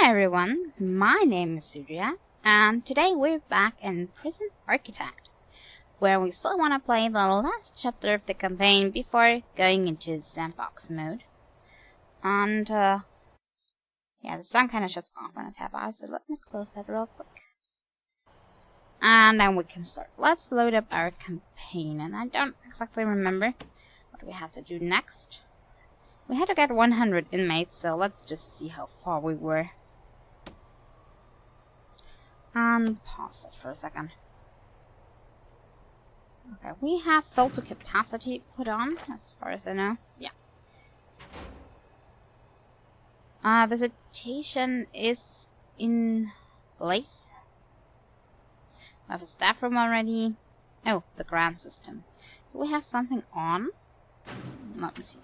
Hi everyone, my name is Surya, and today we're back in Prison Architect, where we still want to play the last chapter of the campaign before going into sandbox mode. And yeah, the sun kind of shuts off when I tap out, so let me close that real quick. And then we can start. Let's load up our campaign, and I don't exactly remember what we have to do next. We had to get 100 inmates, so let's just see how far we were. And pause it for a second. Okay, we have filter capacity put on, as far as I know. Yeah. Visitation is in place. We have a staff room already. Oh, the grant system. Do we have something on? Let me see.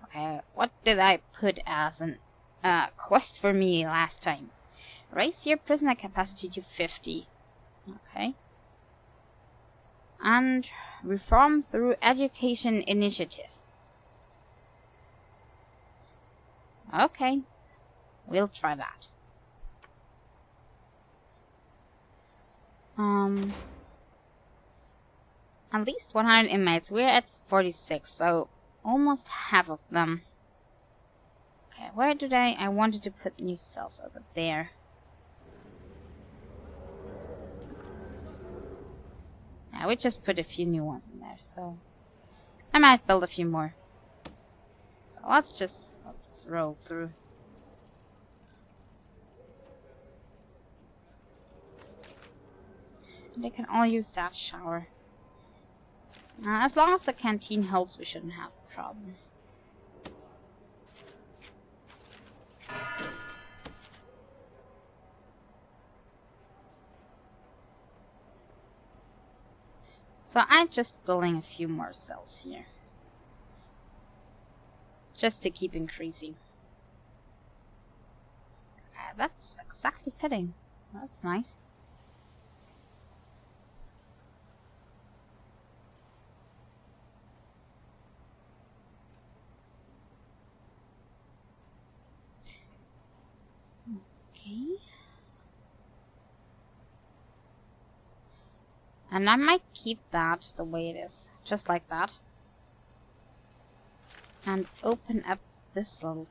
Okay, what did I put as an quest for me last time? Raise your prisoner capacity to 50. Okay. And reform through education initiative. Okay. We'll try that. At least 100 inmates. We're at 46, so almost half of them. Okay, where did I wanted to put new cells over there. Yeah, we just put a few new ones in there, so I might build a few more. So let's roll through. And they can all use that shower. As long as the canteen helps, we shouldn't have a problem. So I'm just building a few more cells here. Just to keep increasing. That's exactly fitting. That's nice. Okay. And I might keep that the way it is. Just like that. And open up this little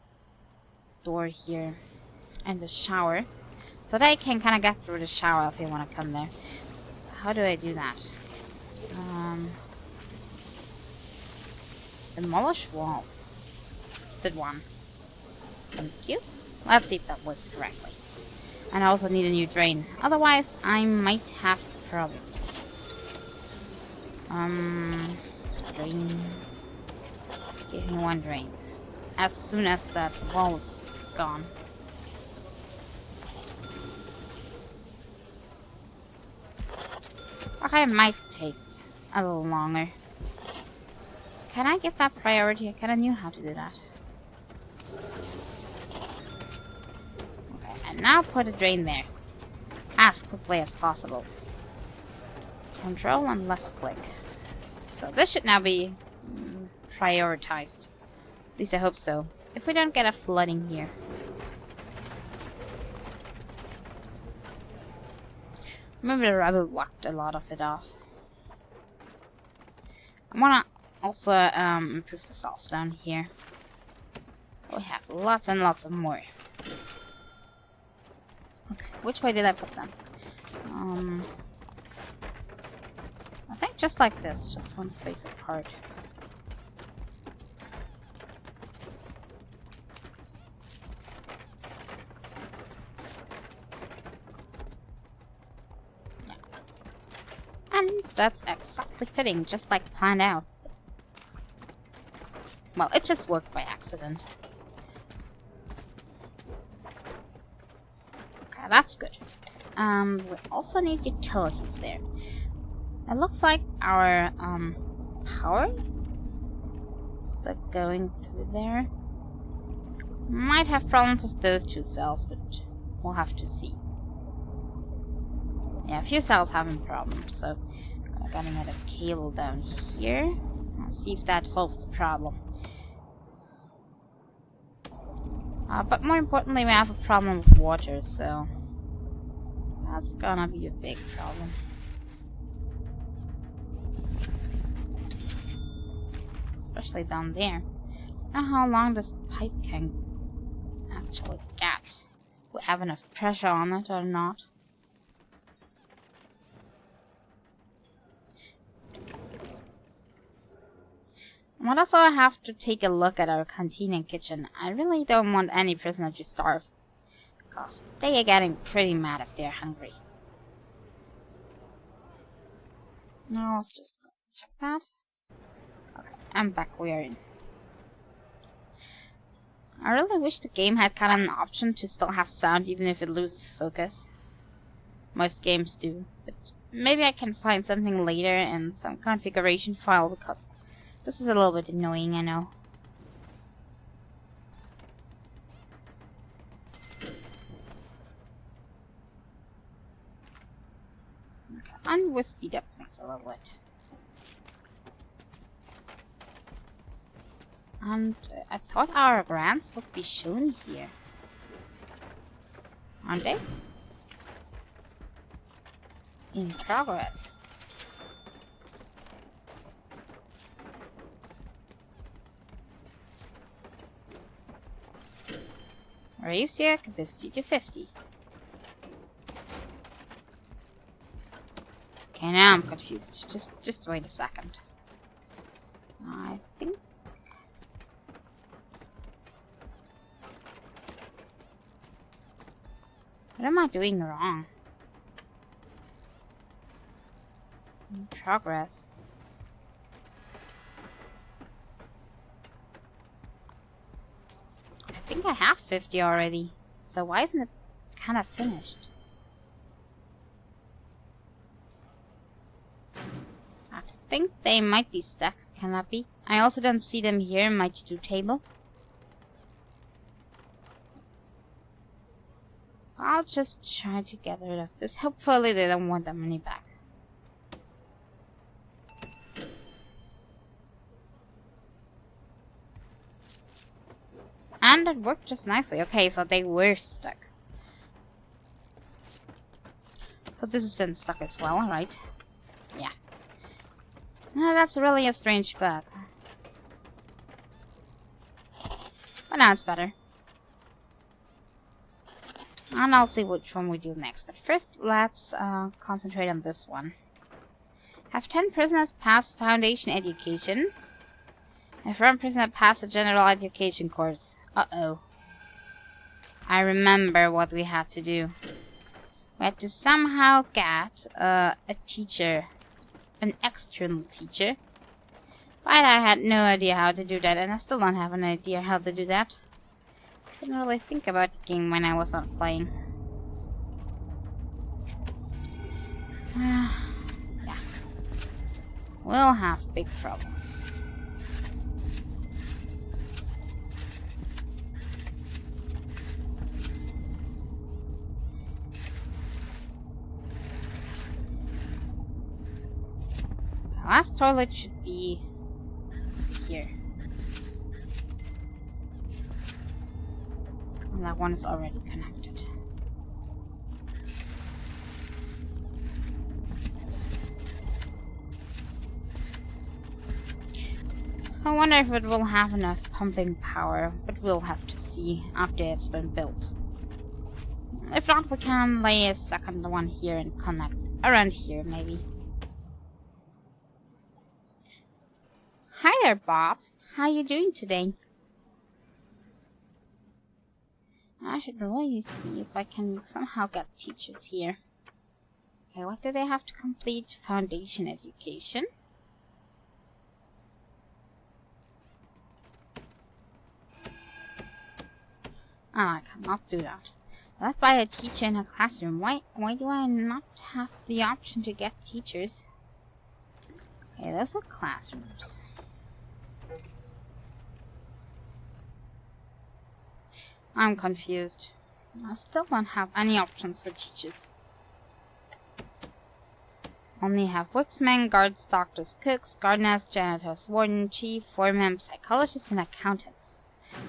door here. And the shower. So that I can kind of get through the shower if you want to come there. So how do I do that? Demolish wall. Did one. Thank you. Let's see if that works correctly. And I also need a new drain. Otherwise, I might have problems. Drain. Give me one drain. As soon as that wall is gone. Okay, it might take a little longer. Can I give that priority? I kinda knew how to do that. Okay, and now put a drain there. As quickly as possible. Control and left click. So this should now be prioritized. At least I hope so. If we don't get a flooding here. Maybe the rubble blocked a lot of it off. I wanna also improve the cells down here. So we have lots and lots of more. Okay, which way did I put them? I think just like this, just one space apart. Yeah. And that's exactly fitting, just like planned out. Well, it just worked by accident. Okay, that's good. We also need utilities there. It looks like our power is still going through there. Might have problems with those two cells, but we'll have to see. Yeah, a few cells having problems, so I got another cable down here. Let's see if that solves the problem. But more importantly, we have a problem with water, so that's gonna be a big problem. Especially down there. I don't know how long this pipe can actually get. We have enough pressure on it or not. But also I have to take a look at our canteen and kitchen. I really don't want any prisoner to starve, because they are getting pretty mad if they're hungry. Now let's just check that. Okay, I'm back. We are in. I really wish the game had kind of an option to still have sound even if it loses focus. Most games do, but maybe I can find something later in some configuration file, because this is a little bit annoying, I know. Okay, and we'll speed up things a little bit. And I thought our grants would be shown here. Aren't they? In progress. Raise your capacity to 50. Okay, now I'm confused. Just wait a second. I think... What am I doing wrong? In progress. I think I have 50 already. So why isn't it kind of finished? I think they might be stuck. Can that be? I also don't see them here in my to-do table. I'll just try to get rid of this. Hopefully they don't want that money back. And it worked just nicely. Okay, so they were stuck. So this is then stuck as well, right? Yeah. That's really a strange bug. But now it's better. And I'll see which one we do next. But first, let's concentrate on this one. Have 10 prisoners passed foundation education. Have 1 prisoner passed a general education course. Uh-oh. I remember what we had to do. We had to somehow get a teacher. An external teacher. But I had no idea how to do that, and I still don't have an idea how to do that. Didn't really think about the game when I was not playing. Yeah. We'll have big problems. The last toilet should be here. And that one is already connected. I wonder if it will have enough pumping power, but we'll have to see after it's been built. If not, we can lay a second one here and connect around here, maybe. Hi there, Bob. How you doing today? I should really see if I can somehow get teachers here. Okay, what do they have to complete? Foundation education. I cannot do that. Led by a teacher in a classroom. Why do I not have the option to get teachers? Okay, those are classrooms. I'm confused. I still don't have any options for teachers. Only have worksmen, guards, doctors, cooks, gardeners, janitors, warden, chief, foremen, psychologists, and accountants.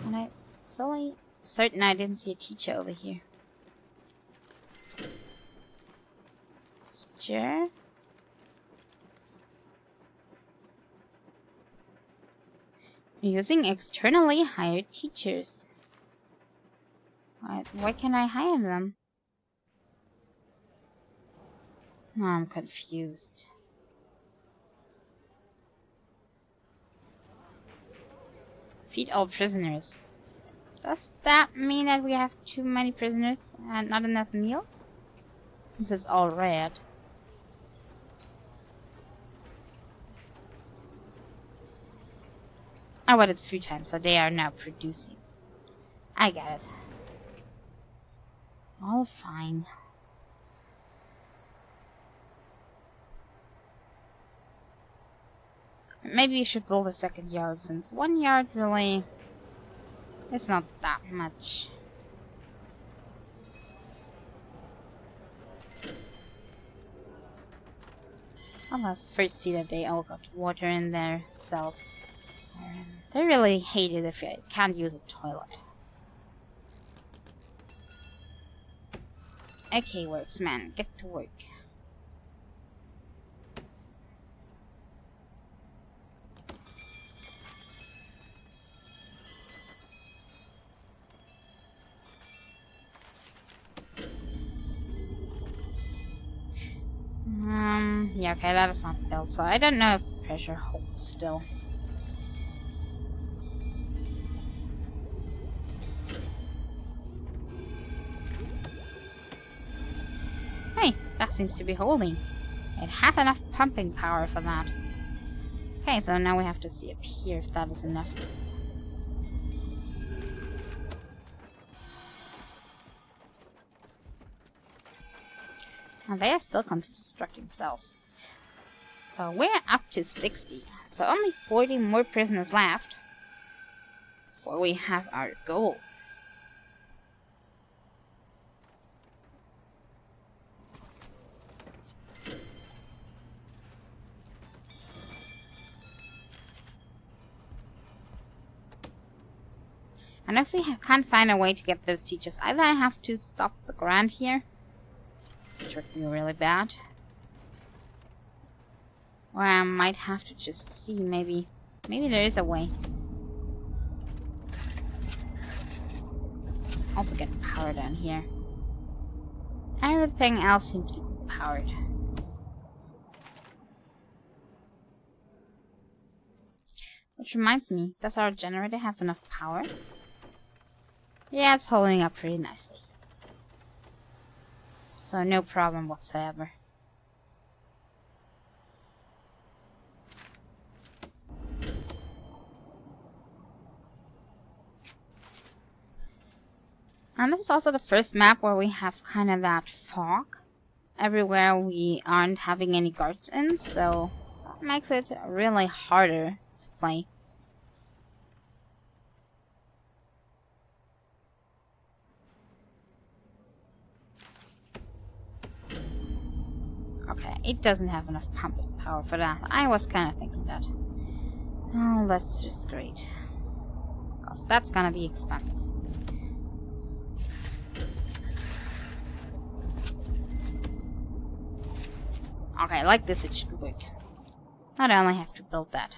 And I solely Certain I didn't see a teacher over here. Teacher? Using externally hired teachers. Why can't I hire them? Oh, I'm confused. Feed all prisoners. Does that mean that we have too many prisoners and not enough meals? Since it's all red. Oh, but it's 3 times, so they are now producing. I get it. All fine. Maybe you should build a second yard, since 1 yard really is not that much. Well, let's first see that they all got water in their cells. They really hate it if you can't use a toilet. Okay, worksman, get to work. Yeah, okay, that is not built, so I don't know if the pressure holds still. Hey, that seems to be holding. It has enough pumping power for that. Okay, so now we have to see up here if that is enough. And they are still constructing cells. So we're up to 60. So only 40 more prisoners left before we have our goal. And if we can't find a way to get those teachers, either I have to stop the grant here, which would be really bad, or I might have to just see, maybe there is a way. Let's also get power down here. Everything else seems to be powered. Which reminds me, does our generator have enough power? Yeah, it's holding up pretty nicely. So no problem whatsoever. And this is also the first map where we have kind of that fog everywhere we aren't having any guards in, so that makes it really harder to play. Okay, it doesn't have enough pumping power for that. I was kind of thinking that. Oh, that's just great. Because that's gonna be expensive. Okay, like this it should work. I'd only have to build that.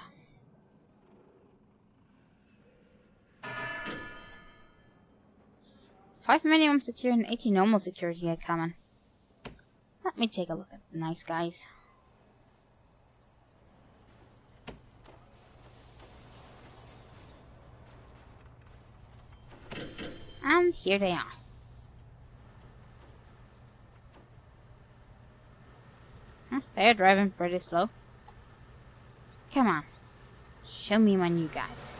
Five minimum security and 80 normal security are coming. Let me take a look at the nice guys. And here they are. They're driving pretty slow. Come on. Show me my new guys.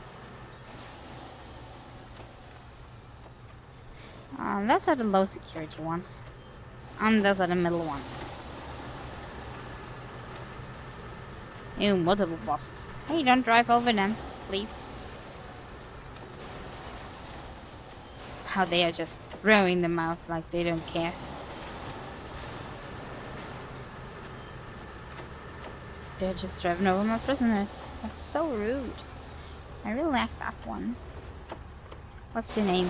Those are the low security ones. And those are the middle ones. Ew, multiple bosses. Hey, don't drive over them, please. How they are just throwing them out like they don't care. They're just driving over my prisoners. That's so rude. I really like that one. What's your name?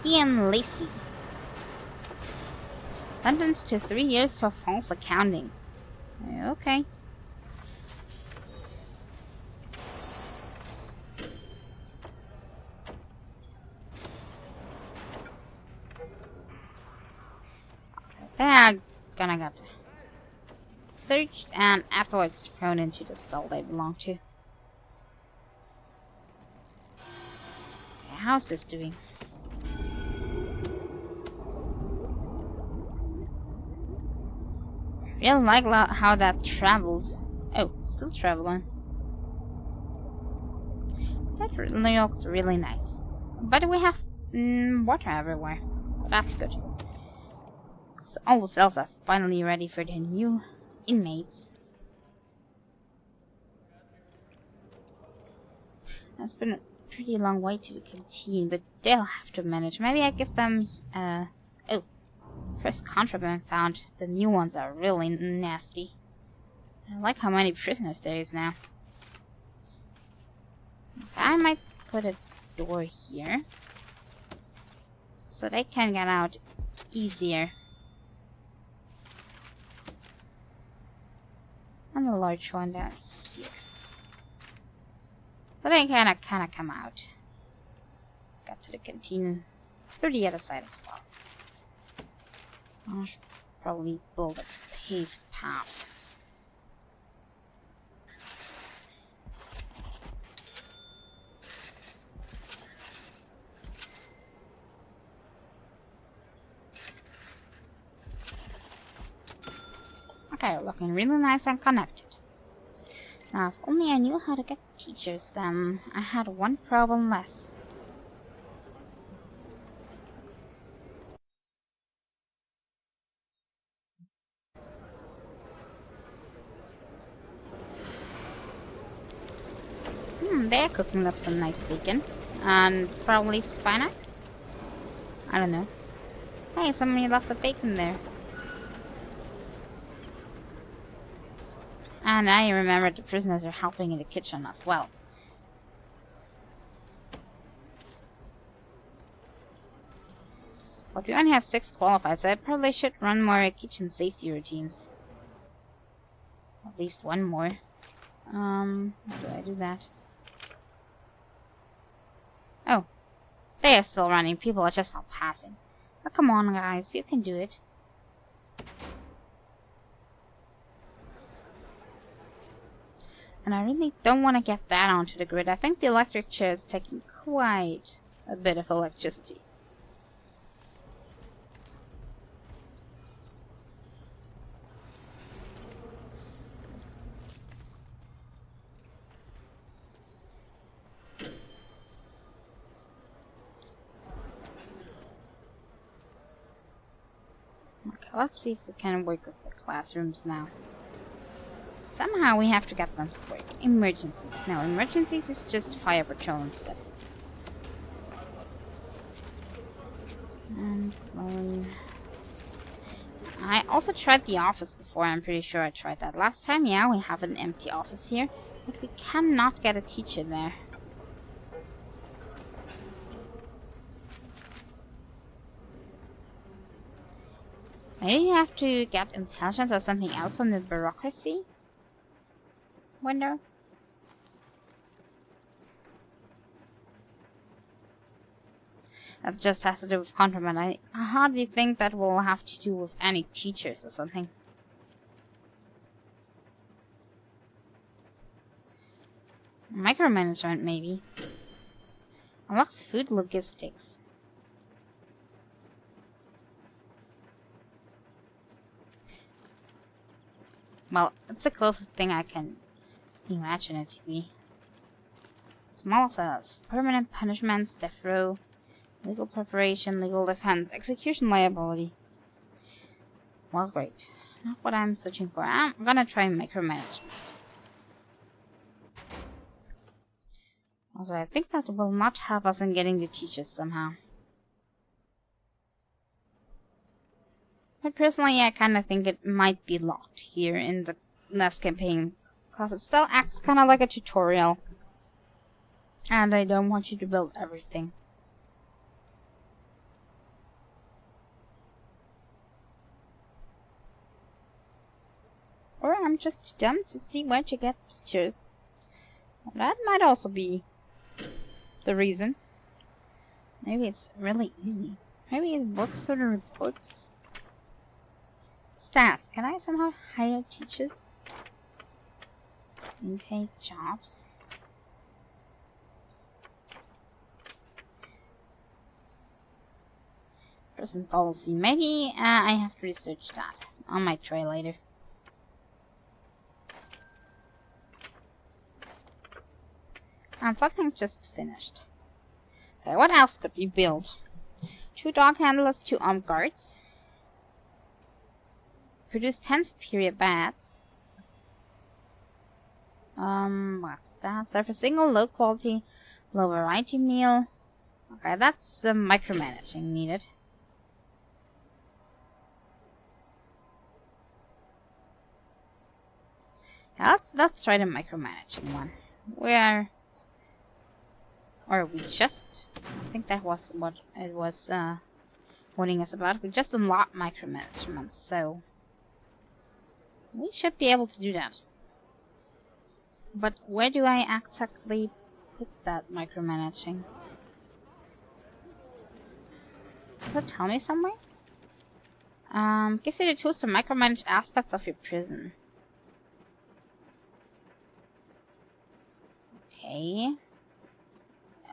Ian Lacey. Sentenced to 3 years for false accounting. Okay. They're gonna get searched and afterwards thrown into the cell they belong to. Okay, how's this doing? Really like how that traveled. Oh, still traveling. That looked really nice. But we have water everywhere, so that's good. So all the cells are finally ready for the new inmates. It's been a pretty long way to the canteen, but they'll have to manage. Maybe I give them, oh, first contraband found. The new ones are really nasty. I like how many prisoners there is now. I might put a door here, so they can get out easier. And a large one down here. So they kinda come out. Got to the canteen through the other side as well. I should probably build a paved path. Okay, looking really nice and connected. Now, if only I knew how to get teachers, then I had one problem less. They're cooking up some nice bacon. And probably spinach? I don't know. Hey, somebody left the bacon there. And I remember the prisoners are helping in the kitchen as well. But we only have 6 qualified, so I probably should run more kitchen safety routines. At least one more. How do I do that? Oh. They are still running. People are just not passing. But come on, guys. You can do it. And I really don't want to get that onto the grid. I think the electric chair is taking quite a bit of electricity. Okay, let's see if we can work with the classrooms now. Somehow we have to get them to work. Emergencies. No, emergencies is just fire patrol and stuff. And I also tried the office before. I'm pretty sure I tried that last time. Yeah, we have an empty office here, but we cannot get a teacher there. Maybe you have to get intelligence or something else from the bureaucracy window. That just has to do with contraband. I hardly think that will have to do with any teachers or something. Micromanagement, maybe. Unlocks food logistics. Well, it's the closest thing I can imagine it to be. Small cells, permanent punishments, death row, legal preparation, legal defense, execution liability. Well, great. Not what I'm searching for. I'm gonna try micromanagement. Also, I think that will not help us in getting the teachers somehow. But personally, I kind of think it might be locked here in the last campaign, because it still acts kind of like a tutorial. And I don't want you to build everything. Or I'm just too dumb to see where to get teachers. That might also be the reason. Maybe it's really easy. Maybe it works through the reports. Staff. Can I somehow hire teachers? Intake jobs. Prison policy. Maybe I have to research that. I might try later. And something just finished. Okay, what else could we build? 2 dog handlers, 2 armed guards. Produce 10 superior bats. What's that? Serve a single low quality, low variety meal. Okay, that's micromanaging needed. Yeah, let's try the micromanaging one. Or we just, I think that was what it was warning us about. We just unlocked micromanagement, so we should be able to do that. But where do I exactly put that micromanaging? Does it tell me somewhere? Gives you the tools to micromanage aspects of your prison. Okay.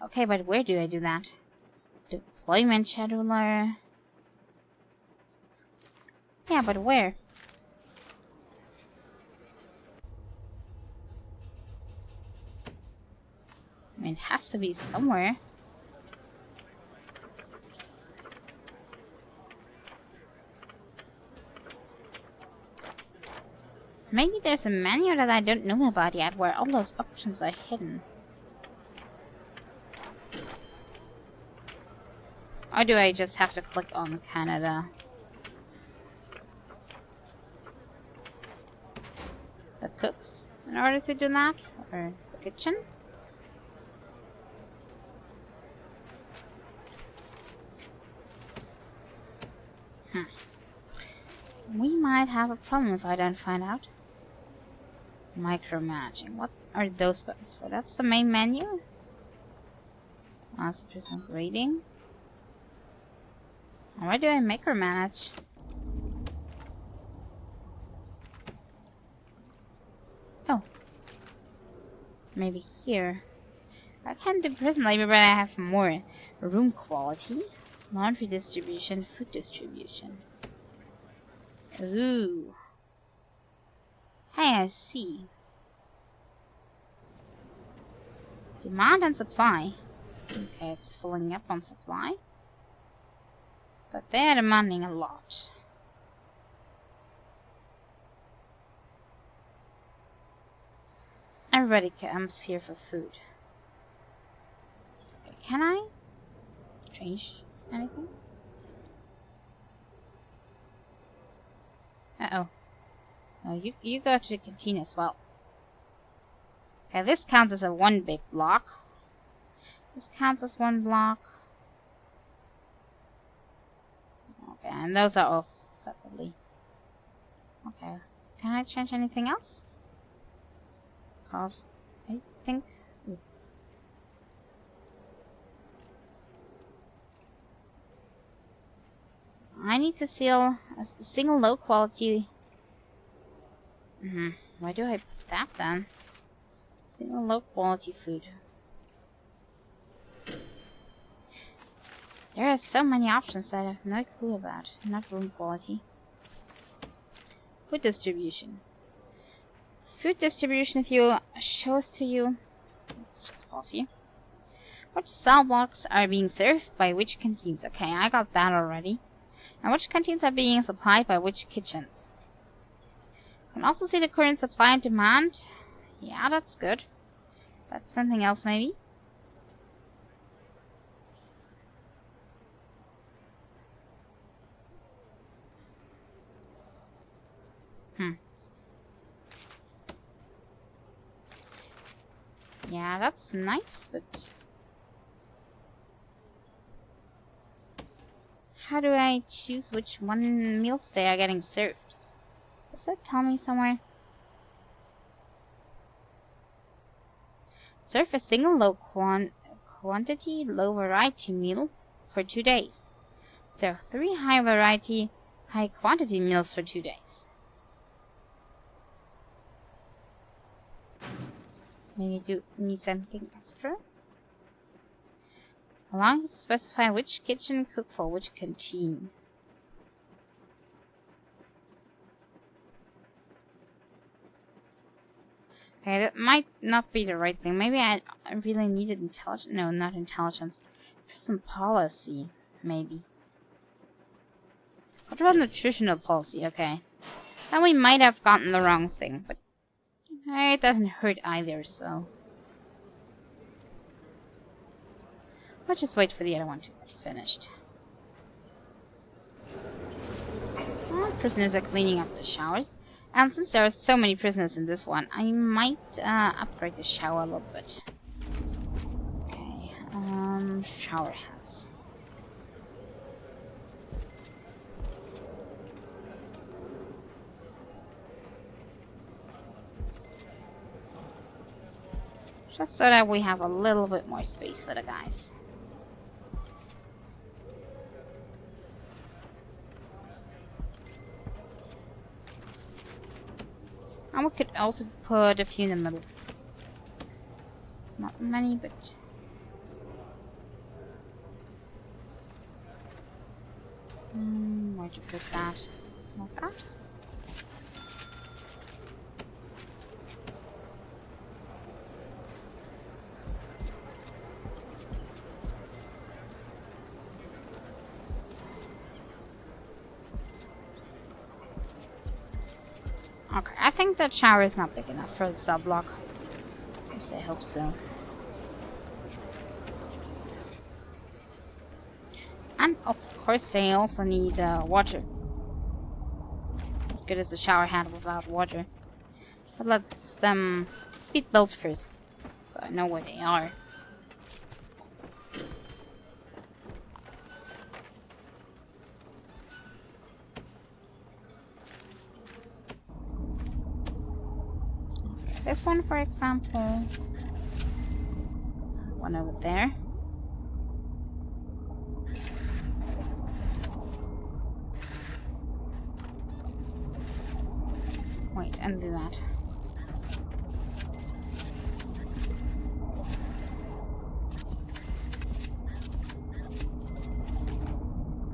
Okay, but where do I do that? Deployment scheduler. Yeah, but where? I mean, it has to be somewhere. Maybe there's a menu that I don't know about yet where all those options are hidden. Or do I just have to click on Canada? The cooks in order to do that? Or the kitchen? We might have a problem if I don't find out. Micromanaging. What are those buttons for? That's the main menu? Master prison grading. Why do I micromanage? Oh. Maybe here. I can do prison labor, but I have more. Room quality, laundry distribution, food distribution. Ooh. Hey, I see. Demand and supply. Okay, it's filling up on supply. But they're demanding a lot. Everybody comes here for food. Okay, can I change anything? Uh-oh. Oh, you go to the canteen as well. Okay, this counts as a one big block. This counts as one block. Okay, and those are all separately. Okay, can I change anything else? Because I think... Ooh. I need to seal a single low quality... Why do I put that then? Single low quality food. There are so many options that I have no clue about. Not room quality. Food distribution. Food distribution, if you shows to you... Let's just pause here. Which cell blocks are being served by which canteens? Okay, I got that already. And which canteens are being supplied by which kitchens? You can also see the current supply and demand. Yeah, that's good. But something else maybe? Yeah, that's nice, but... How do I choose which one meals they are getting served? Does that tell me somewhere? Serve a single quantity, low variety meal for 2 days. Serve 3 high variety, high quantity meals for 2 days. Maybe you need something extra? Allow you to specify which kitchen cook for which canteen. Okay, that might not be the right thing. Maybe I really needed intelligence. No, not intelligence. Prison policy, maybe. What about nutritional policy? Okay. Then we might have gotten the wrong thing, but it doesn't hurt either, so. Let's just wait for the other one to get finished. Well, prisoners are cleaning up the showers. And since there are so many prisoners in this one, I might upgrade the shower a little bit. Okay, shower heads. Just so that we have a little bit more space for the guys. And we could also put a few in the middle. Not many, but... where'd you put that? Like that? Okay, I think that shower is not big enough for the cell block. At least I hope so. And of course they also need water. What good is a shower head without water? But let's them be built first, so I know where they are. This one, for example. One over there. Wait, undo that.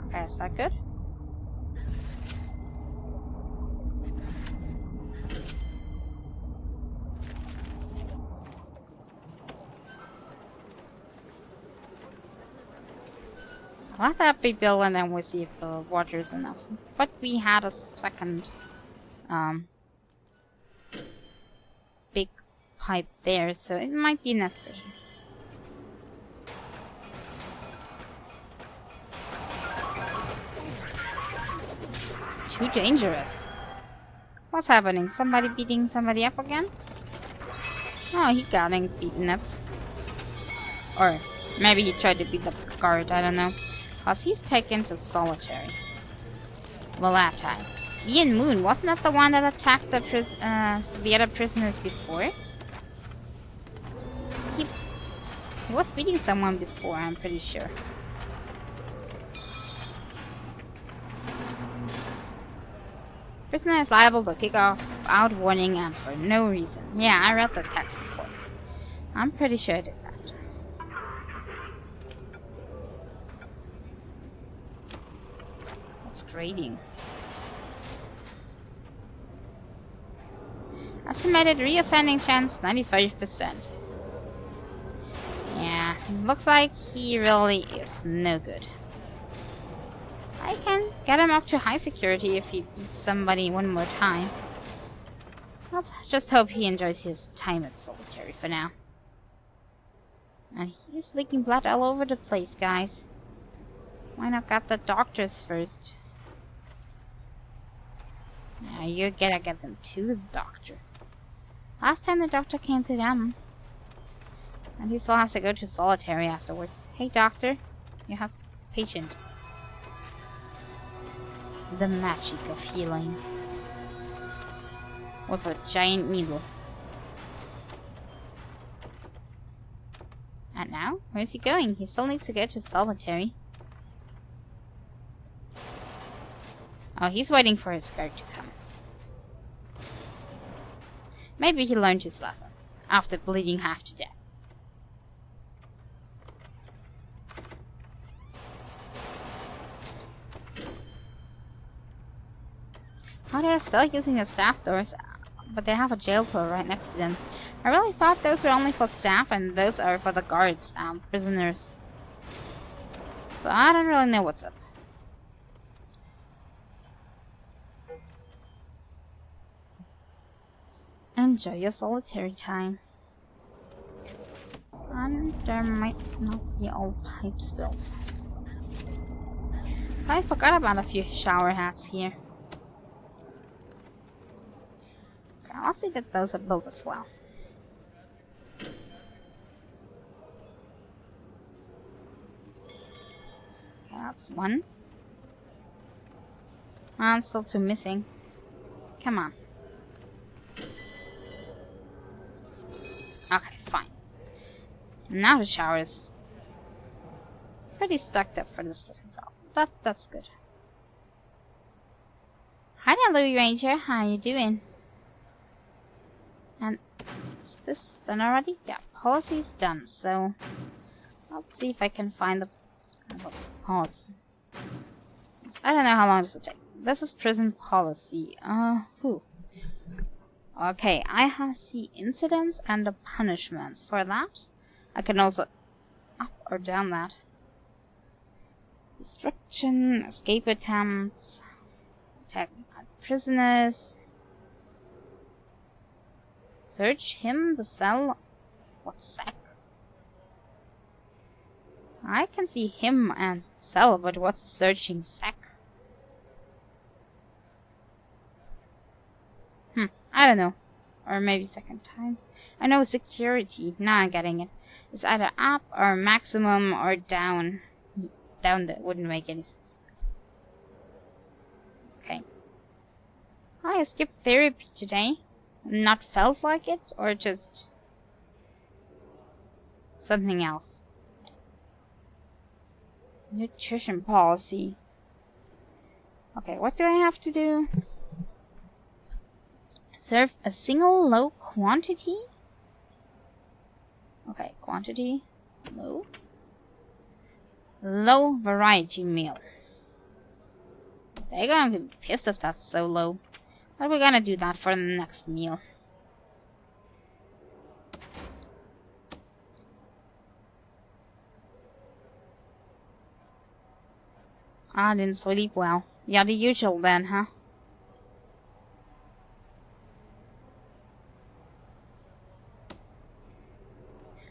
Okay, is that good? Let that be built and then we'll see if the water is enough. But we had a second big pipe there, so it might be enough pressure. Too dangerous. What's happening? Somebody beating somebody up again? Oh, he got beaten up. Or maybe he tried to beat up the guard, I don't know. Cause he's taken to solitary. Well, that time. Ian Moon, wasn't that the one that attacked the other prisoners before? He was beating someone before, I'm pretty sure. Prisoner is liable to kick off without warning and for no reason. Yeah, I read the text before. I'm pretty sure I did that. That's grading. Estimated reoffending chance 95%. Yeah, looks like he really is no good. I can get him up to high security if he beats somebody one more time. Let's just hope he enjoys his time at solitary for now. And he's leaking blood all over the place, guys. Why not get the doctors first? Yeah, you gotta get them to the doctor. Last time the doctor came to them. And he still has to go to solitary afterwards. Hey doctor, you have patient. The magic of healing. With a giant needle. And now? Where's he going? He still needs to go to solitary. Oh, he's waiting for his guard to come. Maybe he learned his lesson after bleeding half to death. Oh, they're still using the staff doors, but they have a jail door right next to them. I really thought those were only for staff and those are for the guards, prisoners. So I don't really know what's up. Enjoy your solitary time. And there might not be all pipes built. I forgot about a few shower hats here. Okay, let's see that those are built as well. Okay, that's one. And still two missing. Come on. Okay, fine. Now the shower is pretty stocked up for this prison cell. That's good. Hi there, Louis Ranger. How you doing? And is this done already? Yeah, policy's done. So let's see if I can find the. Let's pause. Since I don't know how long this will take. This is prison policy. Okay, I have the incidents and the punishments for that. I can also up or down that. Destruction, escape attempts, attack prisoners. Search him, the cell. What sack? I can see him and cell, but what's the searching sack? I don't know. Or maybe second time. I know security. Now I'm getting it. It's either up or maximum or down. Down that wouldn't make any sense. Okay. I skipped therapy today. Not felt like it, or just something else. Nutrition policy. Okay, what do I have to do? Serve a single low quantity? Okay, quantity, low. Low variety meal. They're gonna be pissed if that's so low. But we're gonna do that for the next meal. I didn't sleep well. Yeah, the usual then, huh?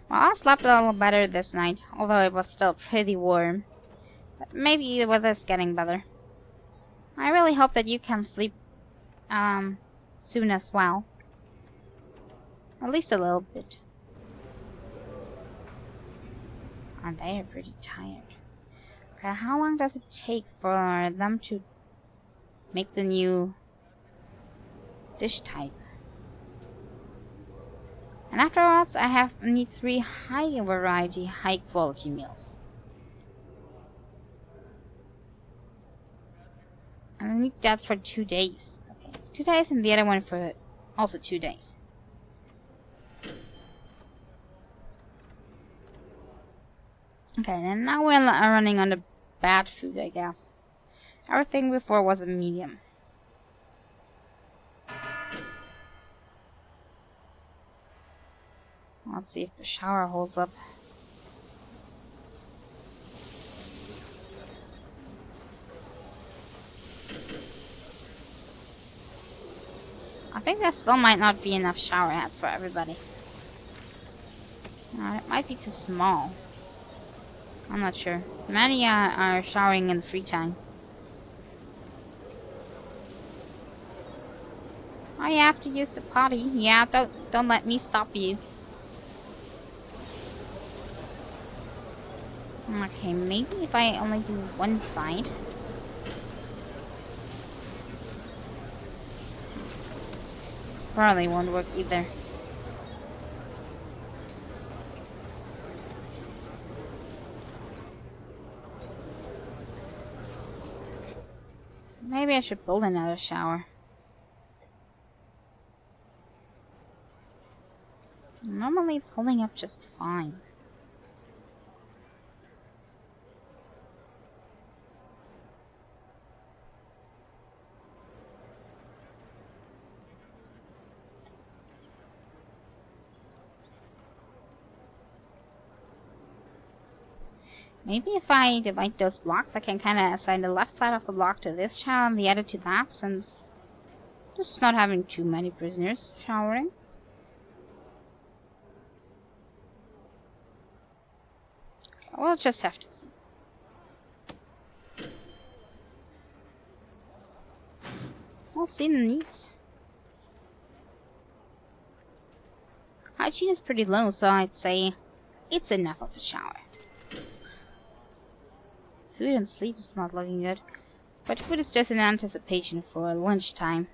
Well, I slept a little better this night, although it was still pretty warm. But maybe with this getting better. I really hope that you can sleep soon as well. At least a little bit. And they are pretty tired. Okay, how long does it take for them to make the new dish type? And afterwards, I need 3 high variety, high quality meals. And I need that for 2 days. Okay, 2 days, and the other one for also 2 days. Okay, and now we're running on the bad food, I guess. Everything before was a medium. Let's see if the shower holds up. I think there still might not be enough shower hats for everybody. It might be too small. I'm not sure. Many are showering in the free time. Oh, you have to use the potty. Yeah, don't let me stop you. Okay, maybe if I only do one side. Probably won't work either. Maybe I should build another shower. Normally it's holding up just fine. Maybe if I divide those blocks, I can kind of assign the left side of the block to this shower and the other to that, since this is not having too many prisoners showering. Okay, we'll just have to see. We'll see the needs. Hygiene is pretty low, so I'd say it's enough of a shower. Food and sleep is not looking good, but food is just in anticipation for lunchtime.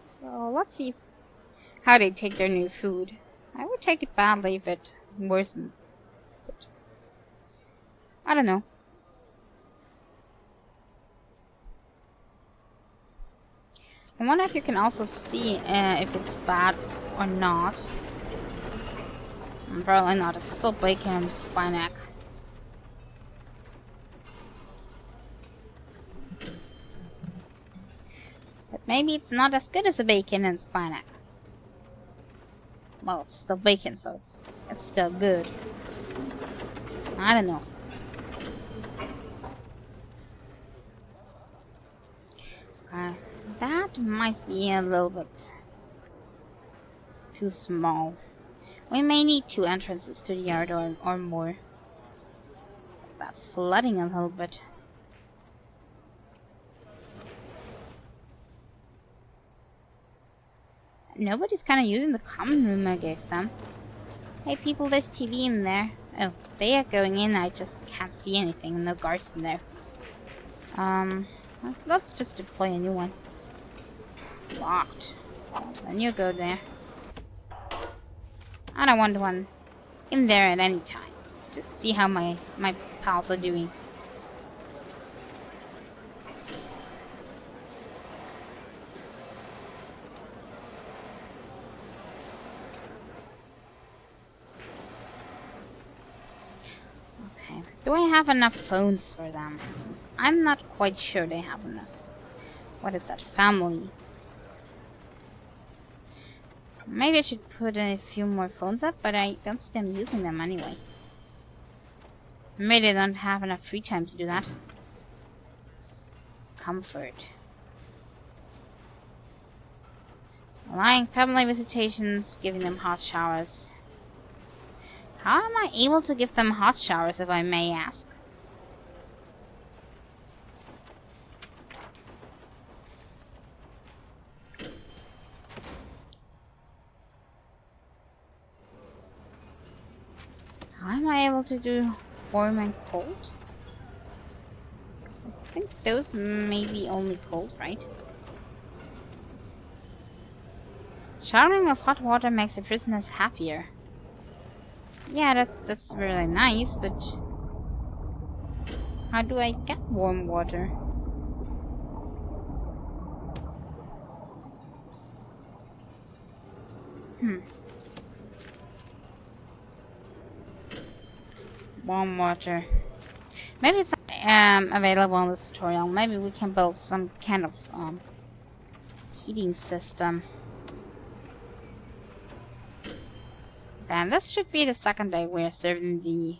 So let's see how they take their new food. I would take it badly if it worsens, but I don't know. I wonder if you can also see if it's bad or not. Probably not, it's still bacon and spinach. But maybe it's not as good as a bacon and spinach. Well, it's still bacon, so it's still good. I don't know. That might be a little bit too small. We may need 2 entrances to the yard or more. That's flooding a little bit. Nobody's kind of using the common room I gave them. Hey people, there's TV in there. Oh, they are going in, I just can't see anything. No guards in there. Let's just deploy a new one. Locked. Then you go there. I don't want one in there at any time. Just see how my pals are doing. Okay. Do I have enough phones for them? Since I'm not quite sure they have enough. What is that? Family. Maybe I should put a few more phones up, but I don't see them using them anyway. Maybe they don't have enough free time to do that. Comfort. Allowing family visitations, giving them hot showers. How am I able to give them hot showers, if I may ask? How am I able to do warm and cold? I think those may be only cold, right? Showering with hot water makes the prisoners happier. Yeah, that's really nice, but how do I get warm water? Warm water. Maybe it's available in this tutorial. Maybe we can build some kind of heating system. And this should be the second day we're serving the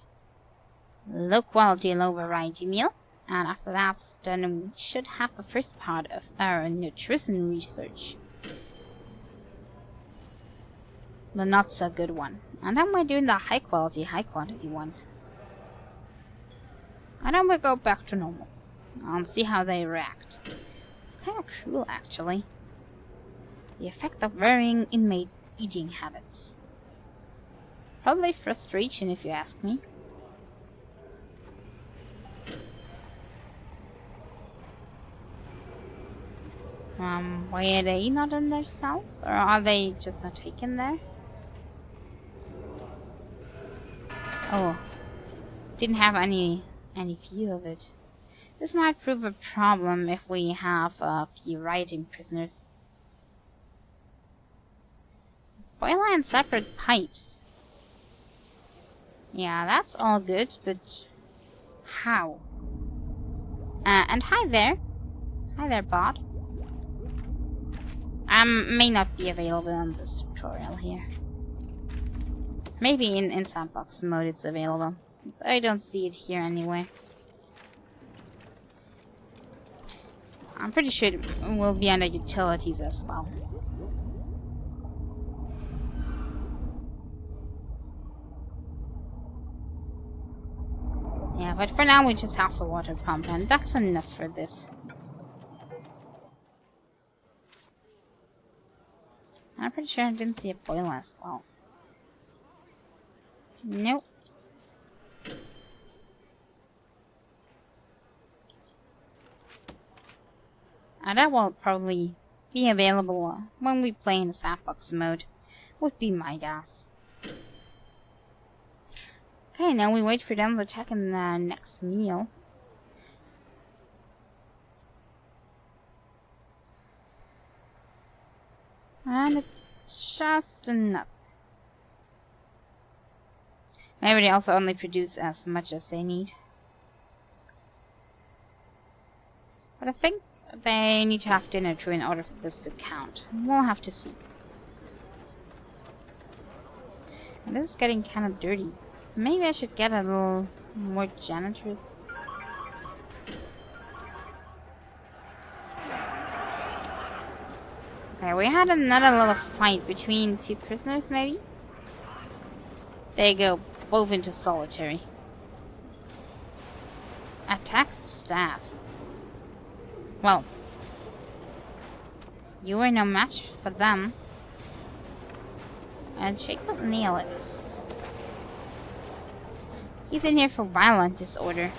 low quality, low variety meal. And after that's done, we should have the first part of our nutrition research. The not so good one. And then we're doing the high quality, high quantity one. And then we go back to normal. See how they react. It's kind of cruel, actually. The effect of varying inmate eating habits. Probably frustration, if you ask me. Why are they not in their cells? Or are they just not taken there? Oh. Didn't have any view of it. This might prove a problem if we have a few rioting prisoners. Boiler and separate pipes. Yeah, that's all good, but how? And hi there. Hi there, bot. May not be available in this tutorial here. Maybe in sandbox mode it's available, since I don't see it here anywhere. I'm pretty sure it will be under utilities as well. Yeah, but for now we just have the water pump, and that's enough for this. I'm pretty sure I didn't see a boiler as well. Nope. And that will probably be available when we play in the sandbox mode, would be my guess. Okay, now we wait for them to attack in the next meal. And it's just enough. Maybe they also only produce as much as they need. But I think they need to have dinner too in order for this to count. We'll have to see. And this is getting kind of dirty. Maybe I should get a little more janitors. Okay, we had another little fight between two prisoners, maybe? They go both into solitary. Attack the staff. Well, you were no match for them. And Jacob Neelix. He's in here for violent disorder.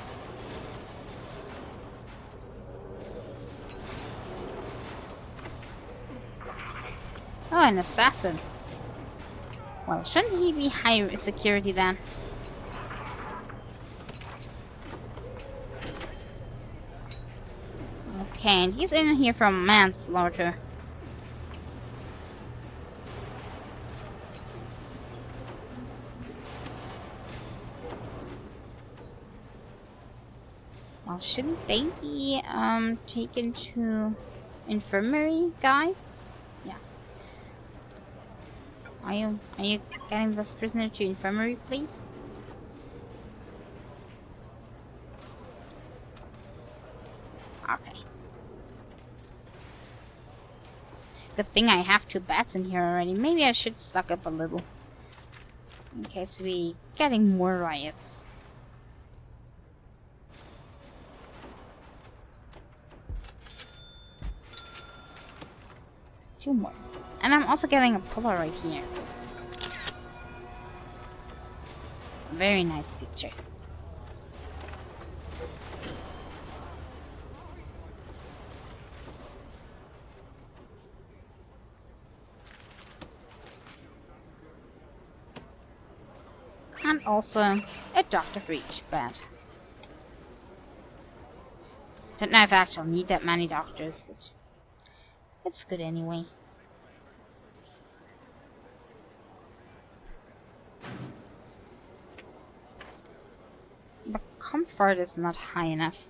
Oh, an assassin. Well, shouldn't he be high security then? Okay, and he's in here for manslaughter. Well, shouldn't they be taken to infirmary, guys? Yeah. Are you getting this prisoner to infirmary, please? Okay. Good thing I have 2 bats in here already. Maybe I should stock up a little, in case we getting more riots. Two more. And I'm also getting a Polaroid here. Very nice picture. And also a doctor for each bed. Don't know if I actually need that many doctors, but it's good anyway. But comfort is not high enough.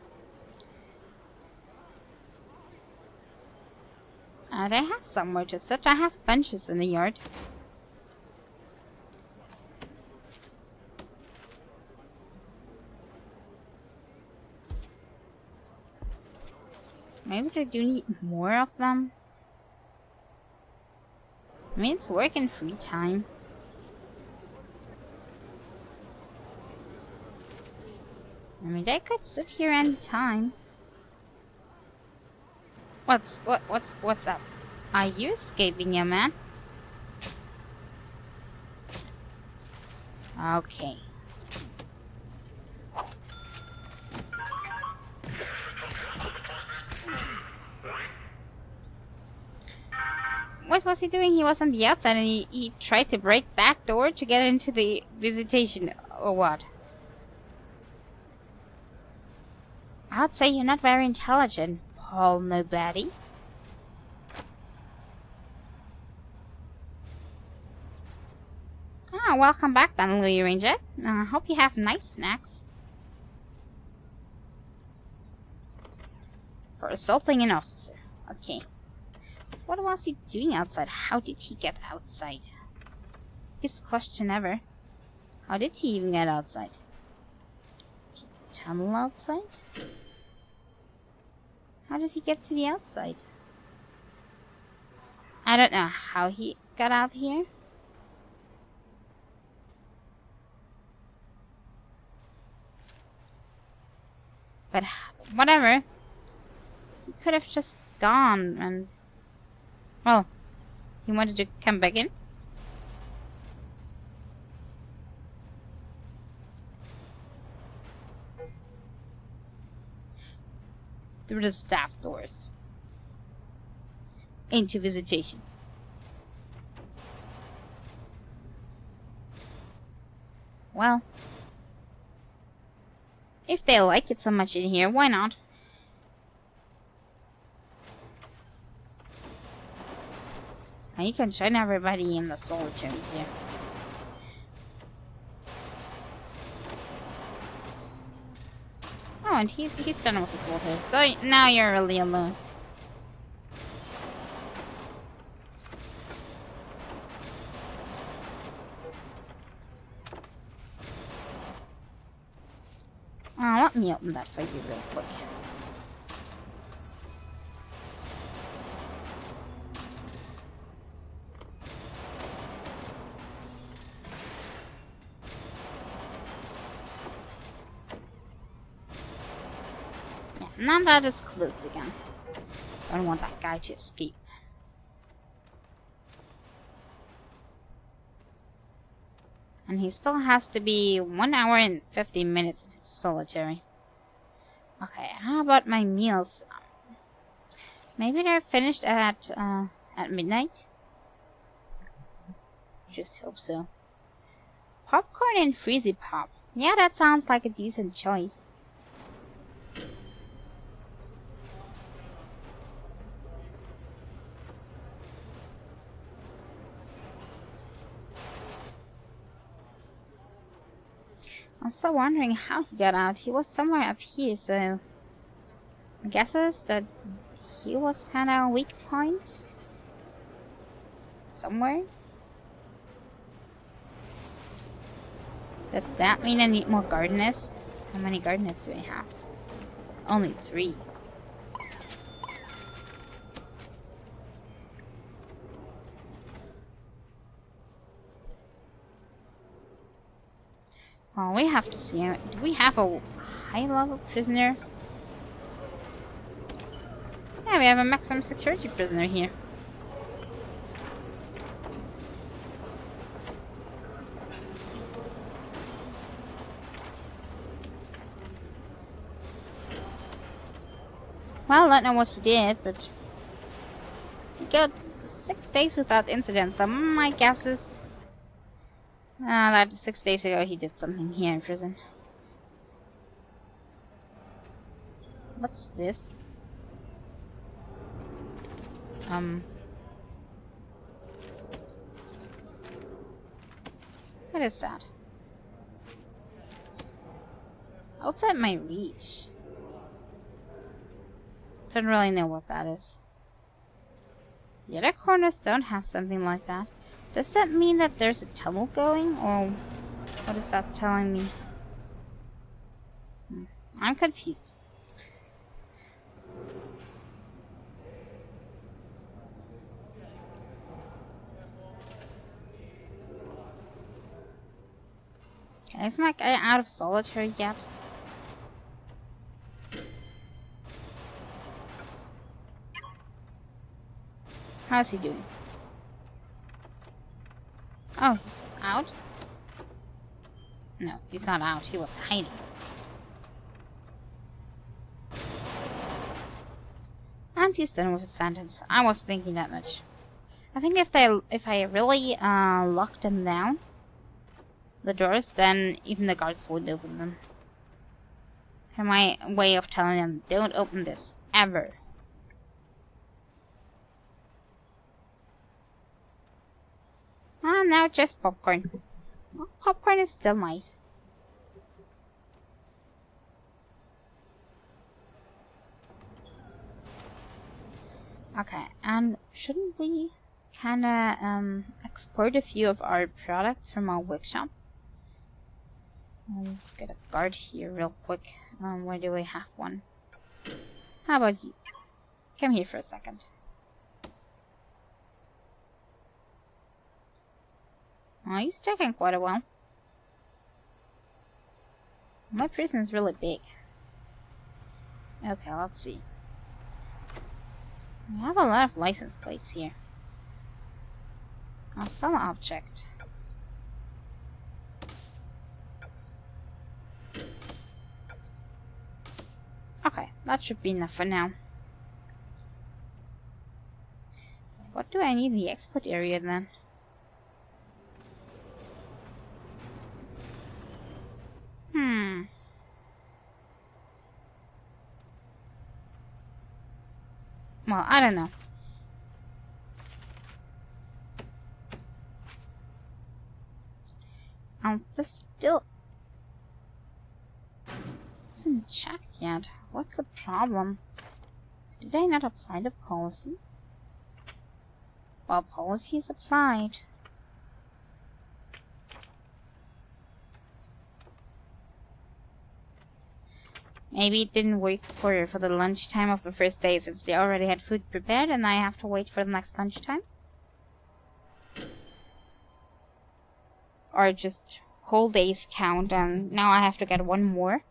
They have somewhere to sit. I have benches in the yard. Maybe they do need more of them. I mean, it's work in free time. I mean, they could sit here any time. What's up? Are you escaping, young man? Okay. What was he doing? He was on the outside and he tried to break that door to get into the visitation, or what? I would say you're not very intelligent, Paul Nobody. Ah, welcome back then, Louis Ranger. I hope you have nice snacks. For assaulting an officer. Okay. What was he doing outside? How did he get outside? Biggest question ever. How did he even get outside? Did he tunnel outside? How did he get to the outside? I don't know how he got out here. But whatever. He could have just gone and... Well, he wanted to come back in. Through the staff doors. Into visitation. Well, if they like it so much in here, why not? Now you can join everybody in the solitary here. Oh, and he's done with the solitary, so now you're really alone. Let me open that for you real quick. Yeah, now that is closed again. I don't want that guy to escape. And he still has to be 1 hour and 50 minutes in his solitary. Okay, how about my meals? Maybe they're finished at midnight? Just hope so. Popcorn and Freezy Pop. Yeah, that sounds like a decent choice. I'm still wondering how he got out. He was somewhere up here, so my guess is that he was kind of a weak point somewhere. Does that mean I need more gardeners? How many gardeners do I have? Only 3. Well, we have to see. Do we have a high-level prisoner? Yeah, we have a maximum security prisoner here. Well, I don't know what he did, but he got 6 days without incident, so my guess is that 6 days ago he did something here in prison. What's this? What is that? Outside my reach. Don't really know what that is. The other corners don't have something like that. Does that mean that there's a tunnel going, or what is that telling me? I'm confused. Okay, is my guy out of solitary yet? How's he doing? Oh, he's out? No, he's not out. He was hiding. And he's done with his sentence. I was thinking that much. I think if I really lock them down, the doors, then even the guards wouldn't open them. my way of telling them, don't open this, ever. Ah, now just popcorn. Well, popcorn is still nice. Okay, and shouldn't we kinda export a few of our products from our workshop? Let's get a guard here real quick. Where do we have one? How about you? Come here for a second. Oh, he's taking quite a while. My prison is really big. Okay, let's see. We have a lot of license plates here. I'll sell an object. Okay, that should be enough for now. What do I need the export area then? Well, I don't know. This still isn't checked yet. What's the problem? Did I not apply the policy? Well, policy is applied. Maybe it didn't work for the lunchtime of the first day, since they already had food prepared and I have to wait for the next lunchtime. Or just whole days count and now I have to get one more.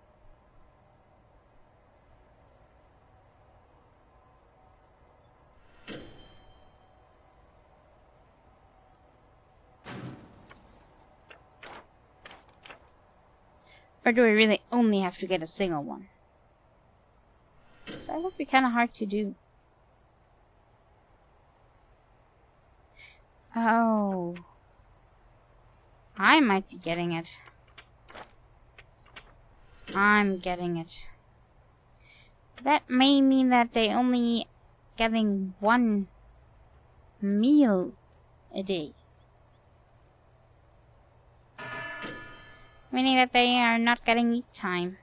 Or do I really only have to get a single one? So that would be kind of hard to do. Oh. I might be getting it. I'm getting it. That may mean that they only getting one meal a day. Meaning that they are not getting eat time.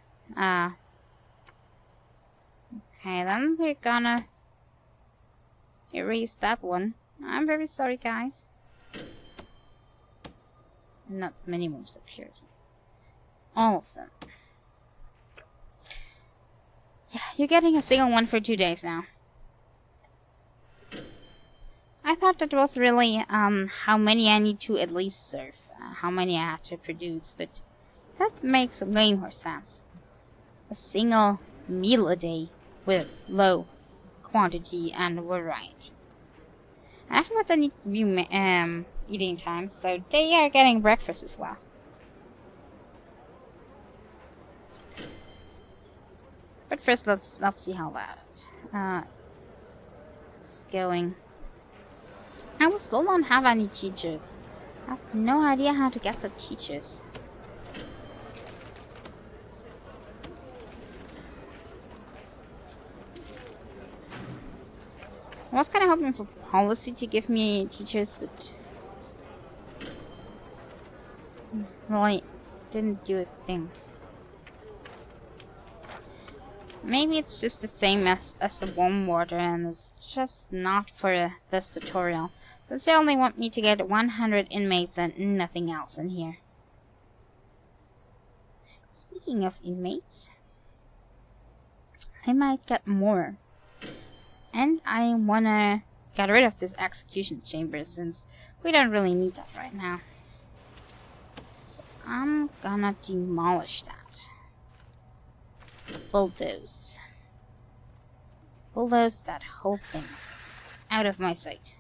Okay, then we're gonna erase that one. I'm very sorry, guys. Not minimum security. All of them. Yeah, you're getting a single one for 2 days now. I thought that was really how many I need to at least serve. How many I have to produce, but that makes way more sense. A single meal a day with low quantity and variety. And afterwards I need to be eating time, so they are getting breakfast as well. But first let's see how that is going. I will still don't have any teachers. I have no idea how to get the teachers. I was kind of hoping for policy to give me teachers, but really didn't do a thing. Maybe it's just the same as the warm water, and it's just not for this tutorial, since they only want me to get 100 inmates and nothing else in here. Speaking of inmates, I might get more. And I wanna get rid of this execution chamber, since we don't really need that right now. So I'm gonna demolish that. Bulldoze. Bulldoze that whole thing. Out of my sight.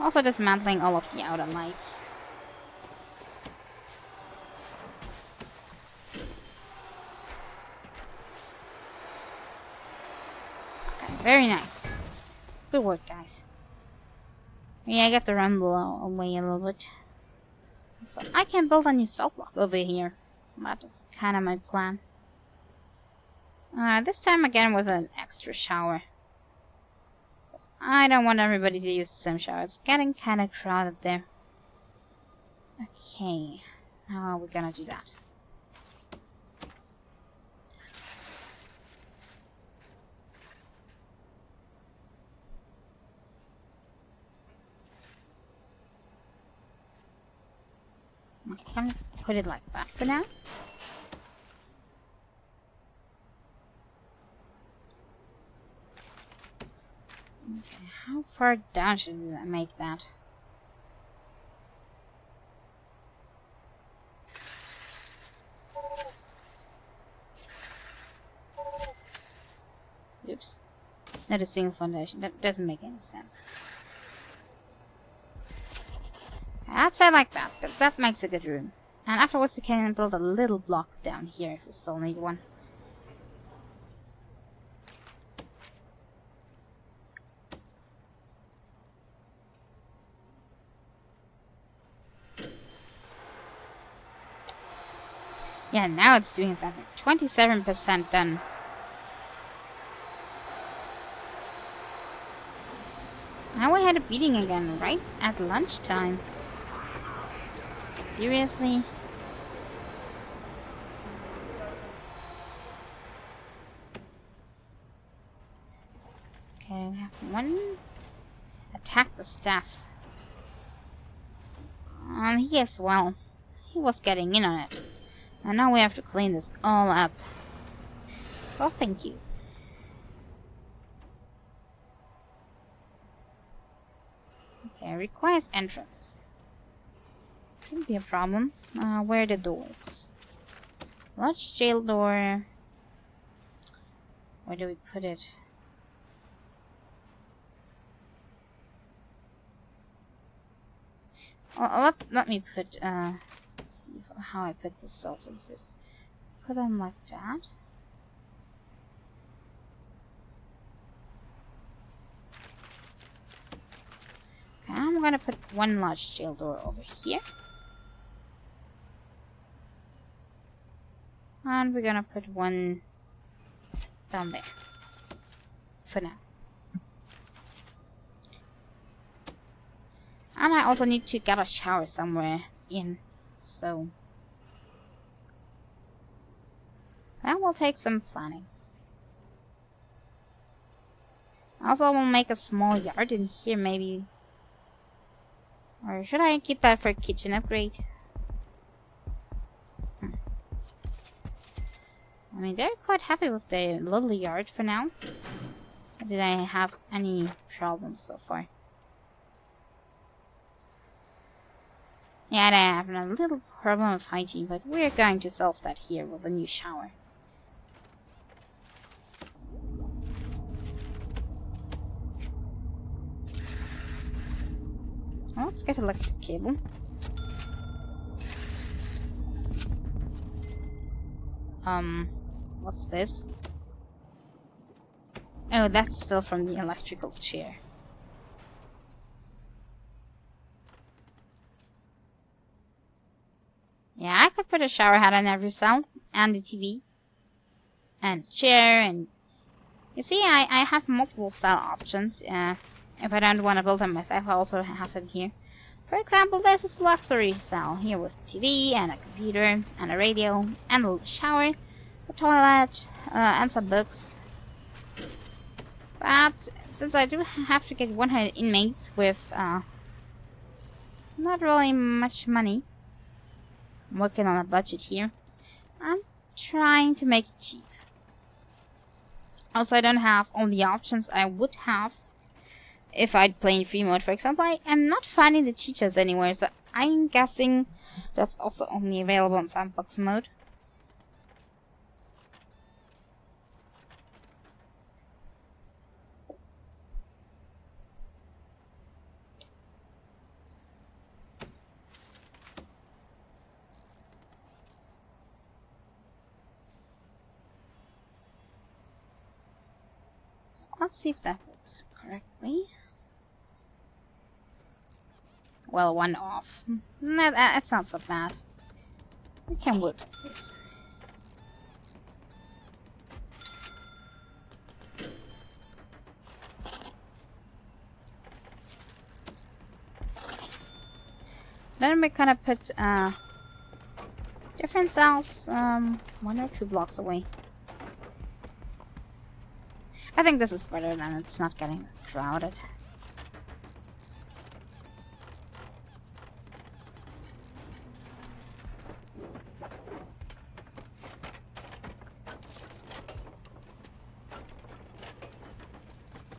Also dismantling all of the outer lights. Okay, very nice. Good work, guys. Yeah, I got the rumble away a little bit. So I can build a new cell block over here. That is kind of my plan. This time again with an extra shower. I don't want everybody to use the same shower. It's getting kind of crowded there. Okay, how are we gonna do that? I can put it like that for now. Okay, how far down should I make that? Oops. Not a single foundation. That doesn't make any sense. I'd say like that. That makes a good room. And afterwards you can build a little block down here if you still need one. Yeah, now it's doing something. 27% done. Now we had a beating again, right at lunchtime. Seriously? Okay, we have one. Attack the staff. And he as well. He was getting in on it. And now we have to clean this all up. Well, thank you. Okay, requires entrance. Shouldn't be a problem. Where are the doors? Lodge jail door. Where do we put it? Well, let me put, let's see how I put the cells in first. Put them like that. Okay, I'm gonna put one large jail door over here. And we're gonna put one down there. For now. And I also need to get a shower somewhere in, so that will take some planning. Also, we'll make a small yard in here, maybe. Or should I keep that for a kitchen upgrade? I mean, they're quite happy with the little yard for now. Did I have any problems so far? Yeah, I have a little problem of hygiene, but we're going to solve that here with a new shower. Well, let's get electric cable. What's this? Oh, that's still from the electrical chair. Yeah, I could put a shower head on every cell, and the TV, and chair, and you see, I have multiple cell options. If I don't want to build them myself, I also have them here. For example, this is luxury cell here with TV and a computer and a radio and a shower, a toilet, and some books. But since I do have to get 100 inmates with not really much money, I'm working on a budget here. I'm trying to make it cheap. Also, I don't have all the options I would have if I'd play in free mode. For example, I am not finding the teachers anywhere, so I'm guessing that's also only available in sandbox mode. Let's see if that works. correctly. Well, one off. That's not so bad. We can work with this. Then we're gonna put different cells 1 or 2 blocks away. I think this is better than it's not getting crowded.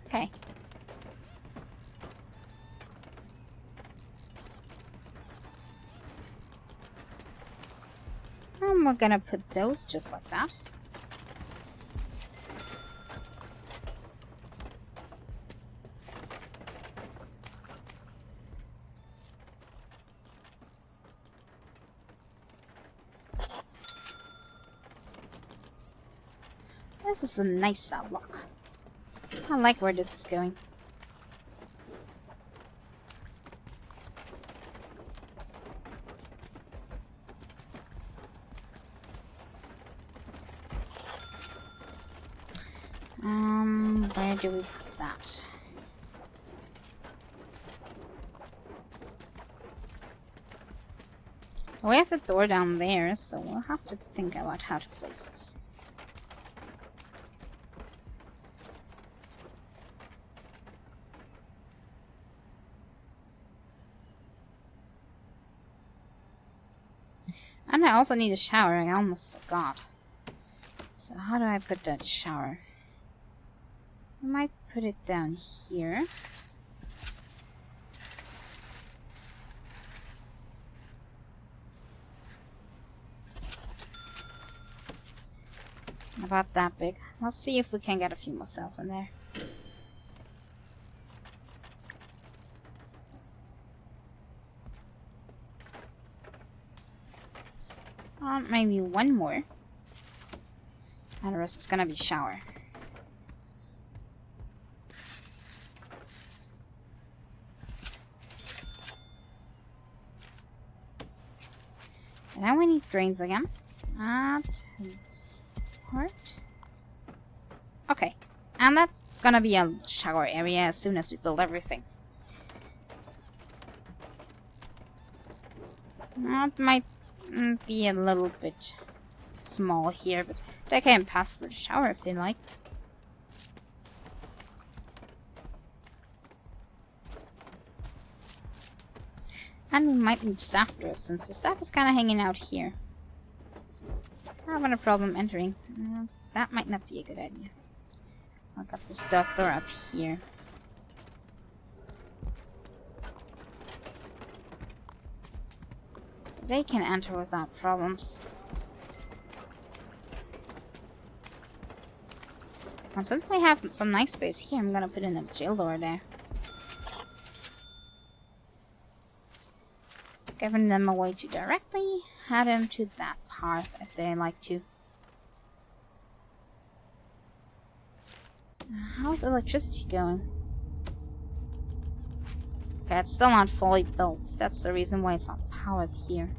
Okay. And we're gonna put those just like that. This is a nice cell block. I like where this is going. Where do we put that? We have the door down there, so we'll have to think about how to place this. And I also need a shower, I almost forgot. So how do I put that shower? I might put it down here. About that big. Let's see if we can get a few more cells in there. Maybe one more. And the rest is gonna be shower. And then we need drains again. This part. Okay. And that's gonna be a shower area as soon as we build everything. That might be a little bit small here, but they can pass for the shower if they like. And we might need staff doors, since the staff is kind of hanging out here. I'm having a problem entering. That might not be a good idea. I'll get the staff door up here. So they can enter without problems. And since we have some nice space here, I'm gonna put in a jail door there. Giving them a way to directly head into that path if they like to. How's electricity going? Okay, it's still not fully built. That's the reason why it's not powered here.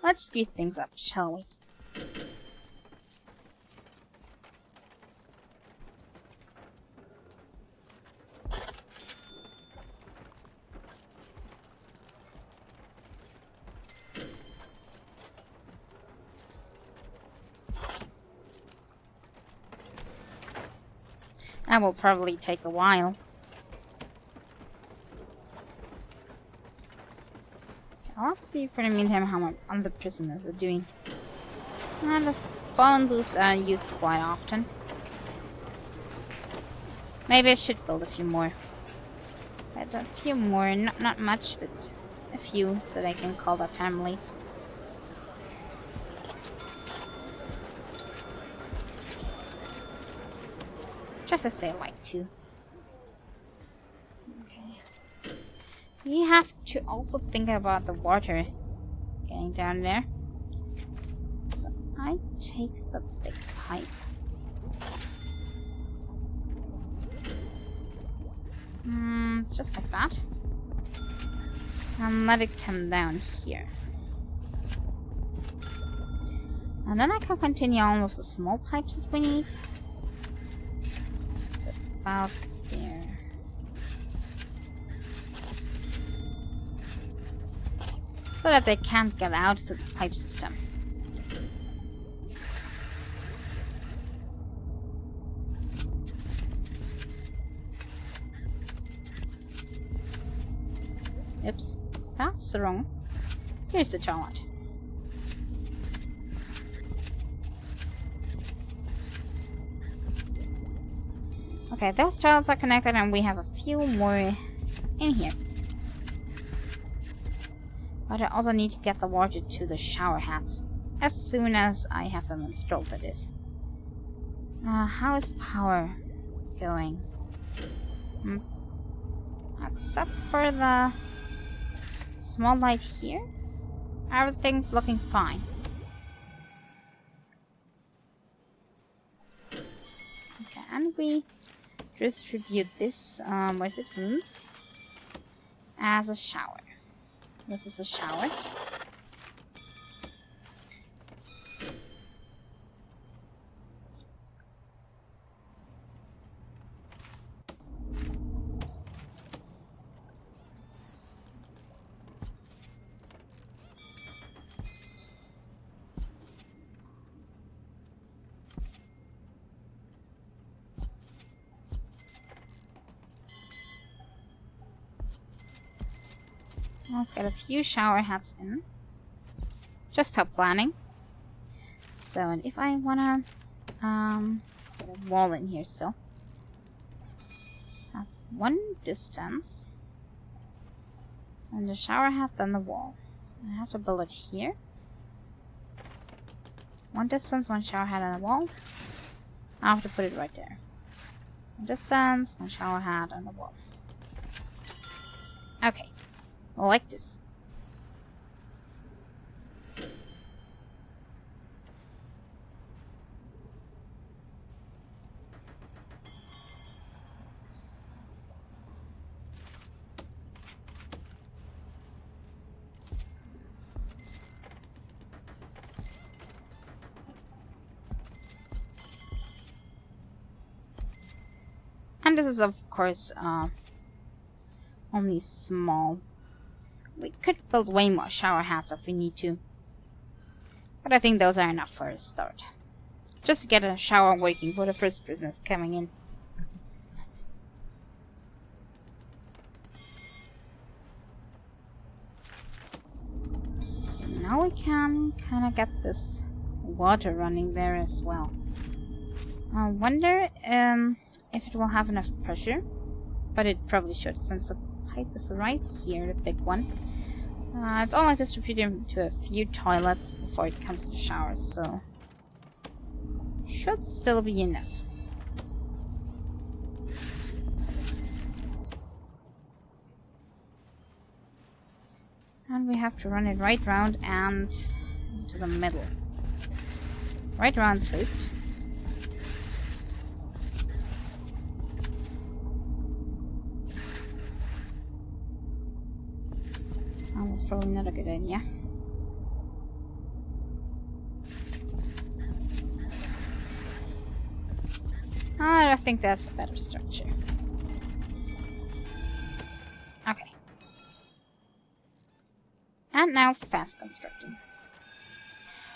Let's speed things up, shall we? That will probably take a while. Let's see for the meantime how my other prisoners are doing. And the phone booths are used quite often. Maybe I should build a few more. A few more, not much, but a few, so they can call their families. Just if they like to. Okay. You have to also think about the water getting down there. So I take the big pipe. Just like that. And let it come down here. And then I can continue on with the small pipes that we need. It's about there. So that they can't get out through the pipe system. Oops, that's the wrong. Here's the toilet. Okay, those toilets are connected and we have a few more in here. But I also need to get the water to the shower hats as soon as I have them installed, that is. How is power going? Except for the small light here, everything's looking fine. Okay, and we distribute this, where's it, rooms, as a shower. This is a shower. Let's get a few shower hats in. Just help planning. So, and if I wanna get a wall in here still. Have one distance. And the shower hat, then the wall. I have to build it here. One distance, one shower hat, and a wall. I have to put it right there. One distance, one shower hat, and a wall. Okay. Like this. And this is of course only small. We could build way more shower hats if we need to. But I think those are enough for a start. Just to get a shower working for the first business coming in. So now we can kind of get this water running there as well. I wonder if it will have enough pressure. But it probably should, since the pipe is right here, the big one. It's only distributed to a few toilets before it comes to the showers, so should still be enough. And we have to run it right round and to the middle. Right round first. Oh, that's probably not a good idea. I think that's a better structure. Okay. And now fast constructing.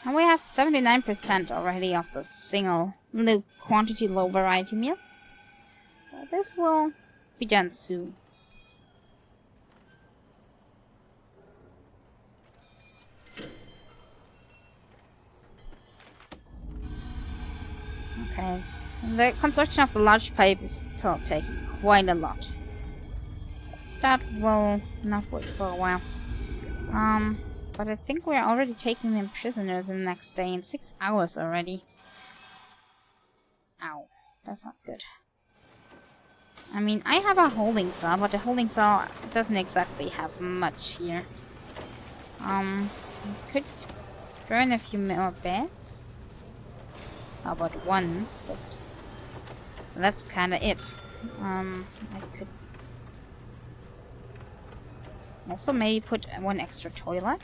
And we have 79% already of the single low quantity low variety meal. So this will be done soon. Okay, the construction of the large pipe is still taking quite a lot. So that will not work for a while. But I think we're already taking them prisoners the next day in 6 hours already. Ow, that's not good. I mean, I have a holding cell, but the holding cell doesn't exactly have much here. We could throw in a few more beds. How about one? But that's kind of it. I could also maybe put one extra toilet.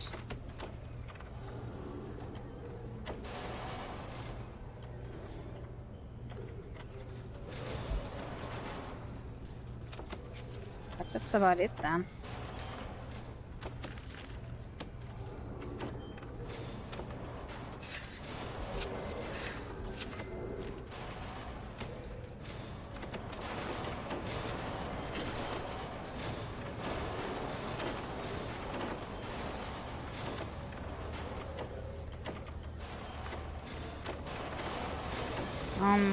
But that's about it then.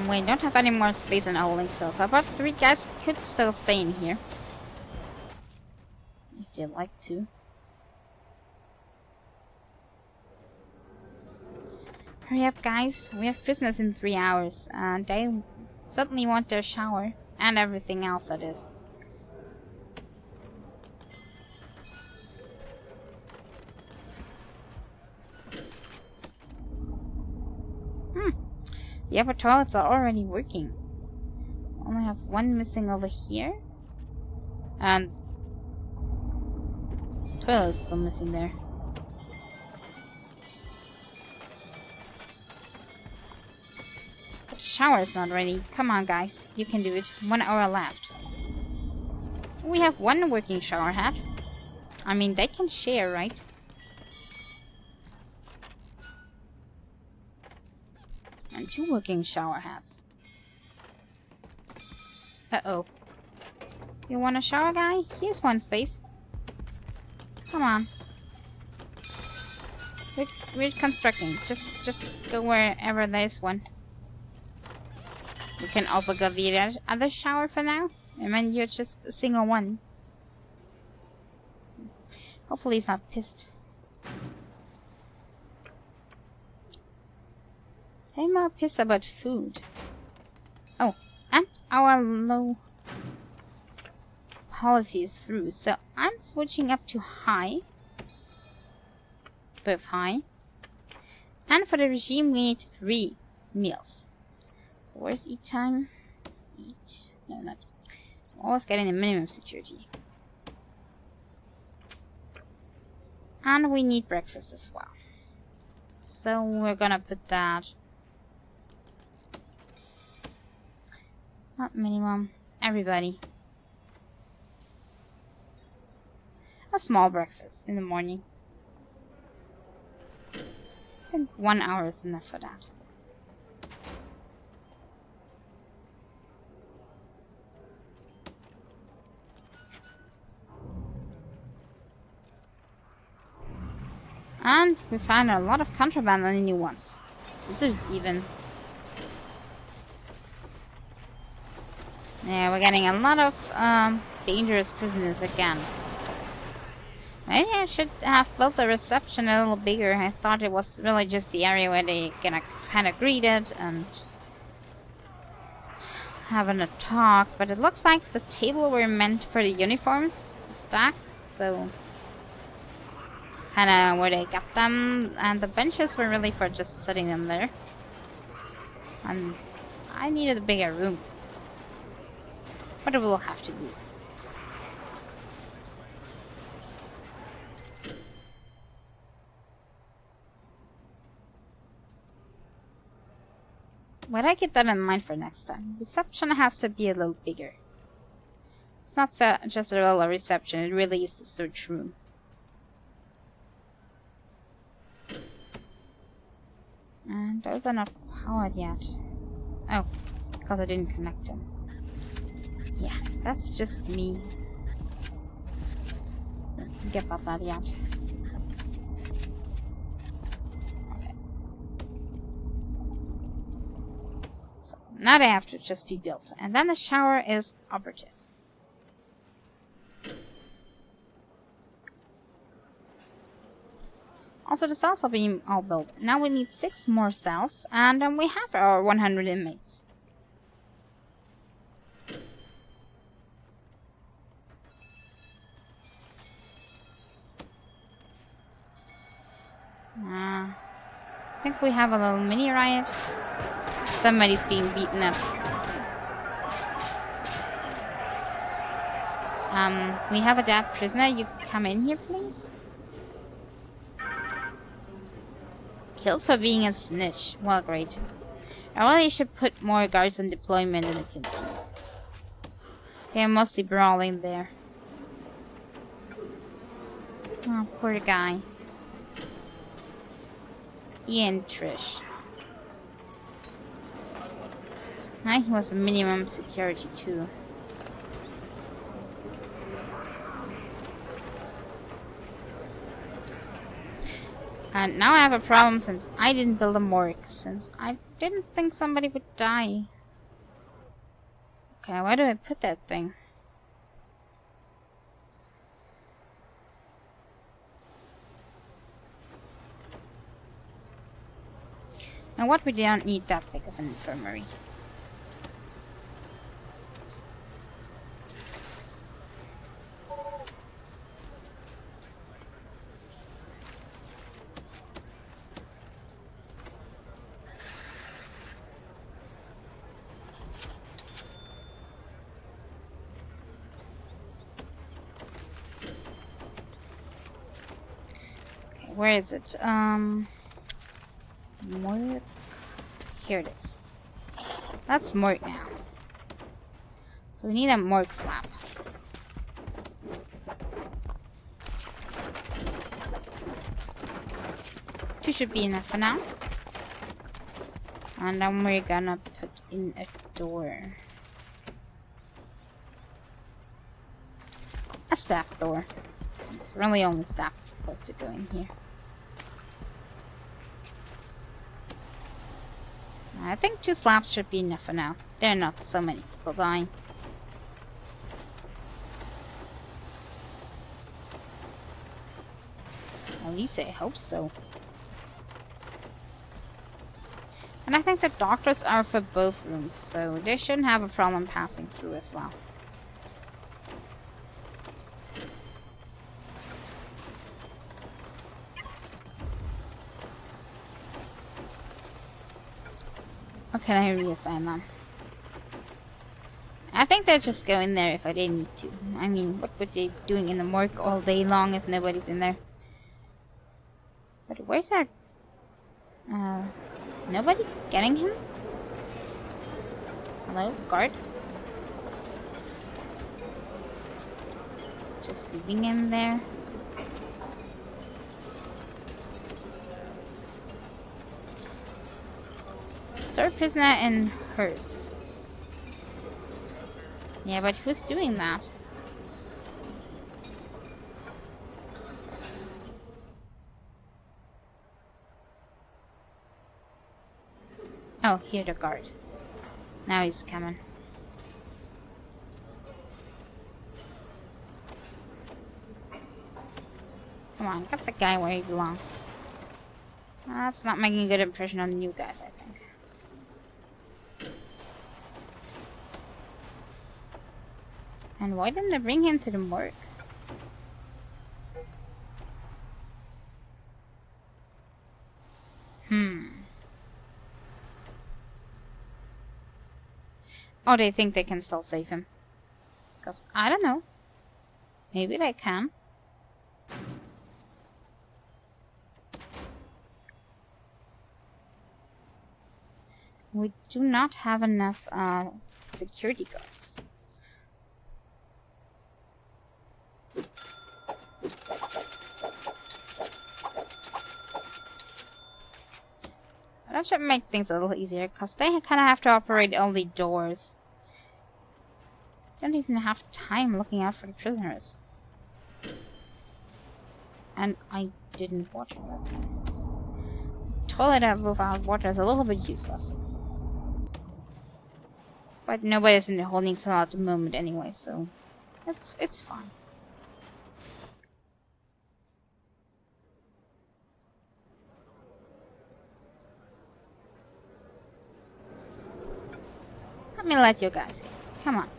We don't have any more space in our holding cell, so about 3 guys could still stay in here. If you'd like to. Hurry up, guys. We have prisoners in 3 hours, and they certainly want their shower. And everything else, that is. The upper toilets are already working. Only have one missing over here. And toilet is still missing there. But the shower is not ready. Come on, guys. You can do it. 1 hour left. We have one working shower head. I mean, they can share, right? And 2 working shower heads. Uh-oh. You want a shower, guy? Here's one space. Come on. We're constructing. Just go wherever there's one. We can also go the other shower for now. I mean, you're just a single one. Hopefully he's not pissed. I'm more pissed about food. Oh, and our low policy is through, so I'm switching up to high. Both high. And for the regime, we need 3 meals. So where's eat time? Eat. No, not. I'm always getting the minimum security. And we need breakfast as well. So we're gonna put that. Not minimum. Everybody. A small breakfast in the morning. I think 1 hour is enough for that. And we found a lot of contraband on the new ones. Scissors even. Yeah, we're getting a lot of dangerous prisoners again. Maybe I should have built the reception a little bigger. I thought it was really just the area where they gonna kind of greeted and having a talk. But it looks like the table were meant for the uniforms to stack. So kind of where they got them. And the benches were really for just sitting them there. And I needed a bigger room. But it will have to do. But I keep that in mind for next time. Reception has to be a little bigger. It's not just a little reception, it really is the search room. And those are not powered yet. Oh, because I didn't connect them. Yeah, that's just me. Don't think about that yet. Okay. So, now they have to just be built. And then the shower is operative. Also, the cells are being all built. Now we need 6 more cells, and then we have our 100 inmates. think we have a little mini riot. Somebody's being beaten up. We have a dead prisoner. You come in here, please? Killed for being a snitch. Well, great. I really should put more guards on deployment in the canteen. They're mostly brawling there. Oh, poor guy. Ian Trish. He was a minimum security too. And now I have a problem since I didn't build a morgue, since I didn't think somebody would die. Okay, where do I put that thing? And what we don't need that big of an infirmary. Where is it? Morgue. Here it is. That's morgue now. So we need a morgue slab. Two should be enough for now. And then we're gonna put in a door. A staff door. Since really only staff is supposed to go in here. I think 2 slabs should be enough for now. There are not so many people dying. At least I hope so. And I think the doctors are for both rooms, so they shouldn't have a problem passing through as well. Or can I reassign them? I think they'll just go in there if they need to. I mean, what would they be doing in the morgue all day long if nobody's in there? But where's our... nobody getting him? Hello, guard? Just leaving him there. Store prisoner in hearse. Yeah, but who's doing that? Oh, here the guard. Now he's coming. Come on, get the guy where he belongs. That's not making a good impression on the new guys, I think. And why didn't they bring him to the morgue? Oh, they think they can still save him. Because, I don't know. Maybe they can. We do not have enough security guards. That should make things a little easier, because they kind of have to operate only doors. They don't even have time looking out for the prisoners. And I didn't water that. Toilet without water is a little bit useless. But nobody's in the holding cell at the moment anyway, so it's fine. Let me let you guys in. Come on.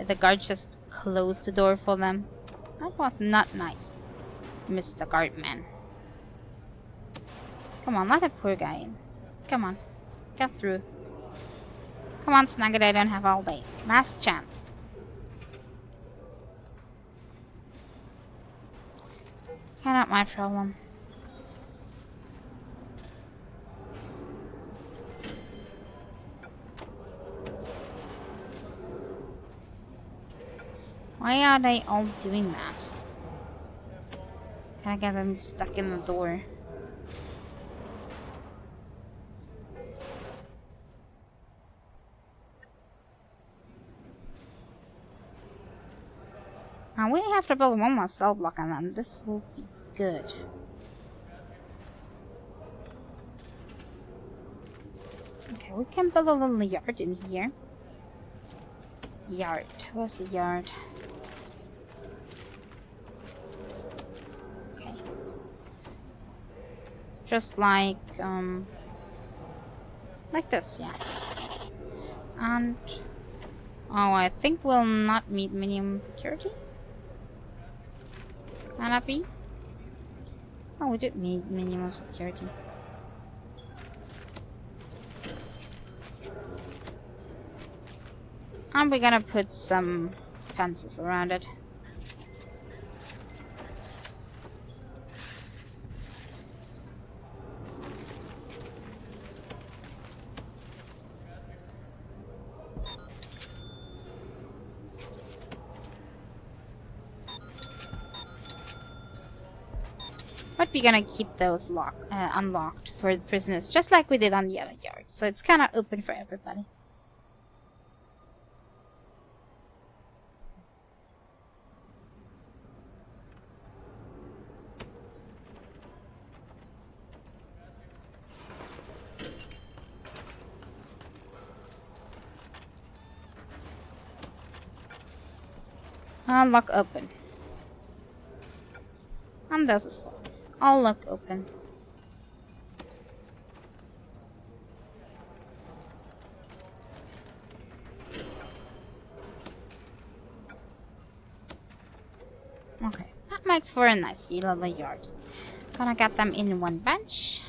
Did the guard just close the door for them? That was not nice, Mr. Guardman. Come on, let that poor guy in. Come on, get through. Come on, Snagget, I don't have all day. Last chance. Not my problem. Why are they all doing that? Can I get them stuck in the door? Now we have to build one more cell block and then this will be good. Okay, we can build a little yard in here. Yard. Where's the yard? Okay. Just like this, yeah. And oh, I think we'll not meet minimum security. Can that be? Oh, we did meet minimum security. And we're gonna put some fences around it. But we're gonna keep those unlocked for the prisoners, just like we did on the other yard. So it's kind of open for everybody. Unlock open. And those as well. All look open. Okay, that makes for a nice little yard. Gonna get them in one bench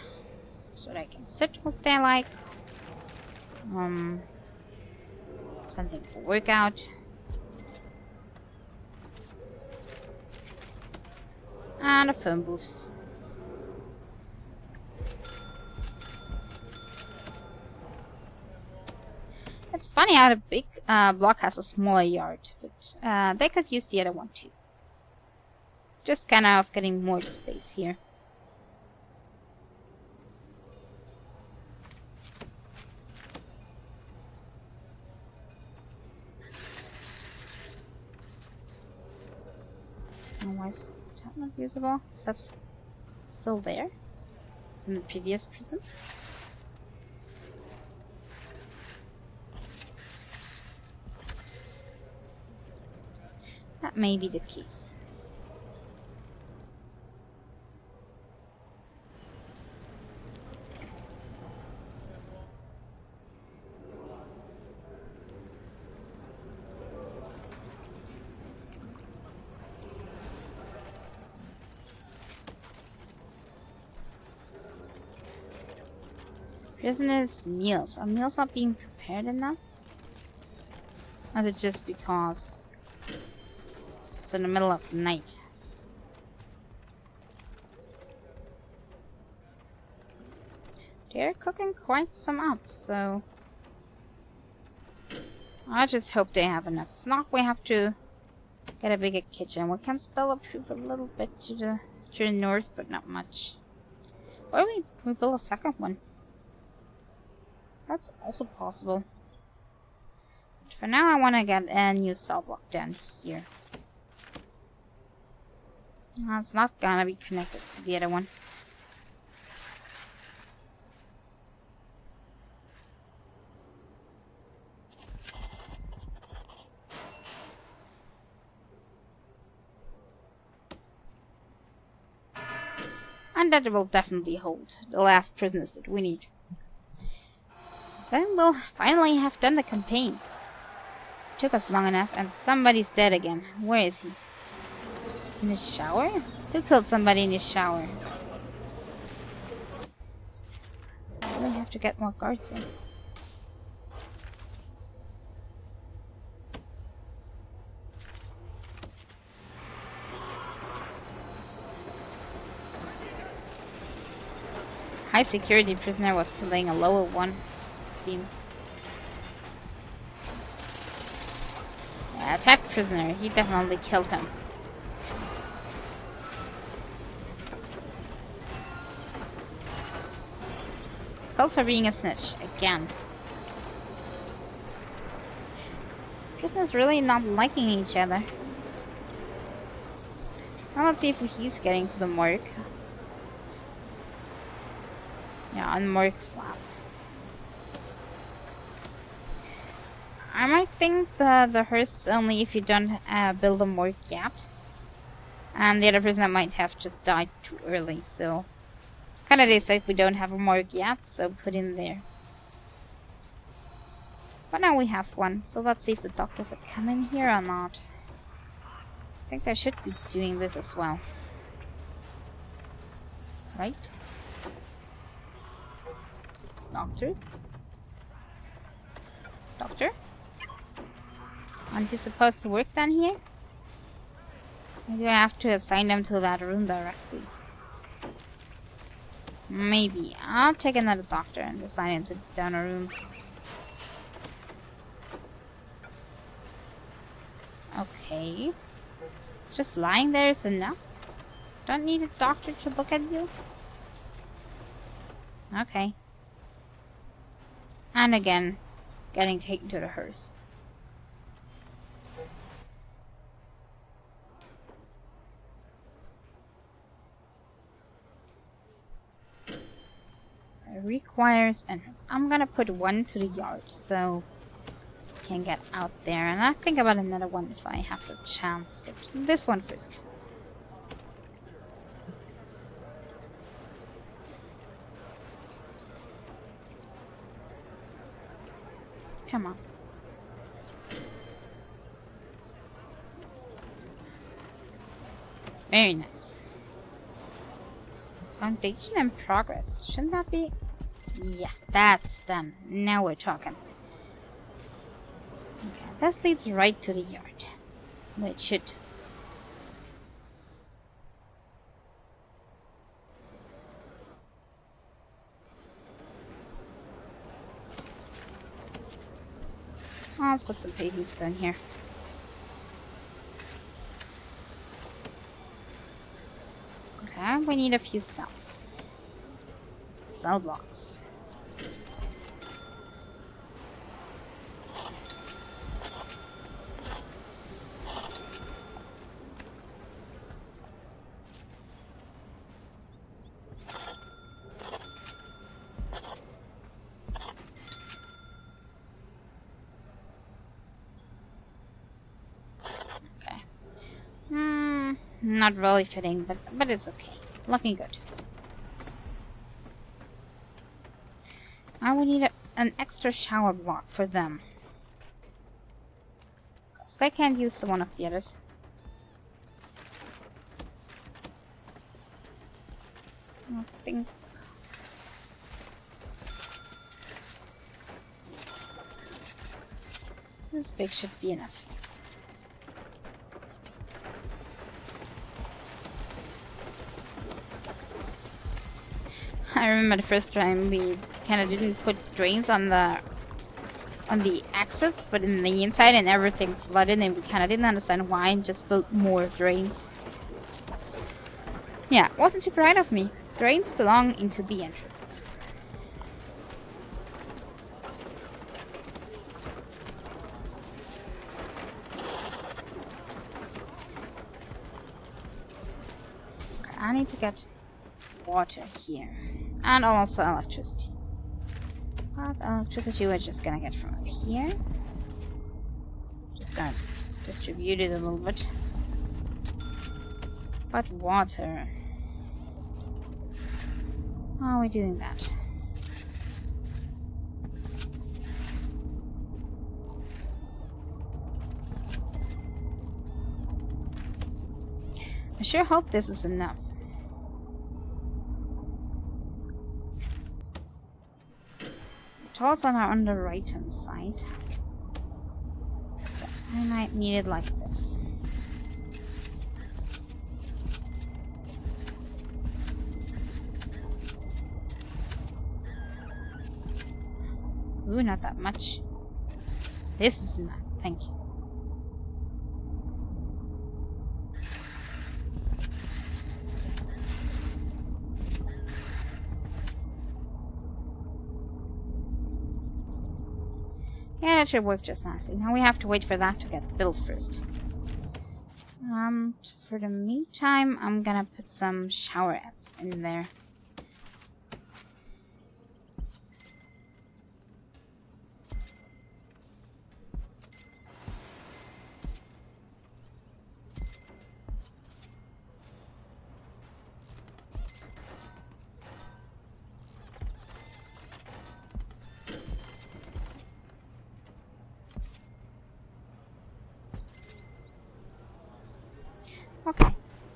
so they can sit if they like. Something for workout. And a phone booths. It's funny how the big block has a smaller yard, but they could use the other one too. Just kind of getting more space here. Why is that not usable? Is that still there from the previous prison? That may be the case. Prisoners' meals. Are meals not being prepared enough? Or is it just because it's in the middle of the night? They're cooking quite some up, so I just hope they have enough. If not, we have to get a bigger kitchen. We can still improve a little bit to the north, but not much. Or we build a second one. That's also possible. But for now, I want to get a new cell block down here. It's not gonna be connected to the other one. And that will definitely hold the last prisoners that we need. Then we'll finally have done the campaign. took us long enough, and somebody's dead again. Where is he? In his shower? Who killed somebody in his shower? I really have to get more guards in. High security prisoner was killing a lower one, seems. Yeah, attack prisoner, he definitely killed him. Killed for being a snitch, again. Prisoners really not liking each other. Now let's see if he's getting to the morgue. Yeah, on morgue slab. I might think the hearse is only if you don't build a morgue yet. And the other prisoner might have just died too early, so... Kinda decide we don't have a morgue yet, so put in there. But now we have one, so let's see if the doctors are coming here or not. I think they should be doing this as well. Right? Doctors? Doctor? Aren't you supposed to work down here? Maybe I have to assign them to that room directly. Maybe. I'll take another doctor and assign him to down a room. Okay. Just lying there is enough? Don't need a doctor to look at you? Okay. And again, getting taken to the hearse. It requires entrance. I'm gonna put one to the yard so we can get out there, and I'll think about another one if I have the chance. But this one first. Come on. Very nice. Foundation in progress. Shouldn't that be? Yeah, that's done. Now we're talking. Okay, this leads right to the yard. Well, it should. Let's put some pavements down here. Okay, we need a few cells. Cell blocks. Not really fitting, but it's okay. Looking good. Now we need an extra shower block for them. Because they can't use the one of the others. I think... this big should be enough. I remember the first time we kind of didn't put drains on the axis, but in the inside, and everything flooded, and we kind of didn't understand why, and just built more drains. Yeah, wasn't too bright of me. Drains belong into the entrances. Okay, I need to get water here. And also electricity. But electricity we're just gonna get from up here. Just gonna distribute it a little bit. But water. How are we doing that? I sure hope this is enough. Toilets are on the right hand side. So I might need it like this. Ooh, not that much. This is enough. Thank you. Yeah, that should work just nicely. Now we have to wait for that to get built first. For the meantime, I'm gonna put some showerettes in there. Okay,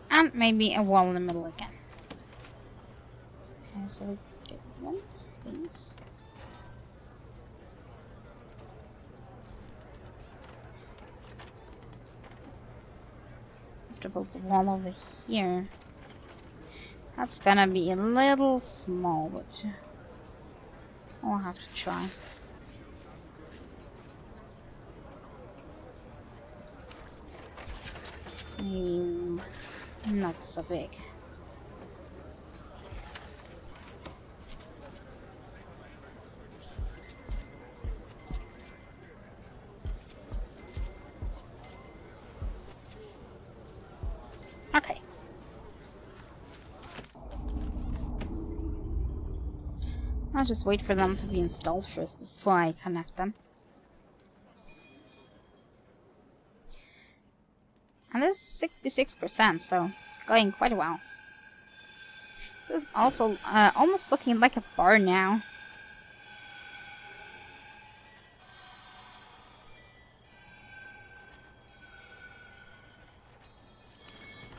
and maybe a wall in the middle again. Okay, so we get one space. Have to build the wall over here. That's gonna be a little small, but I'll have to try. Maybe not so big. Okay. I'll just wait for them to be installed first before I connect them. And this is 66%, so going quite well. This is also almost looking like a bar now.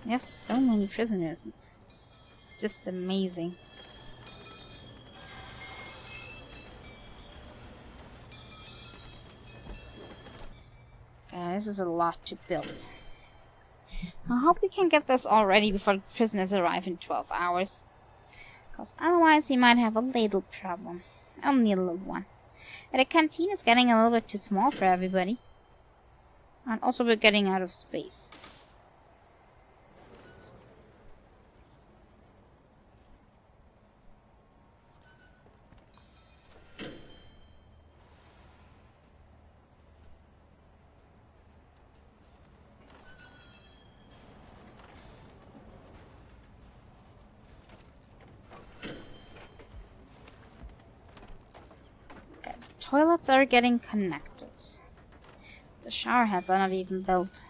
We have so many prisoners. It's just amazing. Okay, this is a lot to build. I hope we can get this all ready before the prisoners arrive in 12 hours. Because otherwise we might have a little problem. Only a little one. And the canteen is getting a little bit too small for everybody. And also we're getting out of space. Toilets are getting connected. The shower heads are not even built.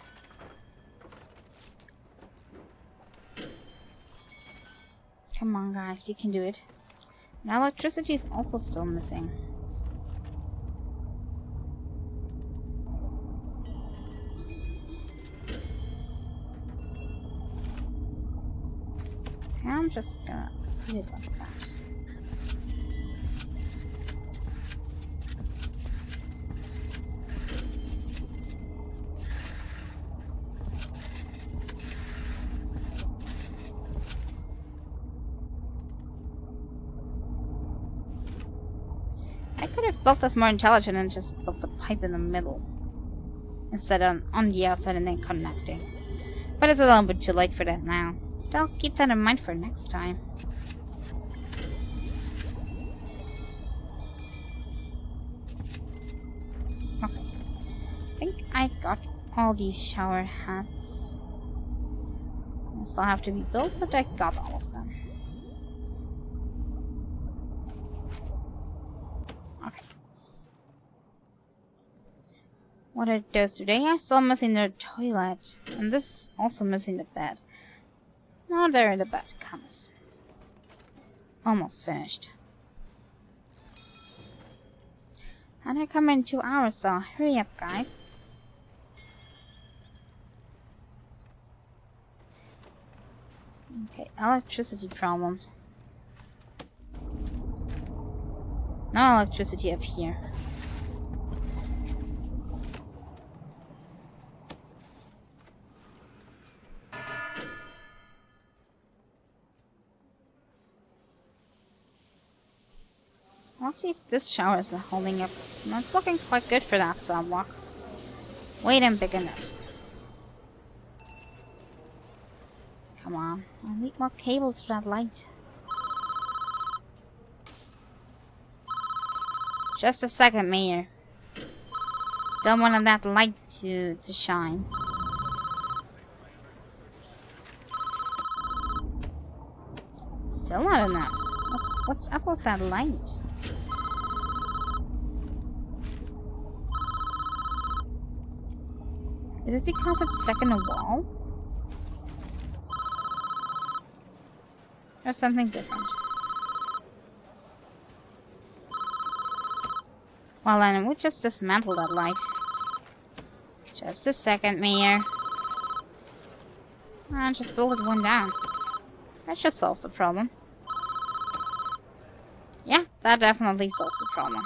Come on guys, you can do it. And electricity is also still missing. Okay, I'm just gonna put it like that. I could have built this more intelligent and just built the pipe in the middle. Instead of on the outside and then connecting. But it's a little bit too late for that now. But I'll keep that in mind for next time. Okay. I think I got all these shower heads. They still have to be built, but I got all of them. Okay. What are those today? I'm still missing the toilet. And this is also missing the bed. Now there the bed comes. Almost finished. And I come in 2 hours, so hurry up guys. Okay, electricity problems. No electricity up here. Let's see if this shower is holding up. No, it's looking quite good for that sidewalk. Wait, I'm big enough. Come on, I need more cables for that light. Just a second, Mayor. Still wanted that light to shine. Still not enough. What's up with that light? Is it because it's stuck in a wall? Or something different? Well then, we'll just dismantle that light. Just a second, Mayor. And just build it one down. That should solve the problem. Yeah, that definitely solves the problem.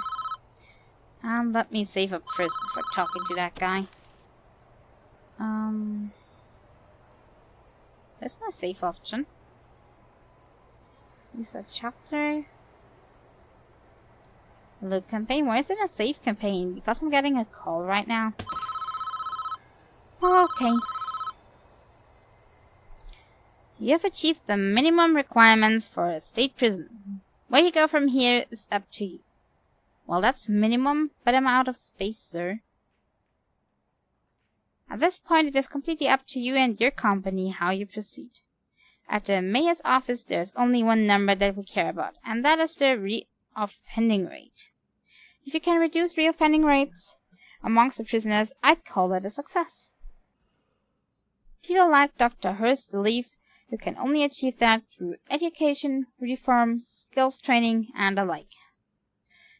And let me save up first before talking to that guy. There's no save option. Use a chapter. Look campaign. Why is it a save campaign? Because I'm getting a call right now. Well, okay. You have achieved the minimum requirements for a state prison. Where you go from here is up to you. Well, that's minimum, but I'm out of space, sir. At this point, it is completely up to you and your company how you proceed. At the mayor's office, there's only one number that we care about, and that is the re-offending rate. If you can reduce re-offending rates amongst the prisoners, I'd call that a success. People like Dr. Hurst believe you can only achieve that through education, reform, skills training, and the like.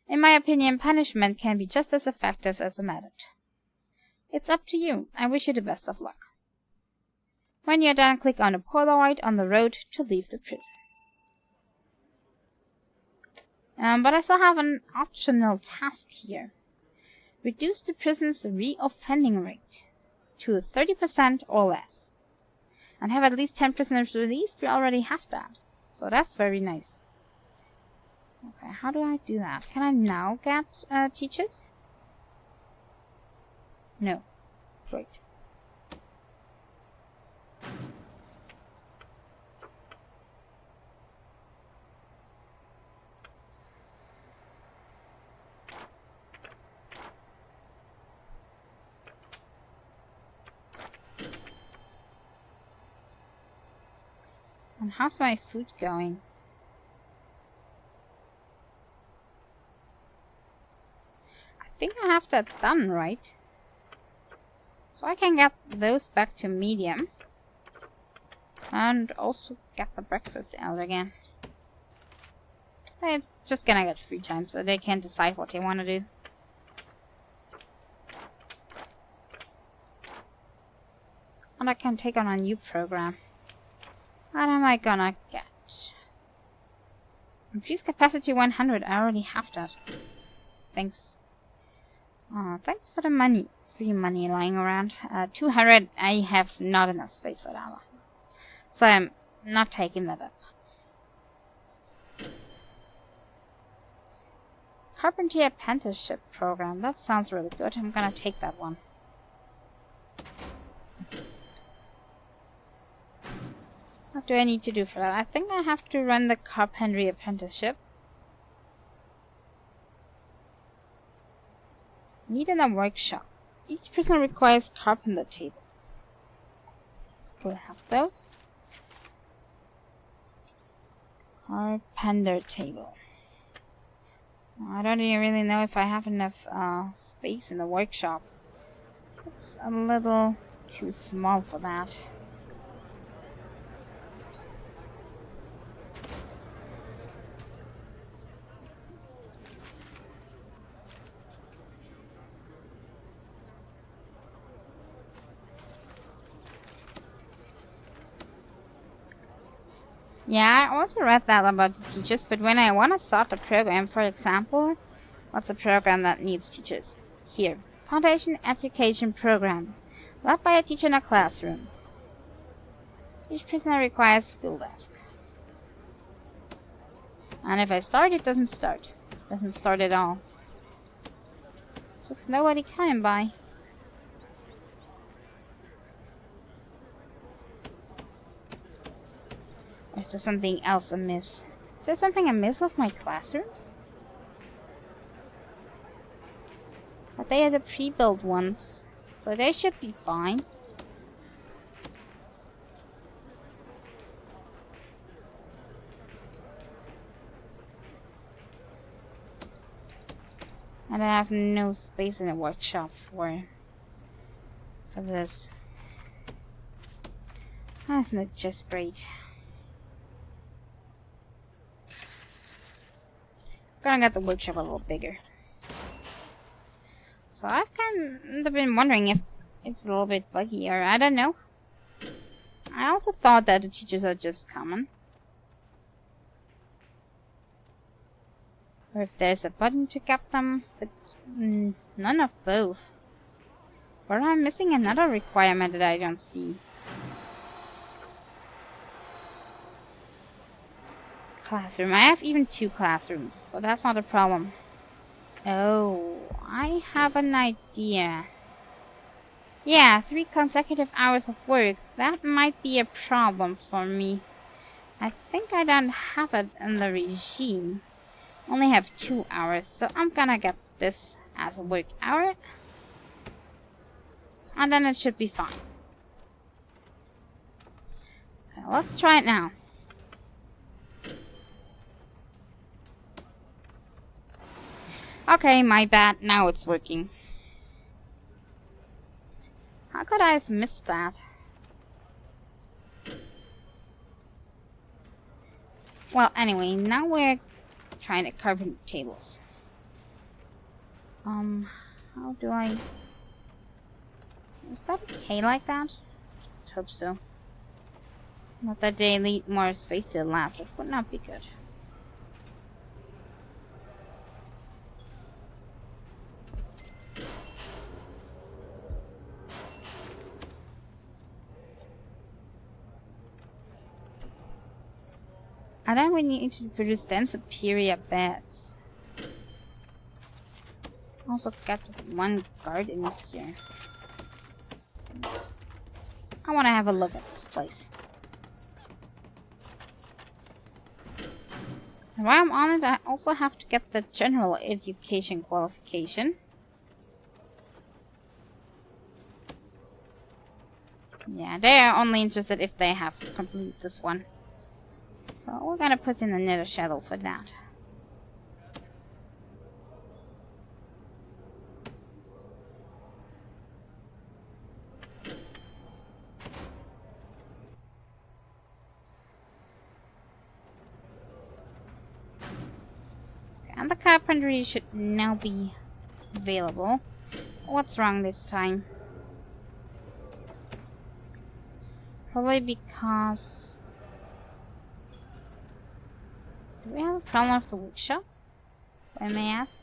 In my opinion, punishment can be just as effective as a method. It's up to you. I wish you the best of luck. When you're done, click on the Polaroid on the road to leave the prison. But I still have an optional task here. Reduce the prison's re-offending rate to 30% or less. And have at least 10 prisoners released. We already have that. So that's very nice. Okay, how do I do that? Can I now get teachers? No. Great. And how's my food going? I think I have that done, right? So I can get those back to medium. And also get the breakfast out again. They're just gonna get free time, so they can decide what they want to do. And I can take on a new program. What am I gonna get? Increase capacity 100. I already have that. Thanks. Thanks for the money. Free money lying around. 200. I have not enough space for that one. So I'm not taking that up. Carpentry apprenticeship program. That sounds really good. I'm gonna take that one. What do I need to do for that? I think I have to run the carpentry apprenticeship. Need in a workshop. Each person requires carpenter table. We'll have those. Carpenter table. I don't even really know if I have enough space in the workshop. It's a little too small for that. Yeah, I also read that about the teachers, but when I want to start a program, for example, what's a program that needs teachers? Here, Foundation Education Program, led by a teacher in a classroom. Each prisoner requires school desk. And if I start, it doesn't start. Doesn't start at all. Just nobody coming by. Or is there something else amiss? Is there something amiss with my classrooms? But they are the pre-built ones, so they should be fine. And I have no space in the workshop for this. Isn't it just great? Gonna get the workshop a little bigger. So I've kind of been wondering if it's a little bit buggy, or I don't know. I also thought that the teachers are just common. Or if there's a button to get them, but none of both. Or I'm missing another requirement that I don't see. Classroom. I have even 2 classrooms, so that's not a problem. Oh, I have an idea. Yeah, 3 consecutive hours of work. That might be a problem for me. I think I don't have it in the regime. Only have 2 hours, so I'm gonna get this as a work hour. And then it should be fine. Okay, let's try it now. Okay, my bad. Now it's working. How could I have missed that? Well, anyway, now we're trying to carpenter tables. How do I... Is that okay like that? Just hope so. Not that they need more space to the left. It would not be good. And then we need to produce 10 superior beds. Also get 1 guard in here. Since I want to have a look at this place. And while I'm on it, I also have to get the general education qualification. Yeah, they are only interested if they have completed this one. So we're gonna put in another shuttle for that. And the carpentry should now be available. What's wrong this time? Probably because... Do we have a problem with the workshop? If I may ask.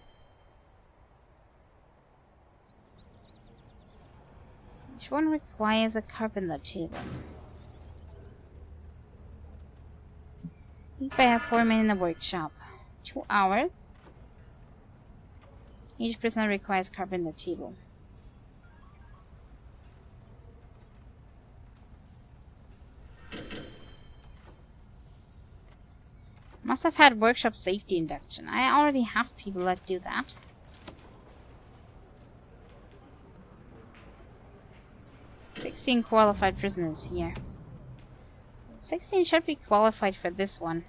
Which one requires a carpenter table? If I have 4 men in the workshop. 2 hours. Each prisoner requires carpenter table. Must have had workshop safety induction. I already have people that do that. "16 qualified prisoners here. So 16 should be qualified for this one.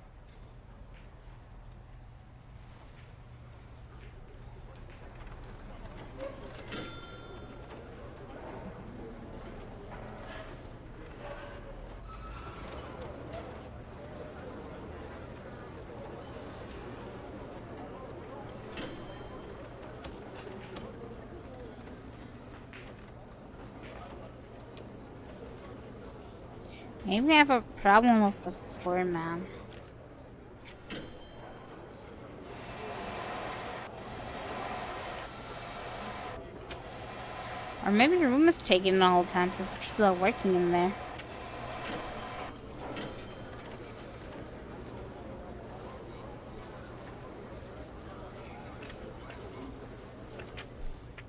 Maybe we have a problem with the poor man. Or maybe the room is taken the whole time since people are working in there.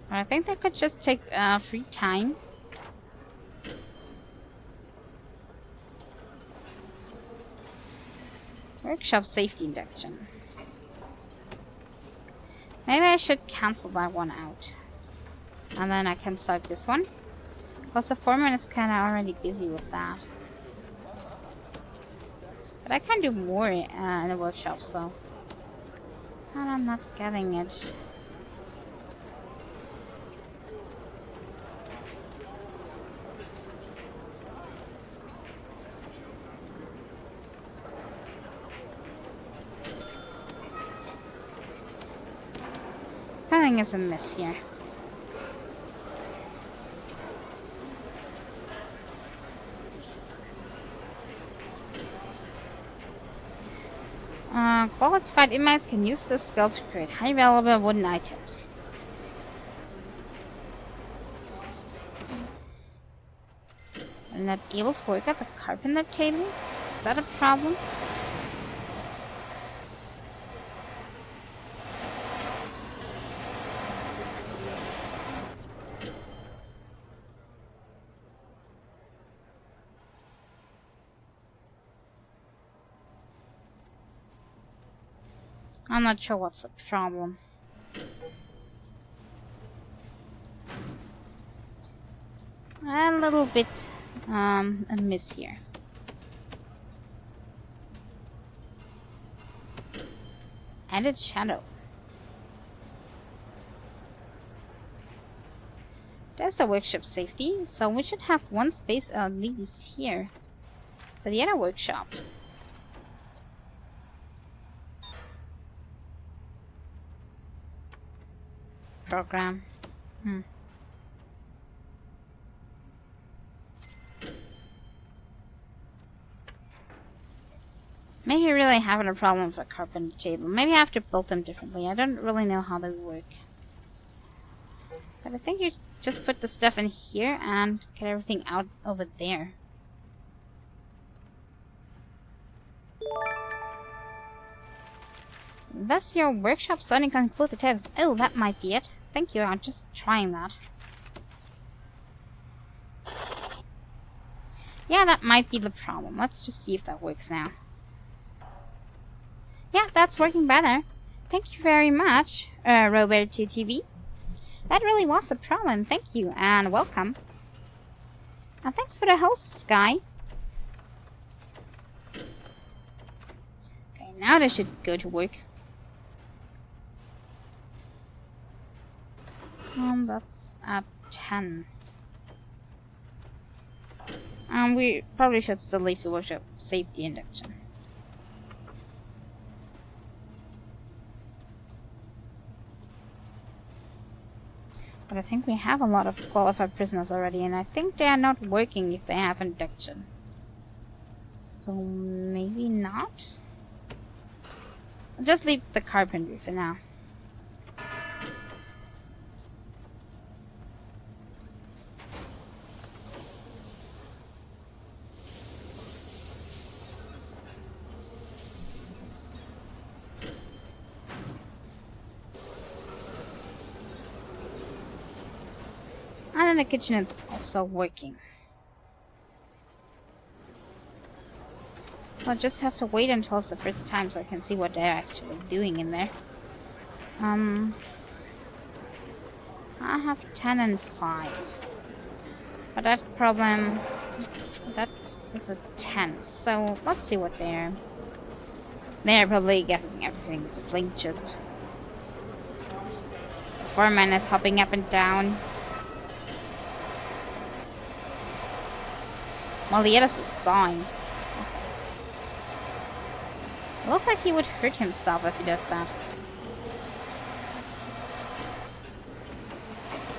I think they could just take free time. Workshop safety induction. Maybe I should cancel that one out. And then I can start this one. Because the foreman is kind of already busy with that. But I can do more in the workshop, so... And I'm not getting it. Something is amiss here. Qualified inmates can use this skill to create high valuable wooden items. I'm not able to work at the carpenter table? Is that a problem? I'm not sure what's the problem. A little bit amiss here. Added shadow. There's the workshop safety, so we should have one space at least here for the other workshop. Program. Maybe you're really having a problem with a carpenter table. Maybe I have to build them differently. I don't really know how they work. But I think you just put the stuff in here and get everything out over there. Thus your workshop starting to conclude the test. Oh, that might be it. Thank you, I'm just trying that. Yeah, that might be the problem. Let's just see if that works now. Yeah, that's working better. Thank you very much, Robert2TV. That really was the problem. Thank you, and welcome. And thanks for the host, Sky. Okay, now they should go to work. That's at 10. We probably should still leave the workshop safety induction. But I think we have a lot of qualified prisoners already, and I think they are not working if they have induction. So maybe not? I'll just leave the carpentry for now. And the kitchen is also working. I'll just have to wait until it's the first time so I can see what they're actually doing in there. I have 10 and 5. But that problem... that is a 10. So let's see what they're... They're probably getting everything splintered. The foreman is hopping up and down. While the others is sawing. Okay. It looks like he would hurt himself if he does that.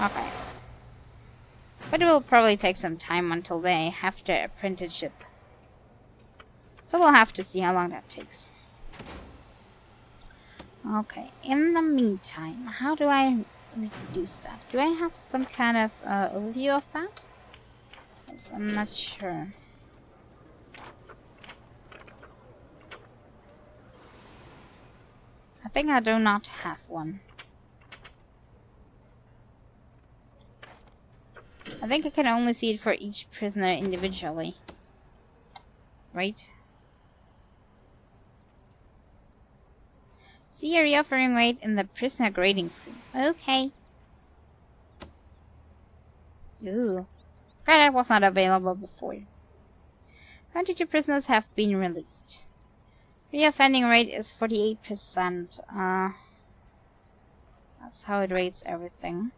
Okay. But it will probably take some time until they have their apprenticeship. So we'll have to see how long that takes. Okay, in the meantime, how do I reduce that? Do I have some kind of overview of that? Because I'm not sure. I think I do not have one. I think I can only see it for each prisoner individually. Right? See your reoffering rate in the prisoner grading screen. Okay. Ooh. Okay, that was not available before. 22 prisoners have been released. Reoffending rate is 48%. That's how it rates everything.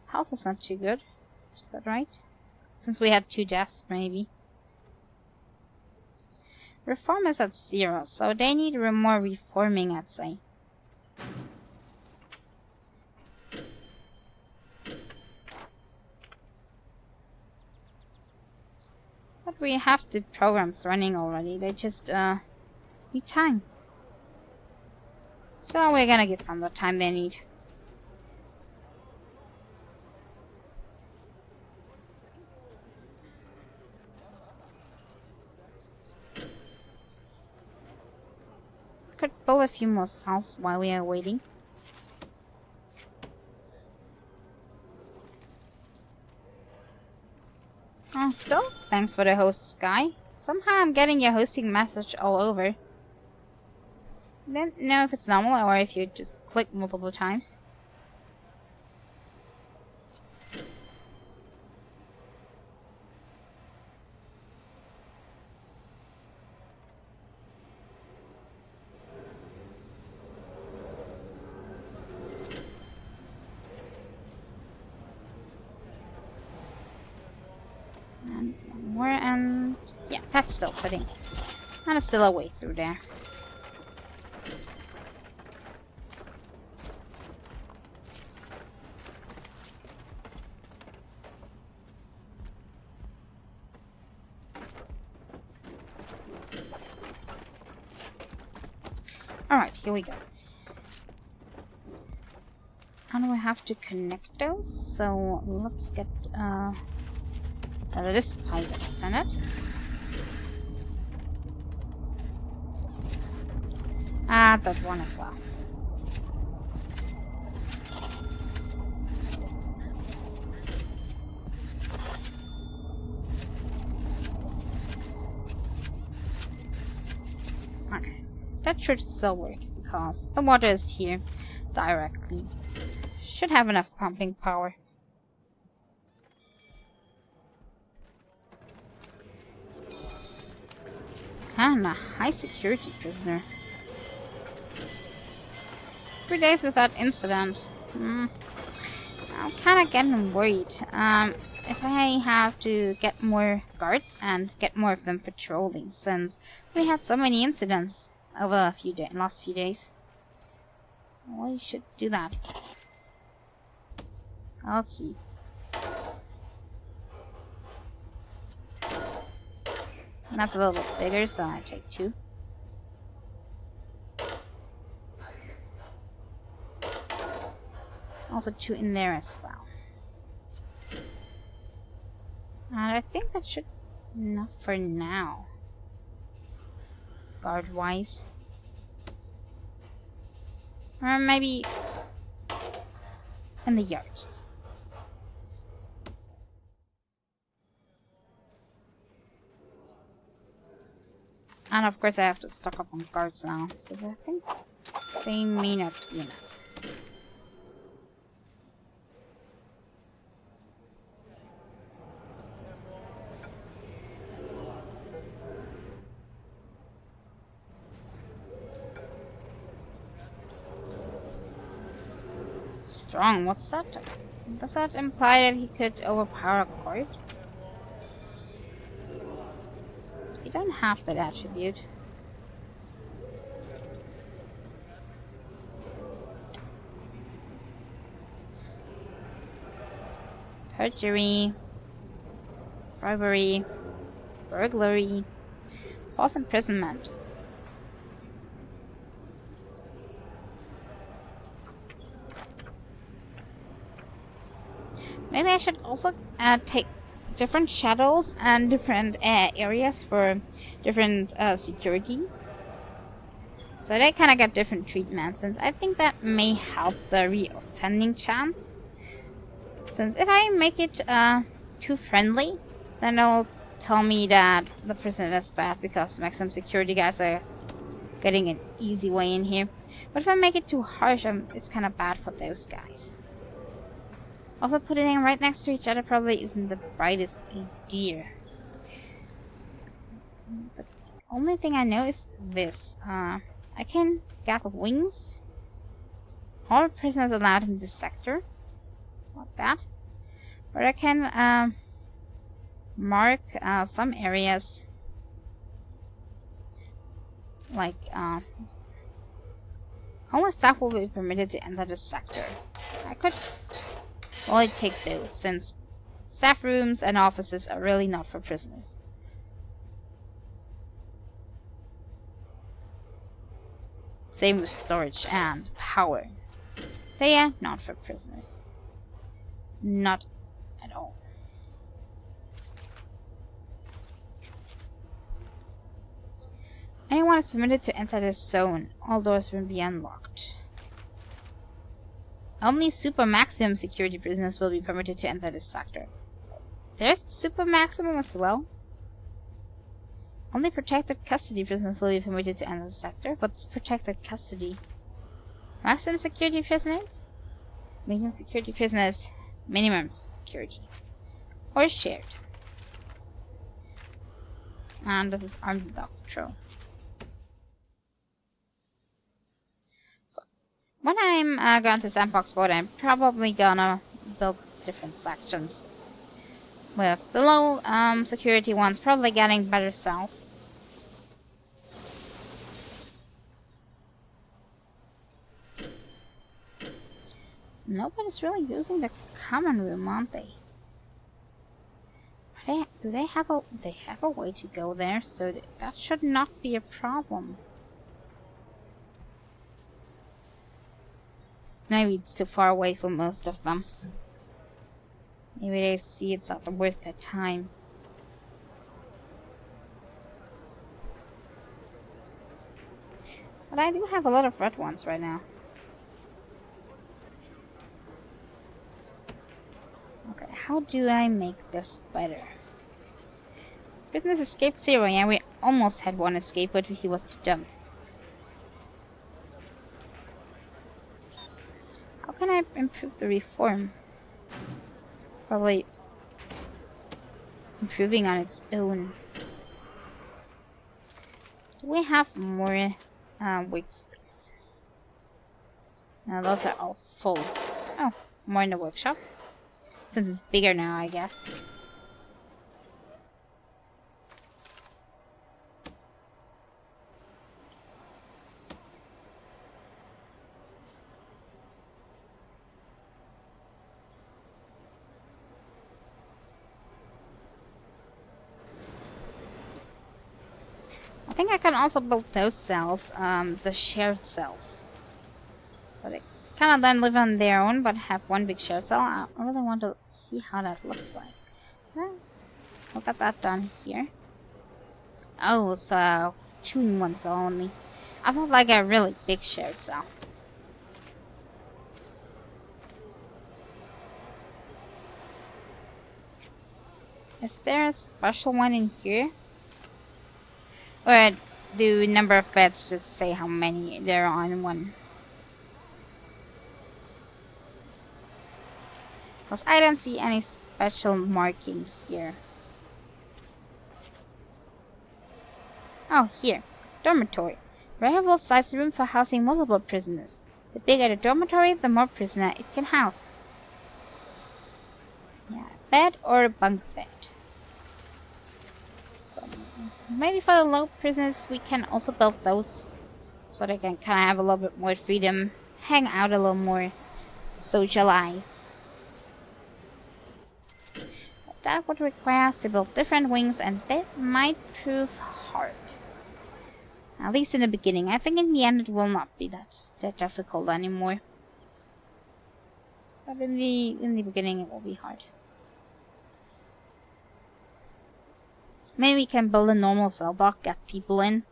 Health is not too good. Is that right? Since we had 2 deaths, maybe. Reform is at 0, so they need more reforming, I'd say. But we have the programs running already. They just need time. So we're gonna give them the time they need. Could build a few more cells while we are waiting. Oh, still? Thanks for the host, Sky. Somehow I'm getting your hosting message all over. I don't know if it's normal or if you just click multiple times. And one more, and yeah, that's still fitting. And it's still a way through there. Alright, here we go. And we have to connect those, so let's get this pipe extended. Ah, that one as well. Okay, that should still work because the water is here directly. Should have enough pumping power. And a high security prisoner. 3 days without incident. I'm kind of getting worried. If I have to get more guards and get more of them patrolling, since we had so many incidents over last few days. We should do that. Let's see. That's a little bit bigger, so I take 2. Also 2 in there as well. And I think that should be enough for now. Guard-wise. Or maybe in the yards. And of course I have to stock up on guards now, so I think they may not be enough. Strong, what's that? Does that imply that he could overpower a guard? You don't have that attribute. Perjury. Bribery. Burglary. False imprisonment. Maybe I should also take different shadows and different areas for different securities. So they kind of get different treatment, since I think that may help the re-offending chance. Since if I make it too friendly, then they'll tell me that the prison is bad because maximum security guys are getting an easy way in here. But if I make it too harsh, it's kind of bad for those guys. Also, putting them right next to each other probably isn't the brightest idea. But the only thing I know is this. I can gather wings. All prisoners allowed in this sector. Like that. Or I can mark some areas. Like, only staff will be permitted to enter this sector. I could only take those, since staff rooms and offices are really not for prisoners. Same with storage and power. They are not for prisoners. Not at all. Anyone is permitted to enter this zone. All doors will be unlocked. Only super maximum security prisoners will be permitted to enter this sector. There's super maximum as well. Only protected custody prisoners will be permitted to enter the sector. What's protected custody? Maximum security prisoners? Medium security prisoners. Minimum security. Or shared. And this is armed dog patrol. So, when I'm going to sandbox mode, I'm probably gonna build different sections. With the low security ones probably getting better cells. Nobody's really using the common room, aren't they? Do they have a way to go there? So that should not be a problem. Maybe it's too far away for most of them. Maybe they see it's not worth their time. But I do have a lot of red ones right now. Okay, how do I make this better? Business escaped 0, yeah, we almost had one escape, but he was too dumb. How can I improve the reform? Probably improving on its own. Do we have more wig space? Now those are all full. Oh, more in the workshop. Since it's bigger now, I guess. I think I can also build those cells, the shared cells. So they kind of then live on their own, but have one big shared cell. I really want to see how that looks like. Okay. We'll get that done here. Oh, so 2 in 1 cell only. I felt like a really big shared cell. Is there a special one in here? Or do number of beds just say how many there are on one? Because I don't see any special marking here. Oh, here. Dormitory. Variable size room for housing multiple prisoners. The bigger the dormitory, the more prisoner it can house. Yeah, bed or a bunk bed. So maybe for the low prisoners we can also build those. So they can kind of have a little bit more freedom. Hang out a little more. Socialize. that would require us to build different wings, and that might prove hard. At least in the beginning. I think in the end it will not be that difficult anymore. But in the beginning it will be hard. Maybe we can build a normal cell block, get people in,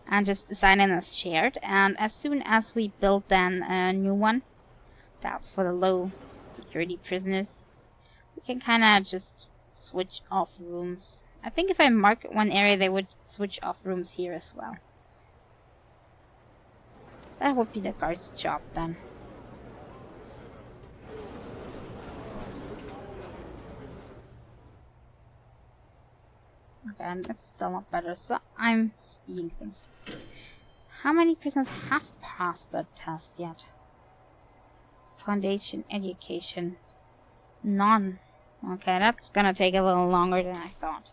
and just design it as shared. And as soon as we build then a new one, that's for the low security prisoners, we can kind of just switch off rooms. I think if I mark one area, they would switch off rooms here as well. That would be the guard's job then. Okay, and that's still not better, so I'm speeding things. How many prisoners have passed that test yet? Foundation education. None. Okay, that's gonna take a little longer than I thought.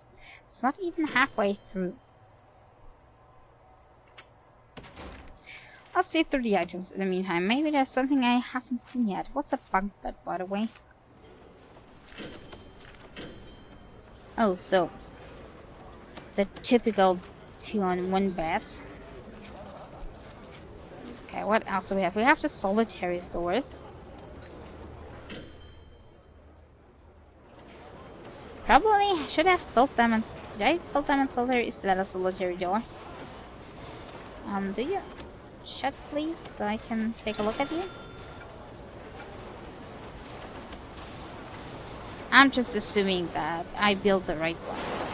It's not even halfway through. Let's see through the items in the meantime. Maybe there's something I haven't seen yet. What's a bunk bed, by the way? Oh, so the typical 2-on-1 beds. Okay, what else do we have? We have the solitary doors. Probably should have built them in... Did I build them in solitary? Is that a solitary door? Do you shut please so I can take a look at you? I'm just assuming that I built the right ones.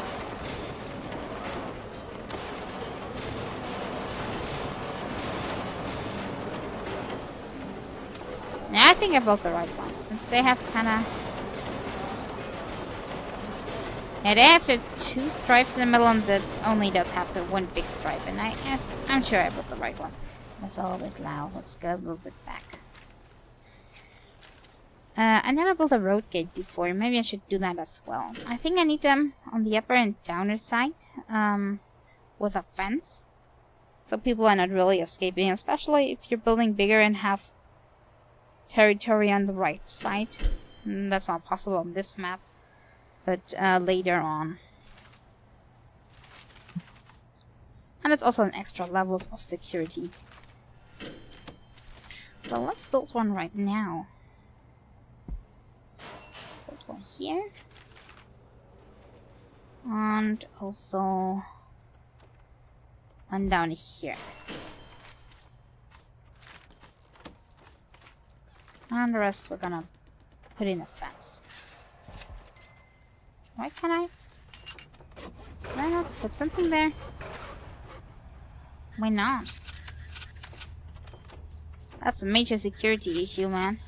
Yeah, I think I built the right ones, since they have kinda... Yeah, they have the 2 stripes in the middle, and that only does have the 1 big stripe, and I'm sure I built the right ones. That's a little bit loud. Let's go a little bit back. I never built a road gate before. Maybe I should do that as well. I think I need them on the upper and downer side, with a fence, so people are not really escaping, especially if you're building bigger and have territory on the right side. That's not possible on this map, but later on. And it's also an extra levels of security. So let's build one right now. Let's build one here. And also one down here. And the rest we're gonna put in a fence. Why can't I? Can I not put something there? Why not? That's a major security issue, man.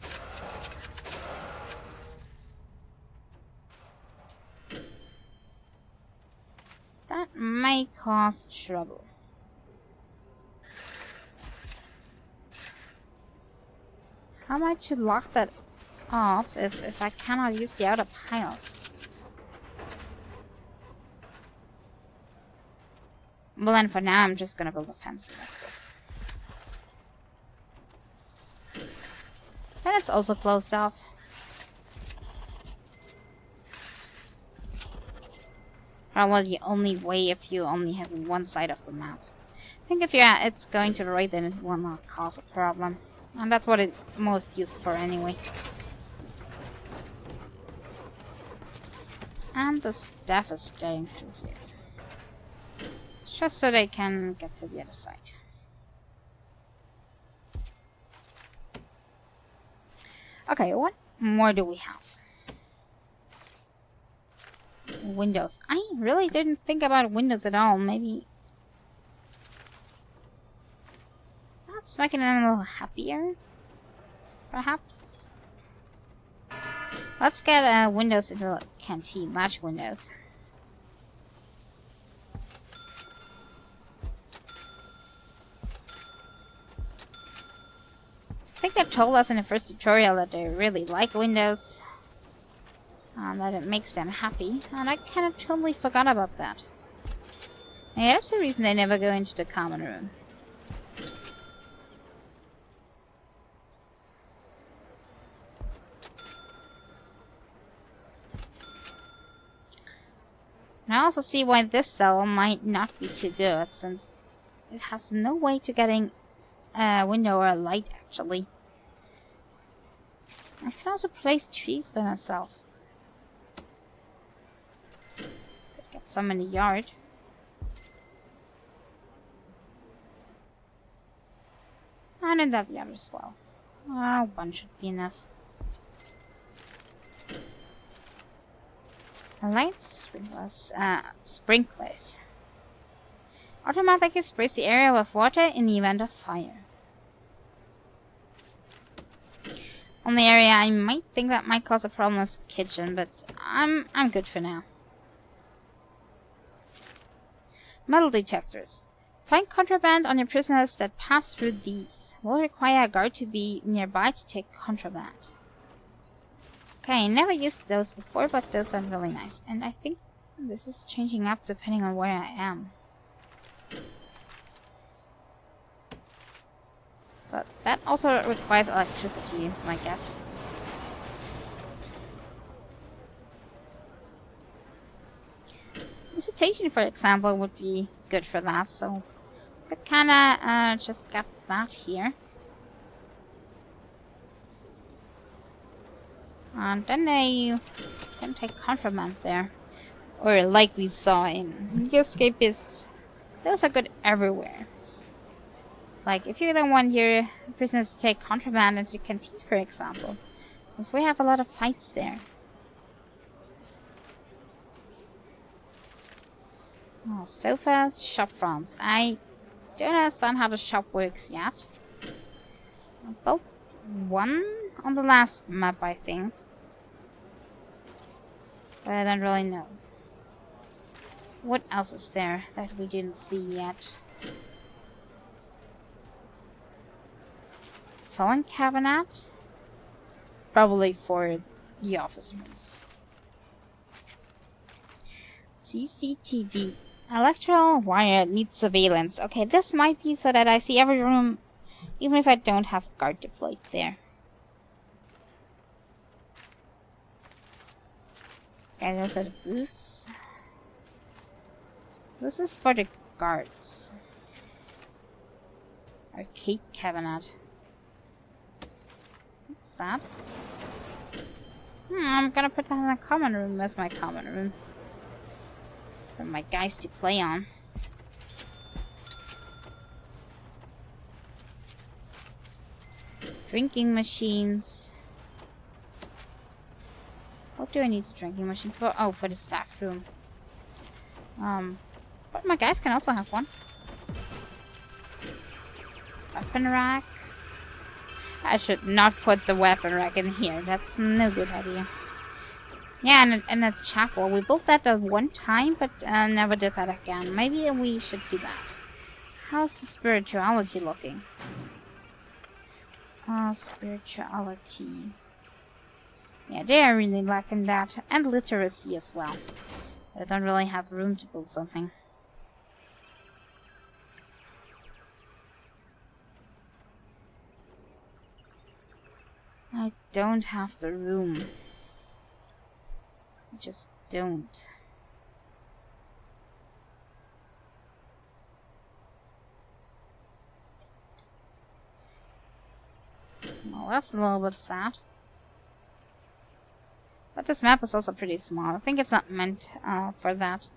That may cause trouble. How am I to lock that off if I cannot use the outer piles? Well then for now I'm just gonna build a fence like this. And it's also closed off. Probably the only way if you only have one side of the map. I think if it's going to the right, then it will not cause a problem. And that's what it's most used for anyway. And the staff is getting through here. Just so they can get to the other side. Okay, what more do we have? Windows. I really didn't think about windows at all. Maybe that's making them a little happier, perhaps. Let's get windows in the canteen. Large windows. I think they told us in the first tutorial that they really like windows. That it makes them happy. And I kind of totally forgot about that. Yeah, that's the reason they never go into the common room. And I also see why this cell might not be too good, since it has no way to getting a window or a light, actually. I can also place trees by myself. Get some in the yard. And in that yard as well. One should be enough. Light sprinklers. Automatically sprays the area with water in the event of fire. Only area I might think that might cause a problem is the kitchen, but I'm good for now. Metal detectors. Find contraband on your prisoners that pass through these. Will require a guard to be nearby to take contraband. Okay, I never used those before, but those are really nice. And I think this is changing up depending on where I am. So that also requires electricity, is my guess. Visitation, for example, would be good for that, so could kinda just get that here. And then they can take contraband there. Or like we saw in the Escapists. Those are good everywhere. Like, if you don't want your prisoners to take contraband into the canteen, for example. Since we have a lot of fights there. Oh, sofas, shop fronts. I don't understand how the shop works yet. About one on the last map, I think. But I don't really know. What else is there that we didn't see yet? Fallen cabinet? Probably for the office rooms. CCTV. Electrical wire needs surveillance. Okay, this might be so that I see every room, even if I don't have guard deployed there. Okay, those are the booths. This is for the guards. Arcade cabinet. What's that? I'm gonna put that in the common room as my common room. For my guys to play on. Drinking machines. What do I need the drinking machines for? Oh, for the staff room. But my guys can also have one. Weapon rack. I should not put the weapon rack in here. That's no good idea. Yeah, and a chapel. We built that at one time, but never did that again. Maybe we should do that. How's the spirituality looking? Spirituality. Yeah, they are really lacking that. And literacy as well. I don't really have room to build something. I don't have the room. I just don't. Well, that's a little bit sad. But this map is also pretty small. I think it's not meant for that.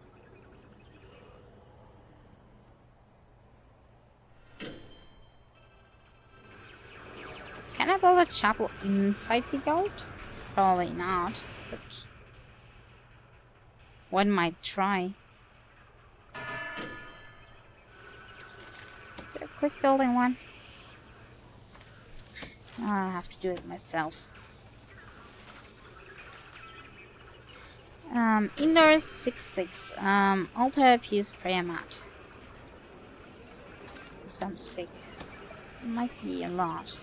Can I build a chapel inside the yard? Probably not, but one might try. Just a quick building one. I'll have to do it myself. Indoors 6-6. Altar abuse prayer mat. Some 6. Might be a lot.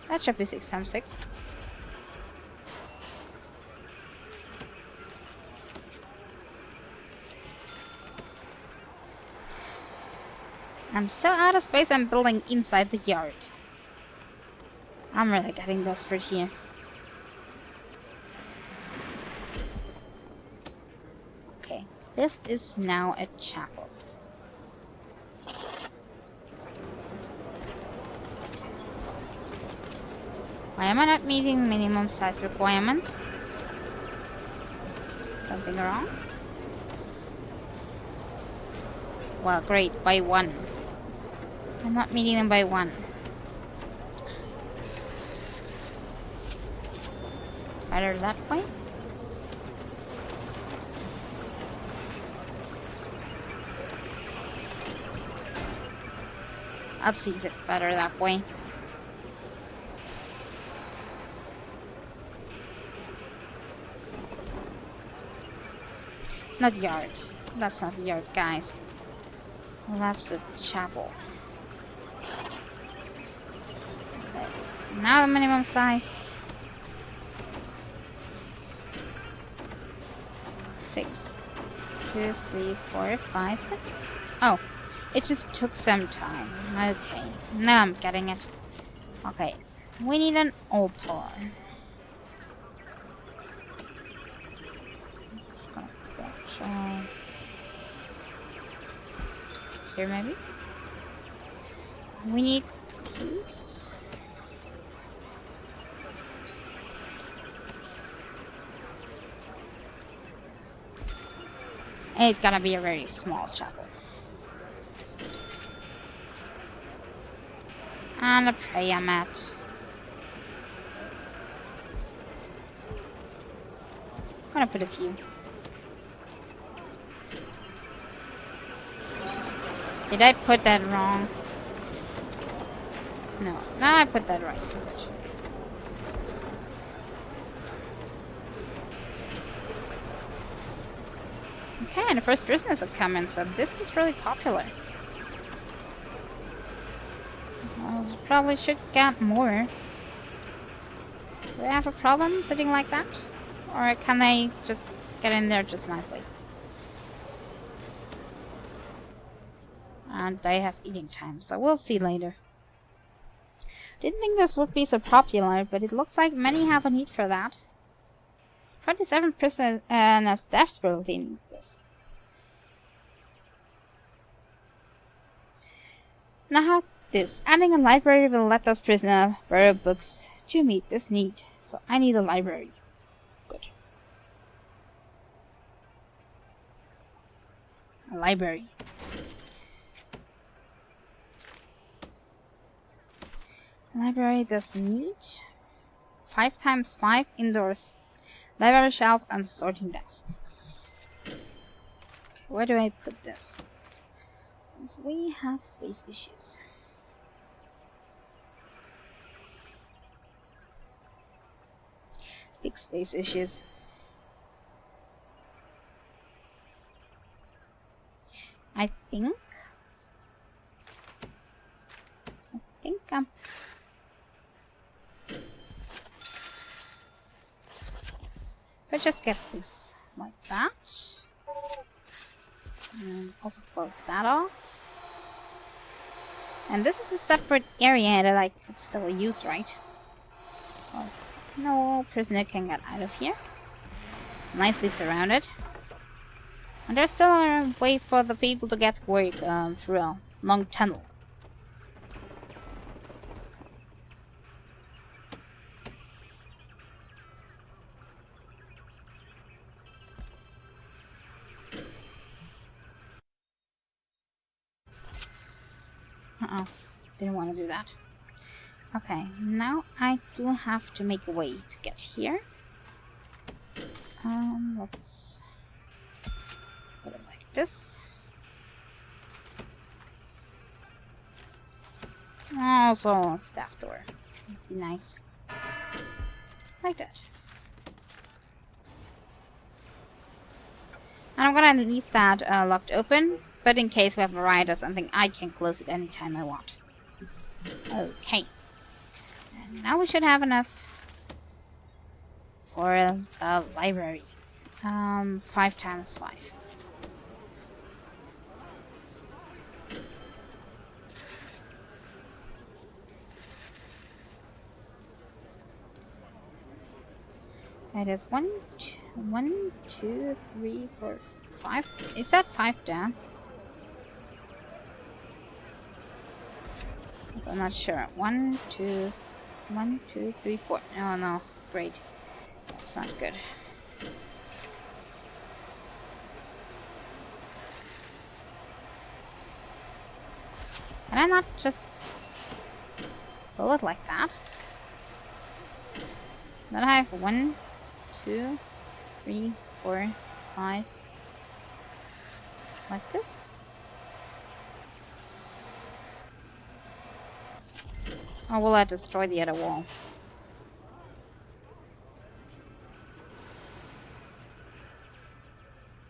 That should be 6 times 6. I'm so out of space I'm building inside the yard. I'm really getting desperate here. Okay, this is now a chapel. Why am I not meeting minimum size requirements? Something wrong? Well, great, by one. I'm not meeting them by one. Better that way? I'll see if it's better that way. Not yard. That's not the yard, guys. Well, that's the chapel. That's now the minimum size. 6. 2, 3, 4, 5, 6. Oh, it just took some time. Okay, now I'm getting it. Okay, we need an altar. Here maybe? We need peace. It's gonna be a very small chapel. And a prayer mat. I'm gonna put a few. Did I put that wrong? No, now I put that right. Okay, and the first business is coming, so this is really popular. I probably should get more. Do I have a problem sitting like that? Or can they just get in there just nicely? And they have eating time, so we'll see later. Didn't think this would be so popular, but it looks like many have a need for that. 27 prisoners desperately need this. Now this. Adding a library will let us prisoner borrow books to meet this need. So I need a library. Good. A library. Library does need 5 times 5 indoors. Library shelf and sorting desk. Okay, where do I put this? Since we have space issues. Big space issues. I think I'm... Let's just get this like that. And also close that off. And this is a separate area that I could still use, right? Because no prisoner can get out of here. It's nicely surrounded. And there's still a way for the people to get work through a long tunnel. Uh-oh, didn't want to do that. Okay, now I do have to make a way to get here. Let's put it like this. Also, a staff door. Would be nice. Like that. And I'm gonna leave that locked open, but in case we have a riot or something, I can close it anytime I want. Okay. And now we should have enough for the library. 5 times 5. It is 2, 3, 4, 5. Is that 5 down? So I'm not sure. 1, 2, 3, 4. Oh no, great. That's not good. Can I not just pull it like that? Then I have 1, 2, 3, 4, 5. Like this? Or will I destroy the other wall?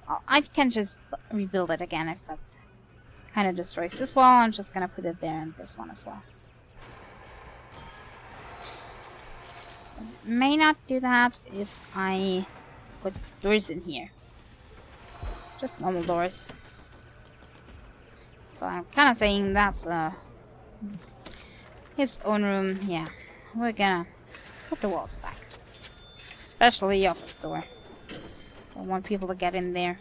Oh, I can just rebuild it again if that kind of destroys this wall. I'm just gonna put it there and this one as well. May not do that if I put doors in here. Just normal doors. So I'm kind of saying that's his own room. Yeah, we're gonna put the walls back. Especially the office door. Don't want people to get in there.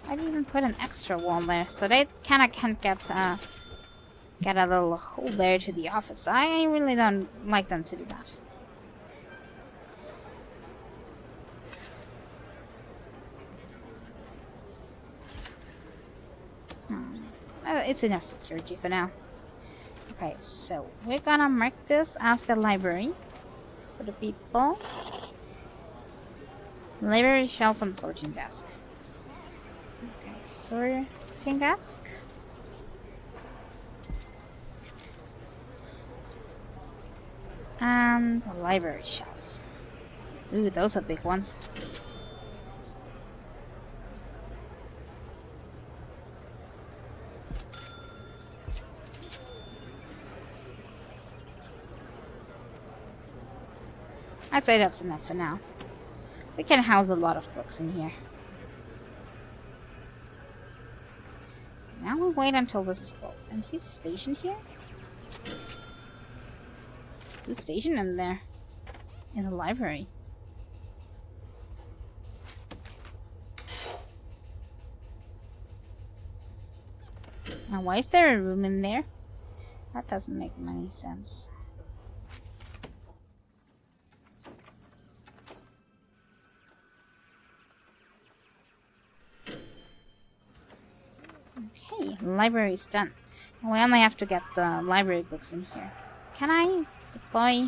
I'd even put an extra wall there, so they kind of can't get a little hole there to the office. I really don't like them to do that. It's enough security for now. Okay, so we're gonna mark this as the library for the people. Library shelf and sorting desk. Okay, sorting desk. And library shelves. Ooh, those are big ones. I'd say that's enough for now. We can house a lot of books in here. Now we'll wait until this is built. And he's stationed here? Who's stationed in there? In the library. Now why is there a room in there? That doesn't make any sense. Okay, library is done. We only have to get the library books in here. Can I deploy?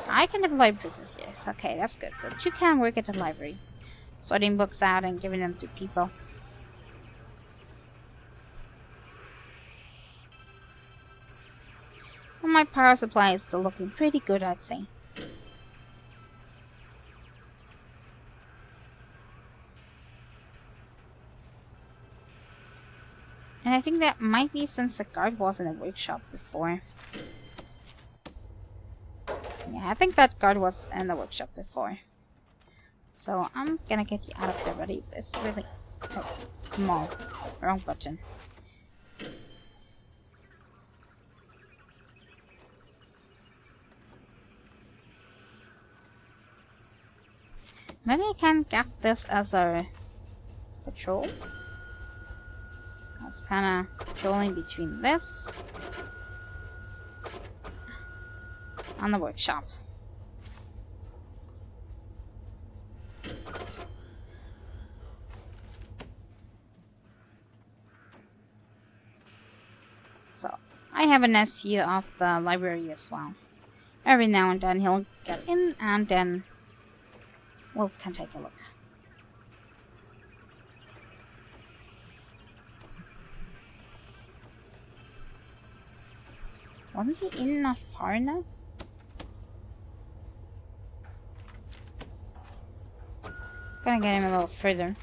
I can deploy prisons, yes. Okay, that's good. So you can work at the library. Sorting books out and giving them to people. Well, my power supply is still looking pretty good, I'd say. And I think that might be since the guard was in the workshop before. Yeah, I think that guard was in the workshop before. So I'm gonna get you out of there, buddy. It's really small. Wrong button. Maybe I can get this as a patrol. That's kind of patrolling between this and the workshop. So I have a nice view of the library as well. Every now and then he'll get in and then we can take a look. Wasn't he in not far enough? Gonna get him a little further.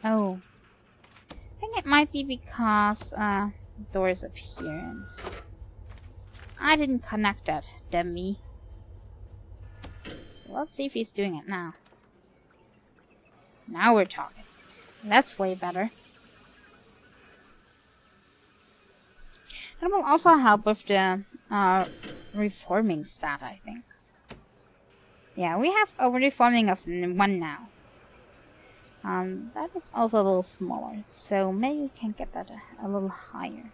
Oh. I think it might be because the door's up here and I didn't connect that, dummy. So let's see if he's doing it now. Now we're talking. That's way better. It will also help with the reforming stat, I think. Yeah, we have a reforming of 1 now. That is also a little smaller, so maybe we can get that a little higher.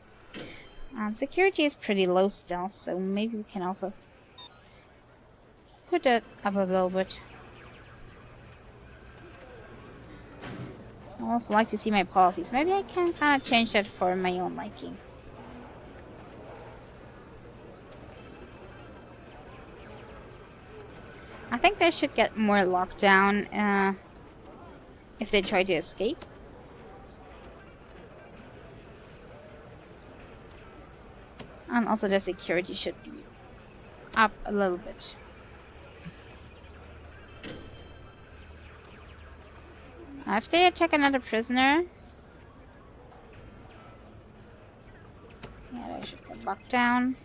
Security is pretty low still, so maybe we can also put it up a little bit. I also like to see my policies. Maybe I can kind of change that for my own liking. I think they should get more lockdown if they try to escape. And also the security should be up a little bit. If they attack another prisoner, yeah, they should get locked down.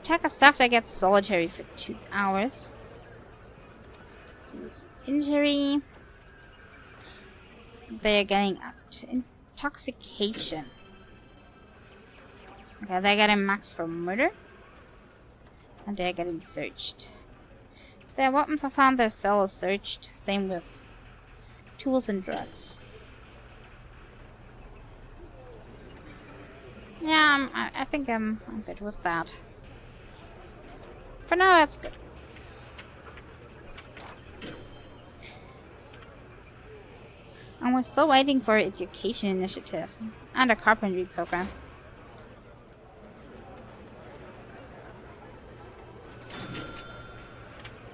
Attack a staff that gets solitary for 2 hours. Seems injury. They're getting up to intoxication. Okay, they're getting max for murder. And they're getting searched. Their weapons are found, their cell is searched. Same with tools and drugs. Yeah, I think I'm good with that. For now, that's good. And we're still waiting for education initiative and a carpentry program.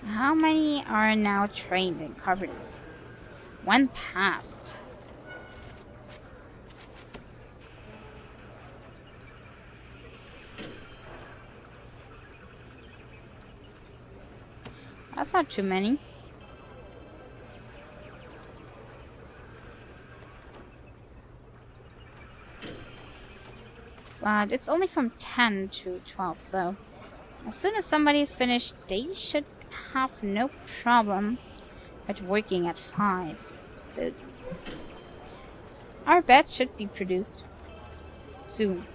How many are now trained in carpentry? 1 passed. That's not too many. But it's only from 10 to 12, so as soon as somebody's finished, they should have no problem at working at 5. So our beds should be produced soon.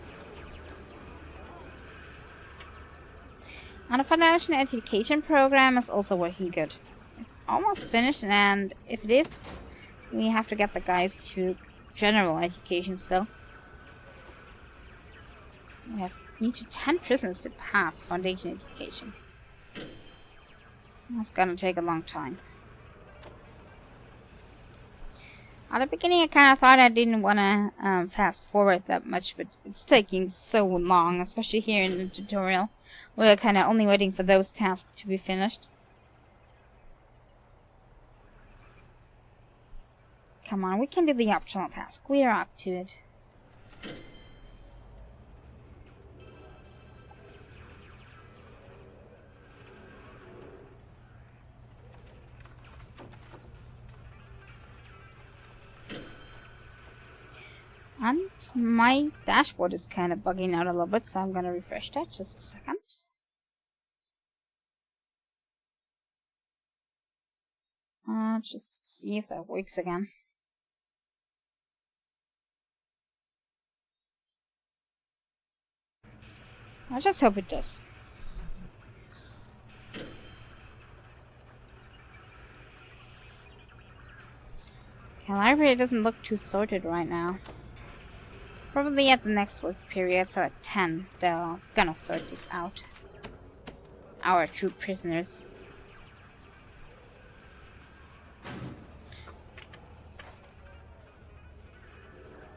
And the foundation education program is also working good. It's almost finished, and if it is, we have to get the guys to general education still. We need 10 prisons to pass foundation education. That's gonna take a long time. At the beginning, I kind of thought I didn't want to fast forward that much, but it's taking so long, especially here in the tutorial. We're kind of only waiting for those tasks to be finished. Come on, we can do the optional task. We are up to it. And my dashboard is kind of bugging out a little bit, so I'm going to refresh that just a second. Just to see if that works again. I just hope it does. Okay, library doesn't look too sorted right now. Probably at the next work period, so at 10, they're gonna sort this out. Our true prisoners.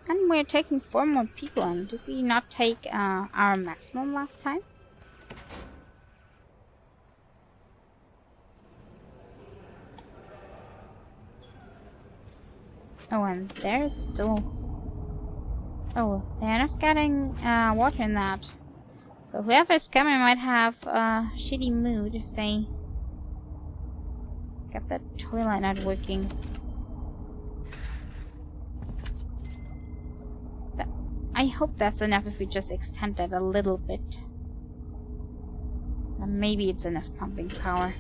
And we're taking 4 more people in. Did we not take our maximum last time? Oh, and there's still... Oh, they're not getting water in that. So whoever's coming might have a shitty mood if they get the toilet not working. I hope that's enough if we just extend that a little bit. And maybe it's enough pumping power.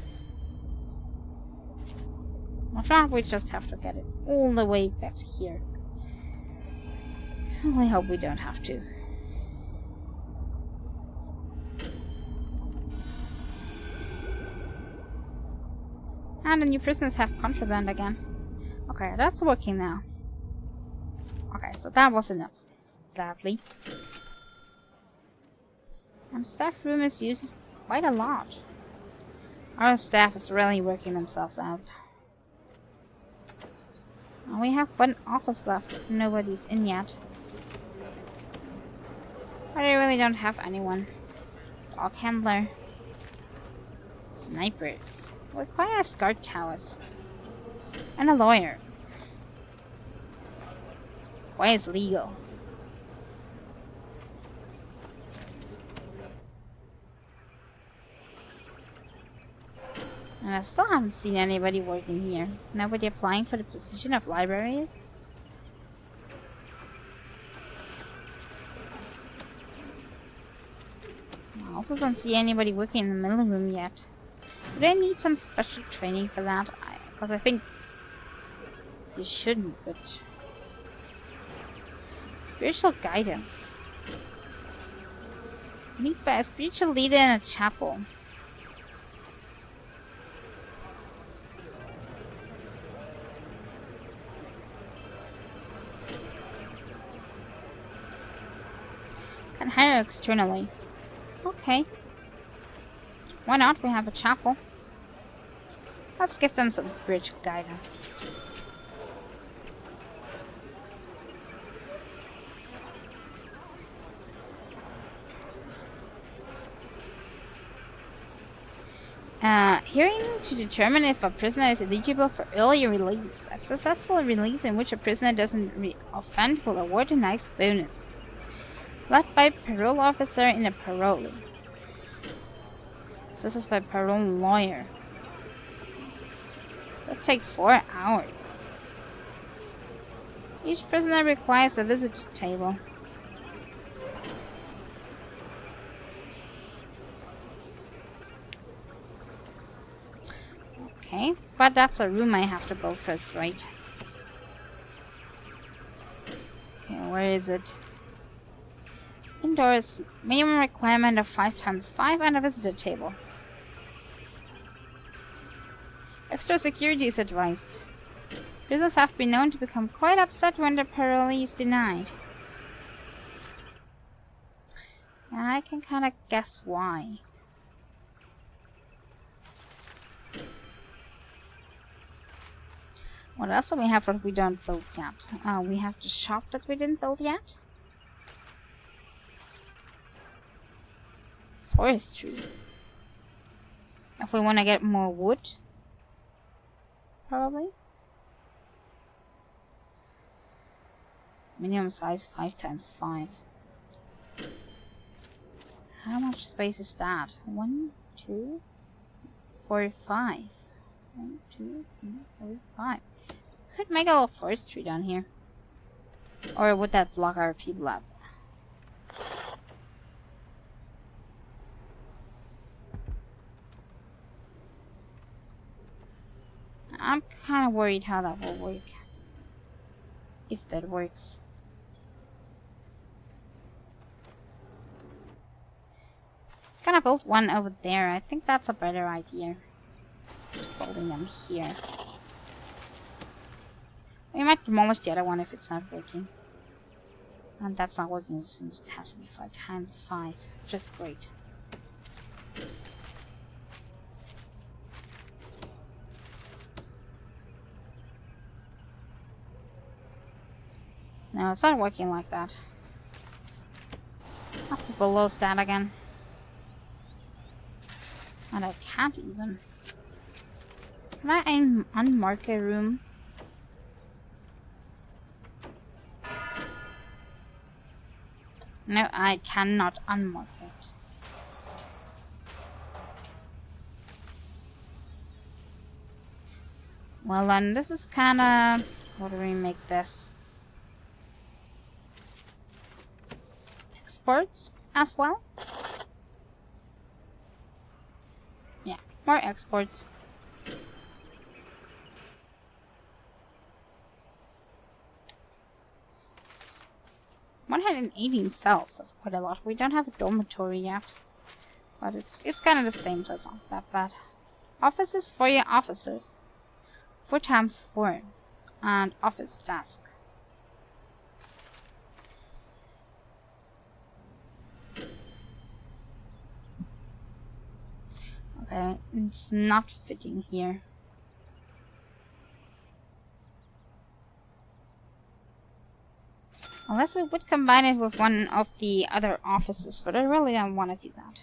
If not, we just have to get it all the way back here. I really hope we don't have to. And the new prisoners have contraband again. Okay, that's working now. Okay, so that was enough. Gladly. And staff room is used quite a lot. Our staff is really working themselves out. And we have one office left. Nobody's in yet. But I really don't have anyone. Dog handler. Snipers. Requires guard towers. And a lawyer. Requires legal. And I still haven't seen anybody working here. Nobody applying for the position of librarian? I also don't see anybody working in the middle room yet. Do they need some special training for that? Because I think you shouldn't, but... Spiritual guidance. Lead by a spiritual leader in a chapel. Can hire externally. Okay. Why not? We have a chapel. Let's give them some spiritual guidance. Hearing to determine if a prisoner is eligible for early release. A successful release in which a prisoner doesn't offend will award a nice bonus. Led by parole officer in a parolee. This is by parole lawyer. Does take 4 hours. Each prisoner requires a visitor table. Okay, but that's a room I have to build first, right? Okay, where is it? Indoors, minimum requirement of 5 times 5 and a visitor table. Extra security is advised. Prisoners have been known to become quite upset when their parolee is denied. And I can kind of guess why. What else do we have that we don't build yet? We have the shop that we didn't build yet. Forestry. If we want to get more wood. Probably. Minimum size 5 times 5. How much space is that? 1, 2, 4, 5. 1, 2, 3, 4, 5. Could make a little forestry down here. Or would that block our people up? I'm kind of worried how that will work. If that works. Gonna build one over there. I think that's a better idea. Just building them here. We might demolish the other one if it's not working. And that's not working since it has to be 5 times 5. Just great. No, it's not working like that. I have to below that again. And I can't even. Can I unmark a room? No, I cannot unmark it. Well then, this is kinda... What do we make this? Exports as well? Yeah, more exports. 118 cells, that's quite a lot. We don't have a dormitory yet. But it's kind of the same, so it's not that bad. Offices for your officers. 4 times 4. And office task. Okay, it's not fitting here. Unless we would combine it with one of the other offices, but I really don't want to do that.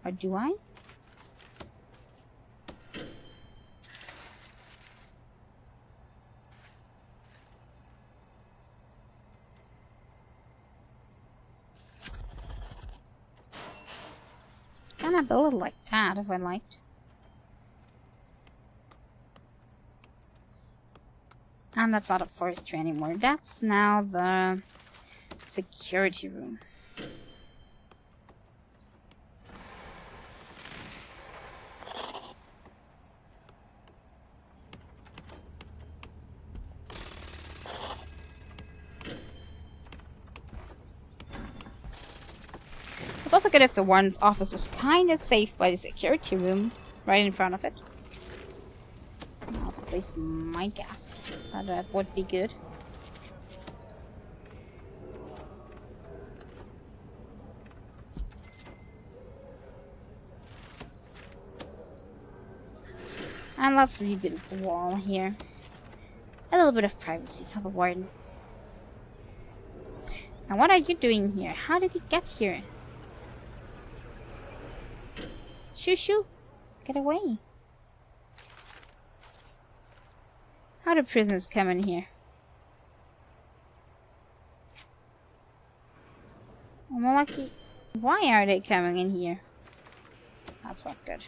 Or do I? Can I build it like that if I liked? And that's not a forestry anymore. That's now the security room. It's also good if the warden's office is kind of safe by the security room, right in front of it. That's at least my guess that that would be good. And let's rebuild the wall here. A little bit of privacy for the warden. Now what are you doing here? How did you get here? Shoo shoo! Get away! How do prisoners come in here? Or more likely, why are they coming in here? That's not good.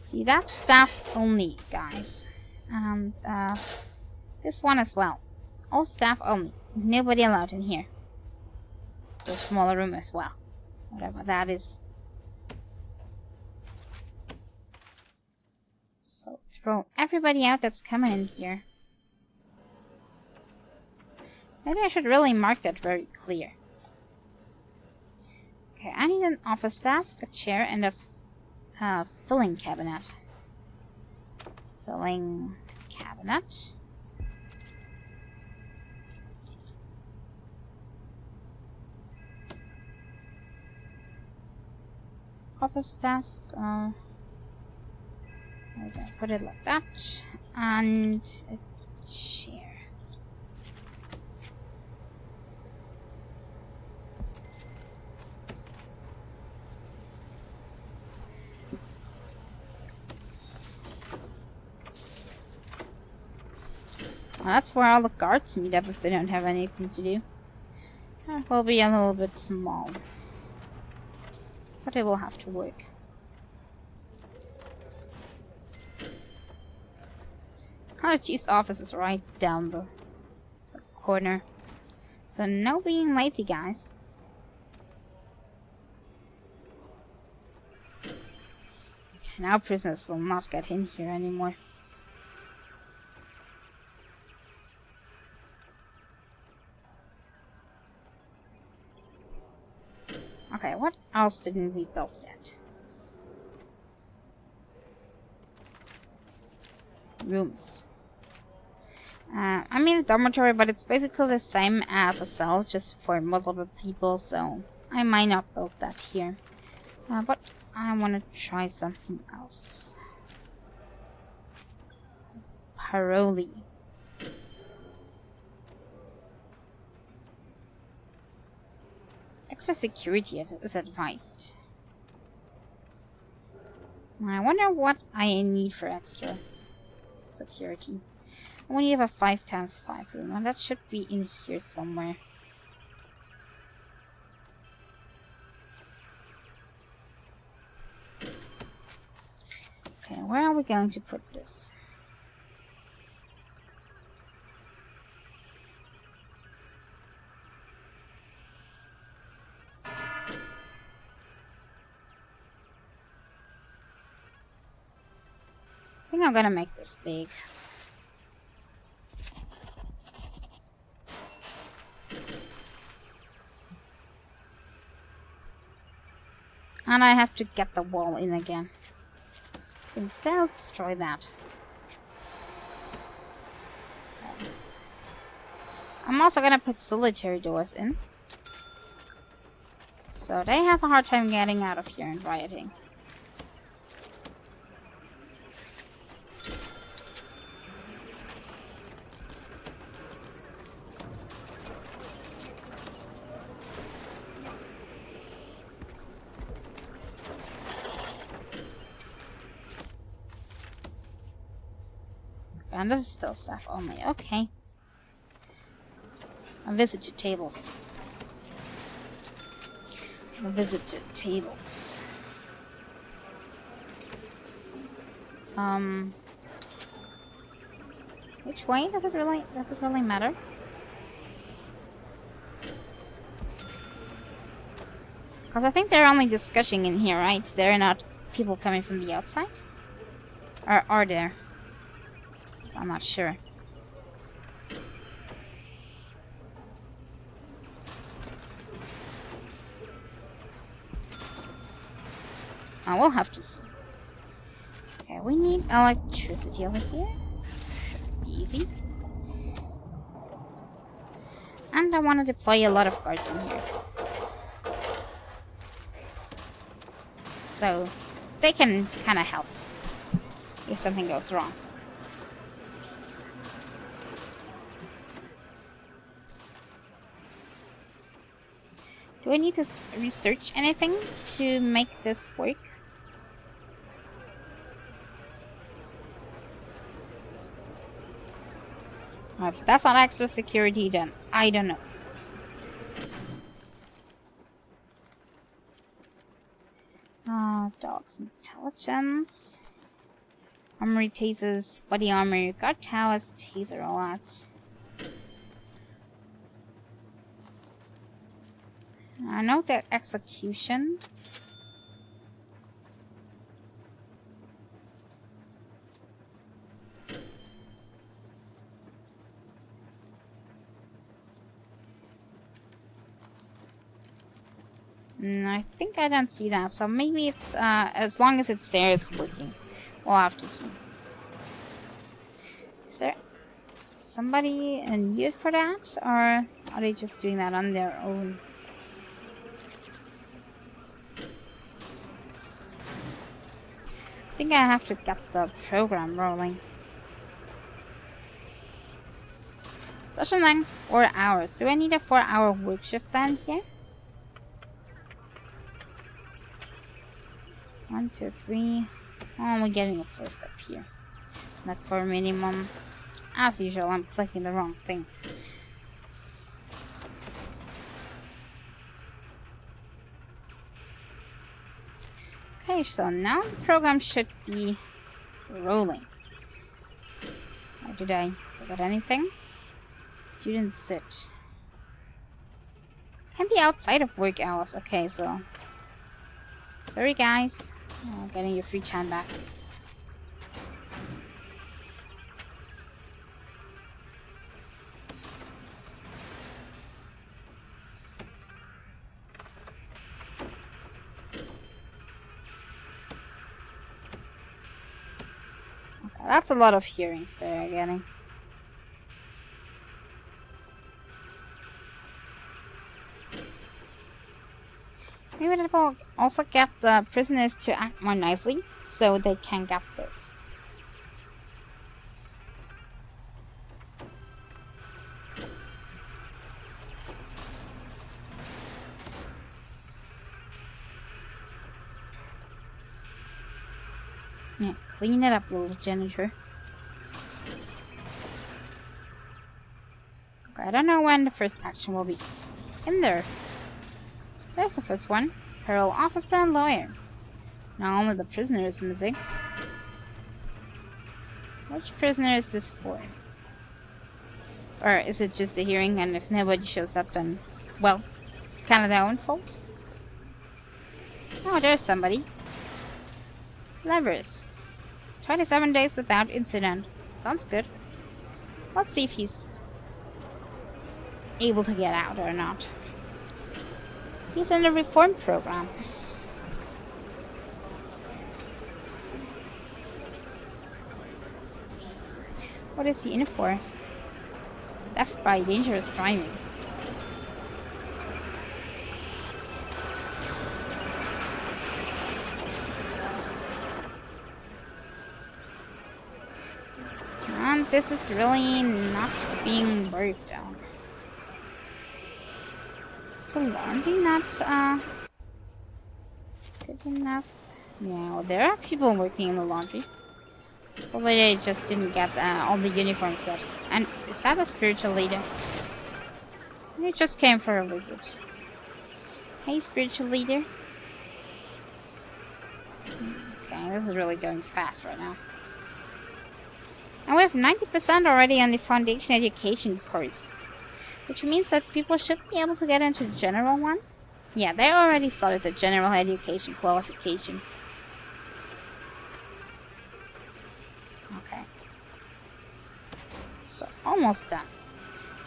See, that's staff only, guys. And this one as well. All staff only. Nobody allowed in here. The smaller room as well. Whatever that is. So throw everybody out that's coming in here. Maybe I should really mark that very clear. Okay, I need an office desk, a chair, and a filling cabinet. Filling cabinet. Office desk. I'm gonna put it like that, and a chair. Well, that's where all the guards meet up if they don't have anything to do. It will be a little bit small, but it will have to work. Oh, chief's office is right down the corner. So no being lazy, guys. Okay, now prisoners will not get in here anymore. Okay, what else didn't we build yet? Rooms. I mean a dormitory, but it's basically the same as a cell, just for multiple people, so I might not build that here. But I want to try something else. Paroli. Extra security is advised. I wonder what I need for extra security. I only have a 5x5 room, and that should be in here somewhere. Okay, where are we going to put this? think I'm gonna make this big. And I have to get the wall in again. So instead I'll destroy that. I'm also gonna put solitary doors in. So they have a hard time getting out of here and rioting. And this is still staff only. Okay. A visit to tables. A visit to tables. Which way does it really matter? Because I think they're only discussing in here, right? They're not people coming from the outside? Or are there? So I'm not sure. I will have to see. Okay, we need electricity over here. Should be easy. And I want to deploy a lot of guards in here. So they can kind of help if something goes wrong. Do I need to research anything to make this work? If that's not extra security, then I don't know. Dog's intelligence. Armory tasers, body armor, guard towers, taser rollouts. I know that execution. I think I don't see that, so maybe it's, as long as it's there, it's working. We'll have to see. Is there somebody needed for that, or are they just doing that on their own? I think I have to get the program rolling. Session length 4 hours. Do I need a 4-hour work shift then here? 1, 2, 3. Oh, we're getting a first up here. Not for minimum. As usual, I'm clicking the wrong thing. Okay, so now the program should be rolling. Or did I forget anything? Student sit. Can be outside of work hours. Okay, so sorry guys. Getting your free time back. Okay, that's a lot of hearings they're getting. Maybe that will also get the prisoners to act more nicely, so they can get this. Yeah, clean it up, little janitor. Okay, I don't know when the first action will be. In there. There's the first one. Parole officer and lawyer. Now only the prisoner is missing. Which prisoner is this for? Or is it just a hearing and if nobody shows up then, well, it's kind of their own fault? Oh, there's somebody. Levers. 27 days without incident. Sounds good. Let's see if he's able to get out or not. He's in the reform program. What is he in for? Death by dangerous driving. And this is really not being worked on. So laundry not good enough. Yeah, well, there are people working in the laundry. Probably they just didn't get all the uniforms yet. And is that a spiritual leader? He just came for a visit. Hey, spiritual leader. Okay, this is really going fast right now. And we have 90% already on the foundation education course. Which means that people should be able to get into the general one. Yeah, they already started the general education qualification. Okay. So, almost done.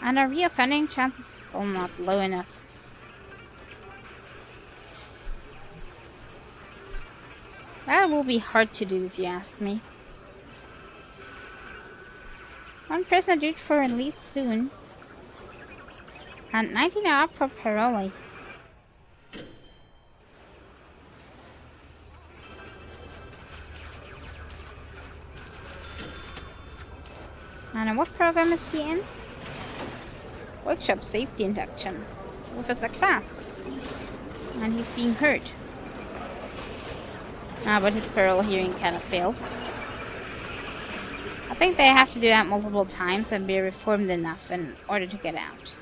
And our reoffending chance is still not low enough. That will be hard to do if you ask me. One prisoner due for release soon. And 19 are up for parole. And what program is he in? Workshop safety induction. With a success. And he's being heard. But his parole hearing kind of failed. I think they have to do that multiple times and be reformed enough in order to get out.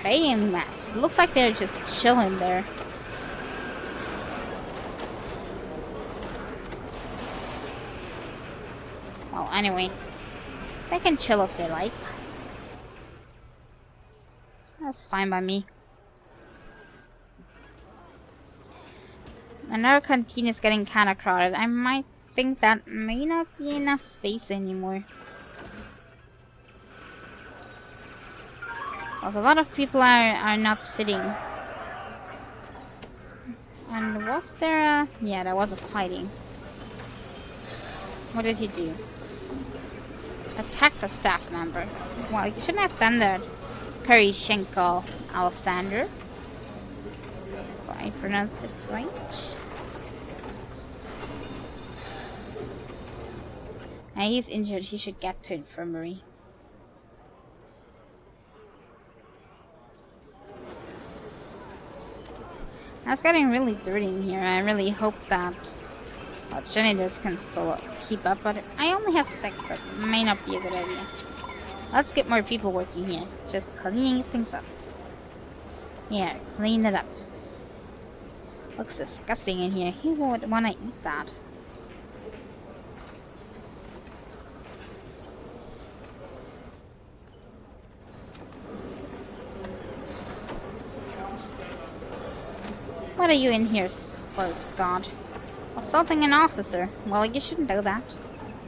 Praying mats. Looks like they're just chilling there. Well, anyway, they can chill if they like. That's fine by me. And our canteen is getting kinda crowded. I might think that may not be enough space anymore. Because a lot of people are not sitting. And was there a... yeah, there was a fighting. What did he do? Attacked a staff member. Well, you shouldn't have done that. Perishenko Alexander. If I pronounce it right. And he's injured. He should get to infirmary. It's getting really dirty in here. I really hope that janitors can still keep up, but I only have 6, so it may not be a good idea. Let's get more people working here. Just cleaning things up. Here, clean it up. Looks disgusting in here. Who would want to eat that? What are you in here for, Scott? Assaulting an officer. Well, you shouldn't do that.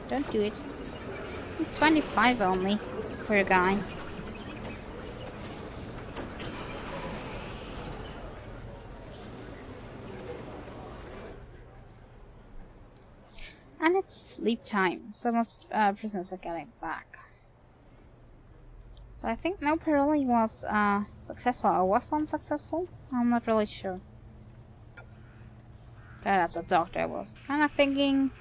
Don't do it. He's 25 only. Poor guy. And it's sleep time, so most prisoners are getting back. So I think no parole was successful, or was one successful? I'm not really sure. Okay, that's a doctor. I was kind of thinking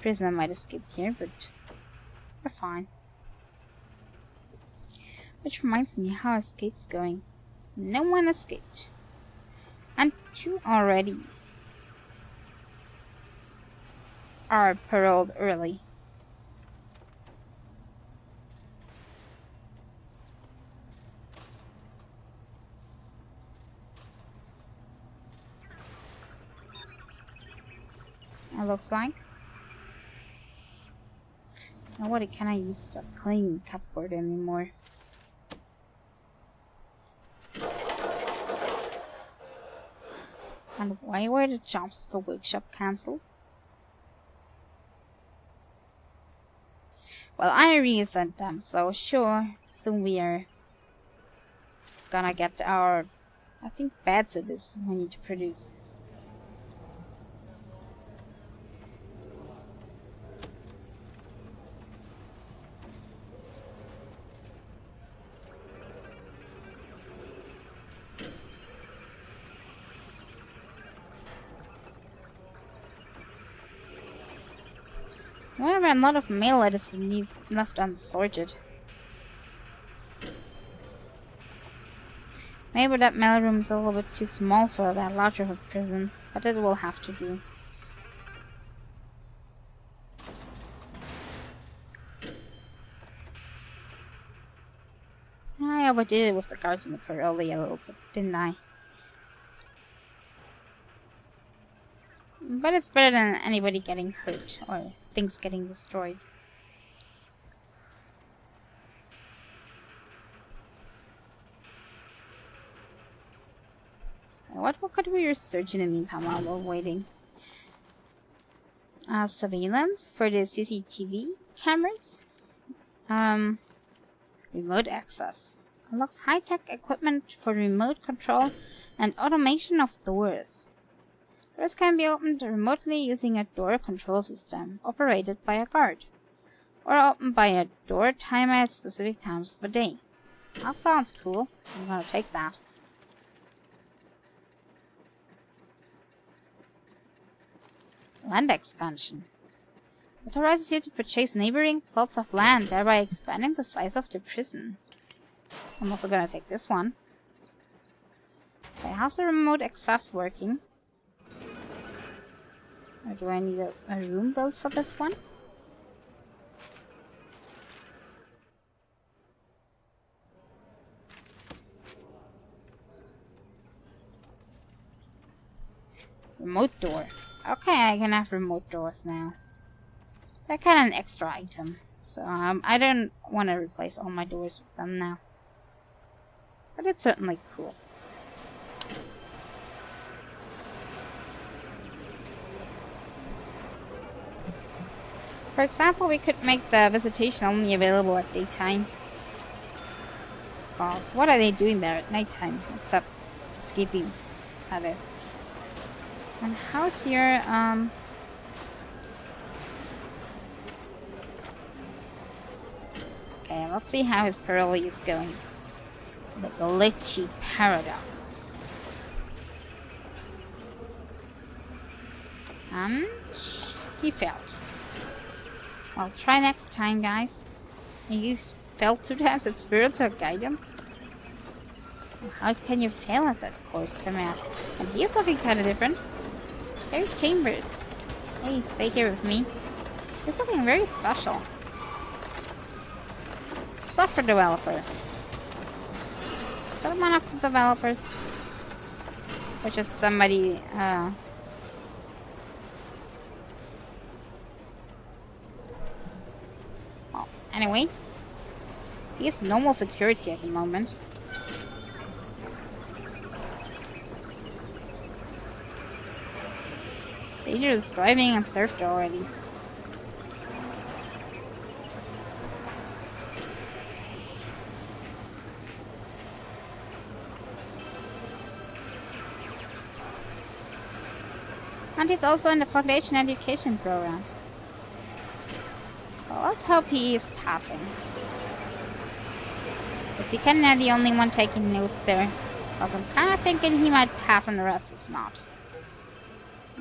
prisoner might escape here, but we're fine. Which reminds me, how escape's going. No one escaped. And 2 already are paroled early. It looks like. Nobody can I use that clean cupboard anymore. And why were the jobs of the workshop cancelled? Well, I resent them, so sure, soon we are gonna get our, I think, beds it is we need to produce. We have a lot of mail that is left unsorted. Maybe that mailroom is a little bit too small for that large of a prison, but it will have to do. I overdid it with the guards in the parolee a little bit, didn't I? But it's better than anybody getting hurt or things getting destroyed. What could we research in the meantime while we're waiting? Surveillance for the CCTV cameras. Remote access. Unlocks high-tech equipment for remote control and automation of doors. Doors can be opened remotely using a door control system operated by a guard, or opened by a door timer at specific times of the day. That sounds cool. I'm gonna take that. Land expansion. Authorizes you to purchase neighboring plots of land, thereby expanding the size of the prison. I'm also gonna take this one. Okay, how's the remote access working? Or do I need a room built for this one? Remote door. Okay, I can have remote doors now. They're kind of an extra item, so I don't want to replace all my doors with them now. But it's certainly cool. For example, we could make the visitation only available at daytime. Cause what are they doing there at nighttime except escaping? That is. And how's your Okay, let's see how his parolee is going. The glitchy paradox. And he failed. Well, try next time, guys. He's failed 2 times at spiritual guidance. How can you fail at that course, if I may ask? And he's looking kind of different. Harry Chambers. Hey, stay here with me. He's looking very special. Software developer. But one of the developers. Which is somebody, Well, anyway. He has normal security at the moment. Dangerous driving and served already. And he's also in the foundation education program. So let's hope he is passing. Is he kinda the only one taking notes there? Because I'm kinda thinking he might pass and the rest is not.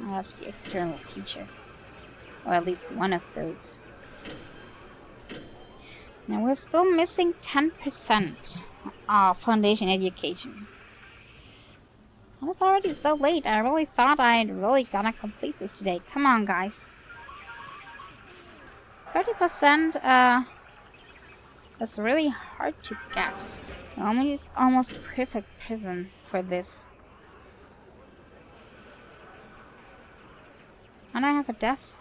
Oh, that's the external teacher. Or at least one of those. Now we're still missing 10% of foundation education. And it's already so late. I really thought I'd really gonna complete this today. Come on, guys. 30% is really hard to get. Almost perfect prison for this. And I have a death.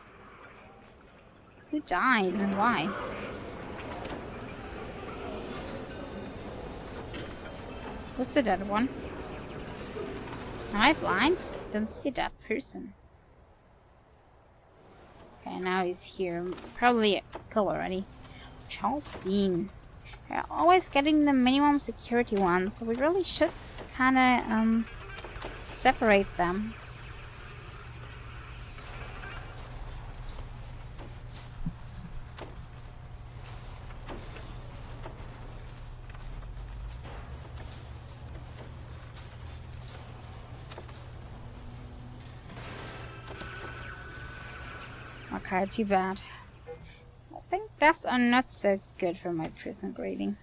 Who died and why? Who's the dead one? Am I blind? Don't see that person. Okay, now he's here. Probably killed already. Charles Scene. They're always getting the minimum security ones, so we really should kinda separate them. Okay, too bad. I think deaths are not so good for my prison grading.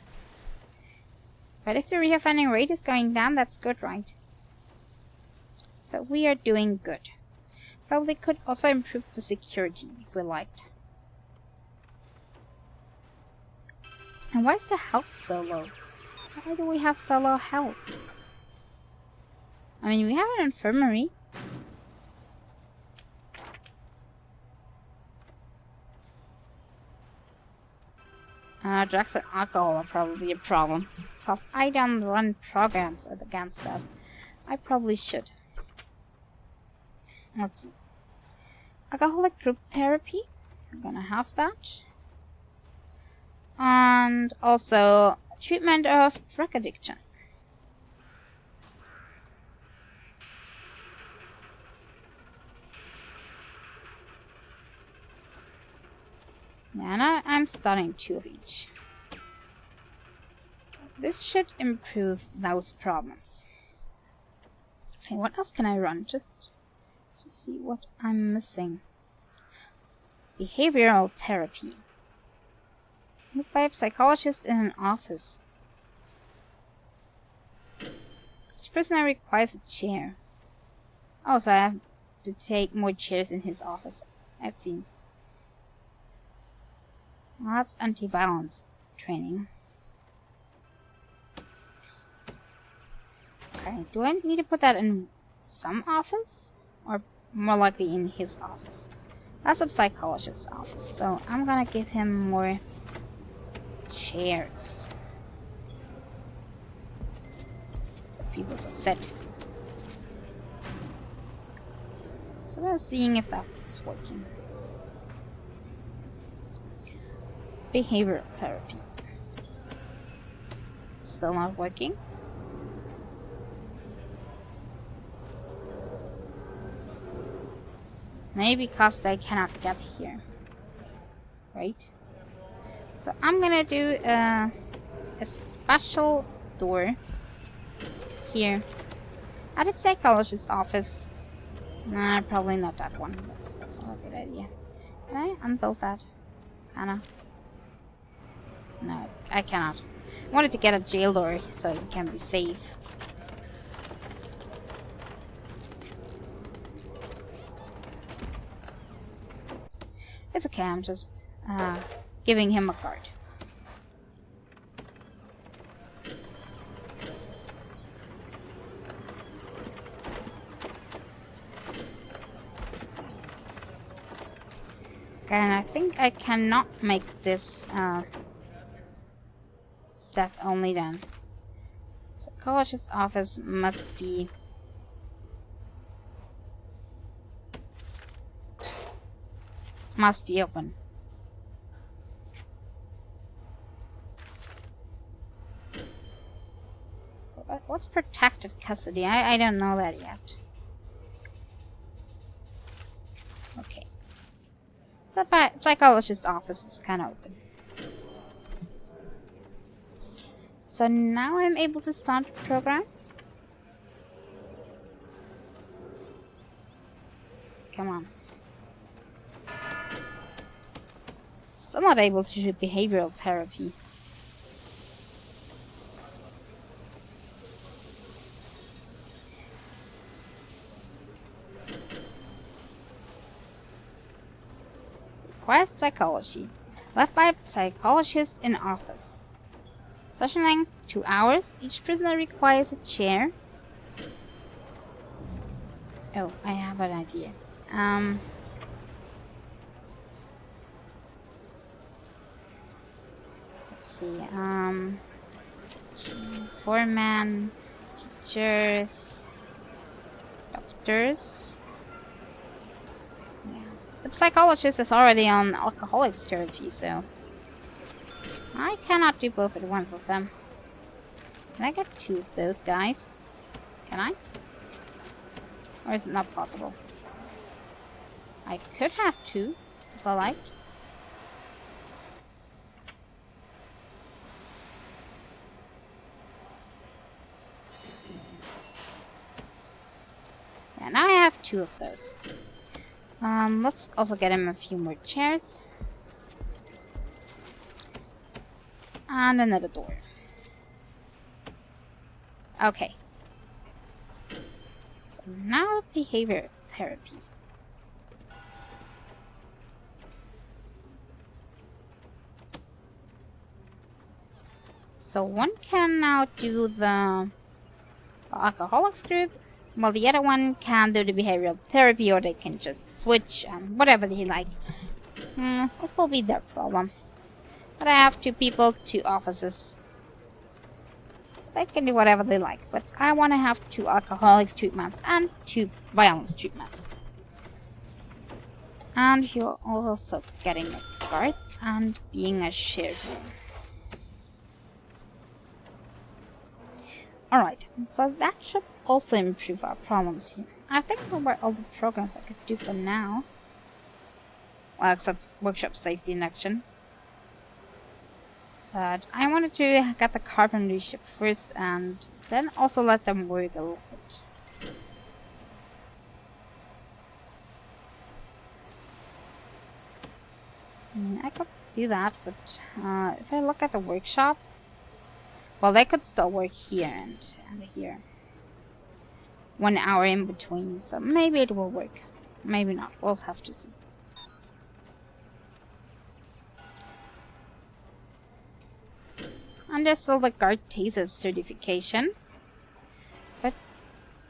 But if the reoffending rate is going down, that's good, right? So we are doing good. Probably could also improve the security if we liked. And why is the health so low? Why do we have so low health? I mean, we have an infirmary. Drugs and alcohol are probably a problem. Because I don't run programs against that. I probably should. Let's see. Alcoholic group therapy. I'm gonna have that. And also treatment of drug addiction. Yeah, and I'm starting 2 of each. So this should improve those problems. Okay, what else can I run? Just to see what I'm missing. Behavioral therapy. Looked by a psychologist in an office. Each prisoner requires a chair. Oh, so I have to take more chairs in his office, it seems. Well, that's anti-violence training. Okay, do I need to put that in some office? Or more likely in his office? That's a psychologist's office, so I'm gonna give him more chairs. People to sit. So we're seeing if that's working. Behavioral therapy. Still not working. Maybe because they cannot get here. Right? So I'm gonna do a special door here at the psychologist's office. Nah, probably not that one. That's not a good idea. Can I unbuild that? Kinda. No, I cannot. I wanted to get a jail door so it can be safe. It's okay, I'm just giving him a card. Okay, and I think I cannot make this step only then. Psychologist's office must be open. What's protected custody? I don't know that yet. Okay. So psychologist's office is kind of open. So now I'm able to start the program. Come on. Still not able to do behavioral therapy. Requires psychology. Left by a psychologist in office. Session length 2 hours. Each prisoner requires a chair. Oh, I have an idea. Let's see. 4-man teachers. doctors. Yeah. The psychologist is already on alcoholics therapy, so I cannot do both at once with them. Can I get 2 of those guys? Can I? Or is it not possible? I could have 2 if I liked. Yeah, now I have 2 of those. Let's also get him a few more chairs. And another door. Okay. So now behavior therapy. So one can now do the alcoholics group, while the other one can do the behavioral therapy, or they can just switch and whatever they like. It will be their problem. But I have 2 people, 2 offices. So they can do whatever they like. But I want to have 2 alcoholics treatments and 2 violence treatments. And you're also getting a guard and being a shared room. Alright, so that should also improve our problems here. I think those were all the programs I could do for now. Well, except workshop safety in action. But I wanted to get the carpentry ship first and then also let them work a little bit. I could do that, but if I look at the workshop, well, they could still work here and here. 1 hour in between, so maybe it will work. Maybe not. We'll have to see. And there's still the guard taser certification. But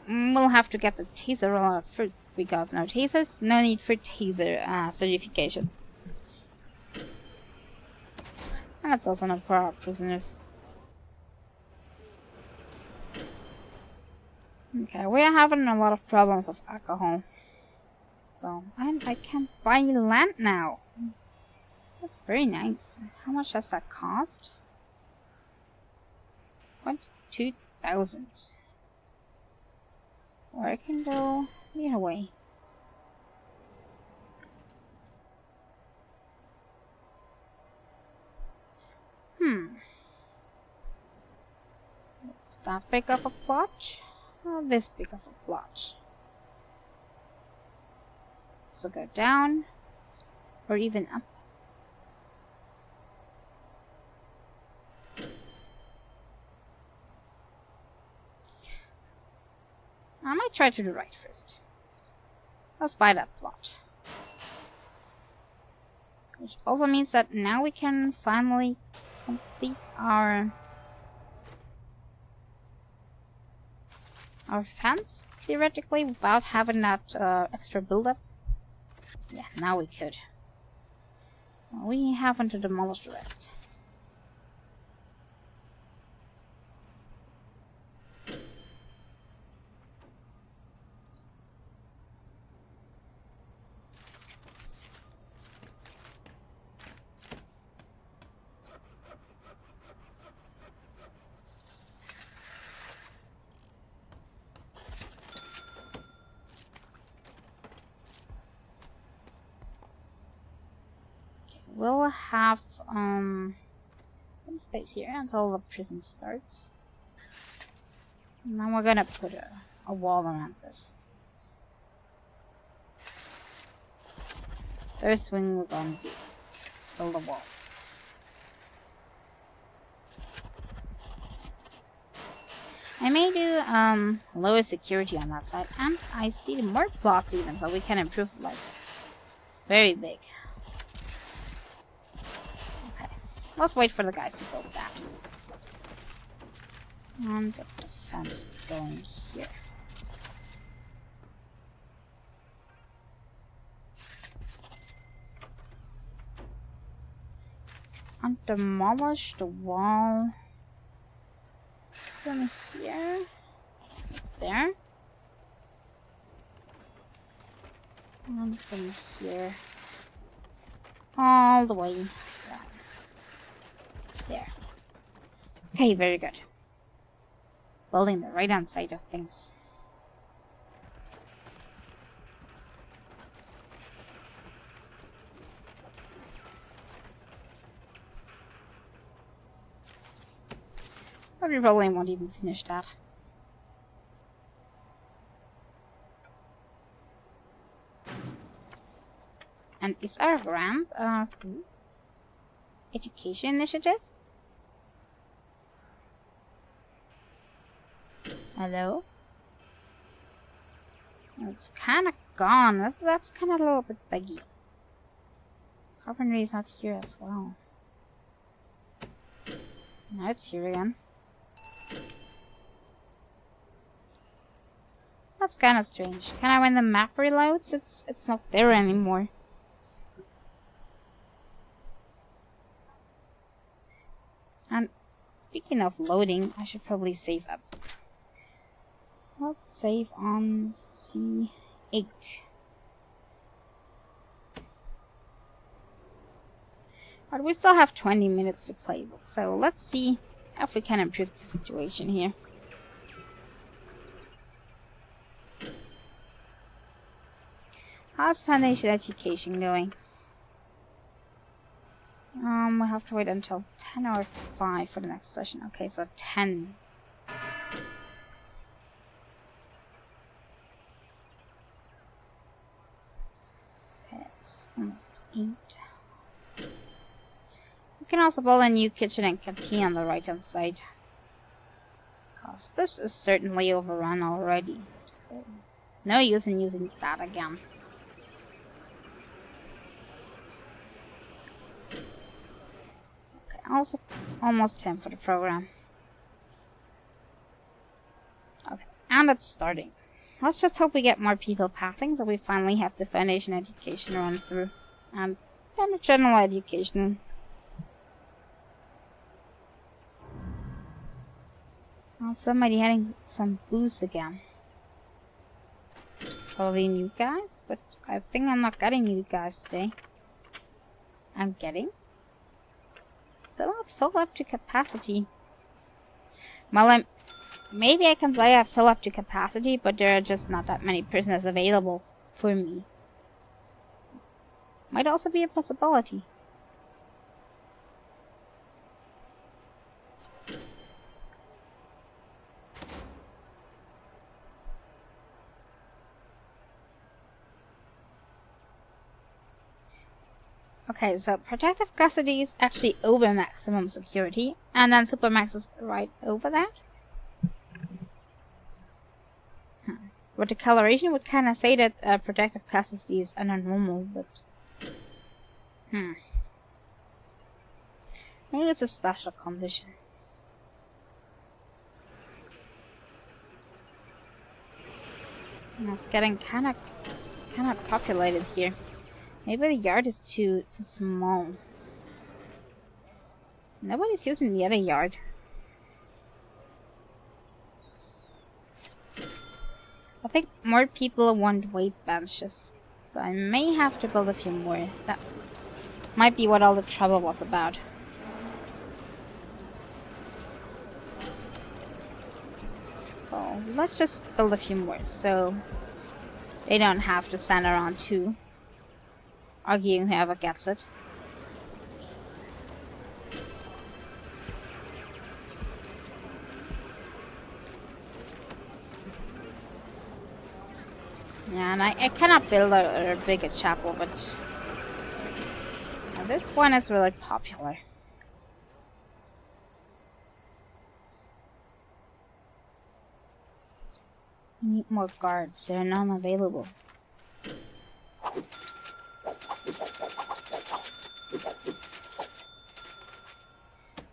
we'll have to get the taser rollout first, because no tasers, no need for taser certification. And that's also not for our prisoners. Okay, we're having a lot of problems with alcohol. So, and I can buy land now. That's very nice. How much does that cost? 22,000. Or I can go either way. It's that big of a plot? Or this big of a plot? So go down, or even up. I might try to the right first. Let's buy that plot. Which also means that now we can finally complete our fence, theoretically, without having that extra buildup. Yeah, now we could. Well, we haven't to demolish the rest. We'll have some space here until the prison starts. And then we're gonna put a wall around this. First thing we're going to do, build a wall. I may do lower security on that side, and I see more plots even, so we can improve like very big. Okay, let's wait for the guys to build that. And get the fence going here. And demolish the wall from here, there. And from here all the way down. There. Okay, very good. Building the right hand side of things. But we probably won't even finish that. And is our ramp education initiative? Hello? It's kind of gone. That's kind of a little bit buggy. Carpentry is not here as well. Now it's here again. That's kind of strange. Kind of when the map reloads, it's not there anymore. And speaking of loading, I should probably save up. Let's save on C8. But we still have 20 minutes to play, so let's see if we can improve the situation here. How's foundation education going? We have to wait until 10 or 5 for the next session. Okay, so 10. Okay, it's almost 8. We can also build a new kitchen and canteen on the right hand side. Because this is certainly overrun already. So no use in using that again. Also, almost 10 for the program. Okay, and it's starting. Let's just hope we get more people passing so we finally have the foundation education run through. And then the general education. Oh, somebody having some booze again. Probably new guys, but I think I'm not getting new guys today. I'm getting? Still not filled up to capacity. Well, maybe I can say I fill up to capacity, but there are just not that many prisoners available for me. Might also be a possibility. Okay, so protective custody is actually over maximum security, and then supermax is right over that. But the coloration would kind of say that protective custody is under normal, but maybe it's a special condition. It's getting kind of populated here. Maybe the yard is too small. Nobody's using the other yard. I think more people want weight benches, so I may have to build a few more. That might be what all the trouble was about. Well, let's just build a few more, so they don't have to stand around too, arguing whoever gets it. Yeah, and I cannot build a bigger chapel, but this one is really popular. Need more guards, there are none available.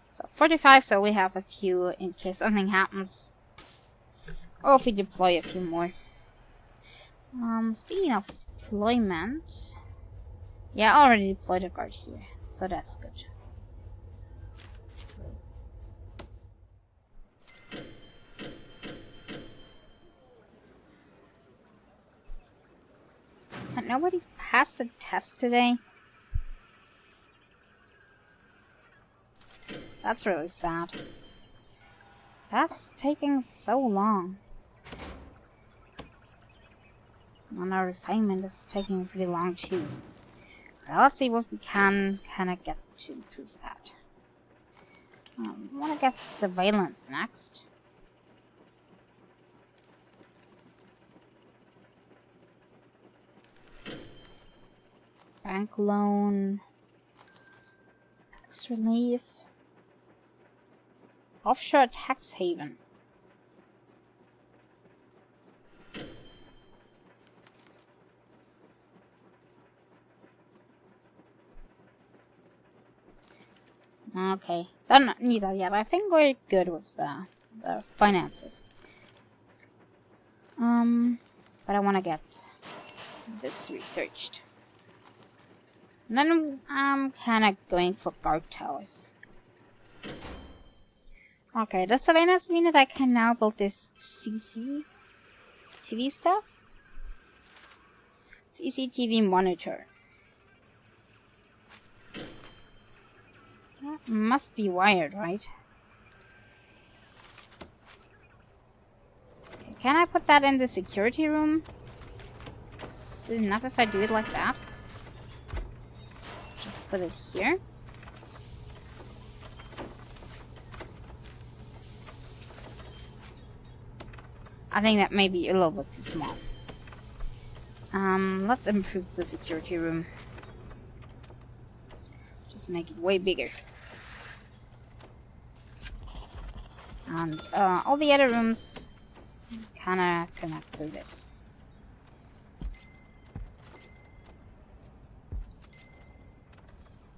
So 45, so we have a few in case something happens. Or if we deploy a few more. Speaking of deployment, yeah, I already deployed a guard here, so that's good. And nobody passed the test today. That's really sad. That's taking so long. And our refinement is taking pretty long too. Well, let's see what we can kind of get to improve that. I want to get surveillance next. Bank loan. Tax relief. Offshore tax haven. Okay, don't need that yet. I think we're good with the finances. But I want to get this researched. And then I'm kind of going for guard towers. Okay, does surveillance mean that I can now build this CCTV stuff? CCTV monitor. That must be wired, right? Okay, can I put that in the security room? Is it enough if I do it like that? Just put it here. I think that may be a little bit too small. Let's improve the security room. Just make it way bigger. And all the other rooms kinda connect through this.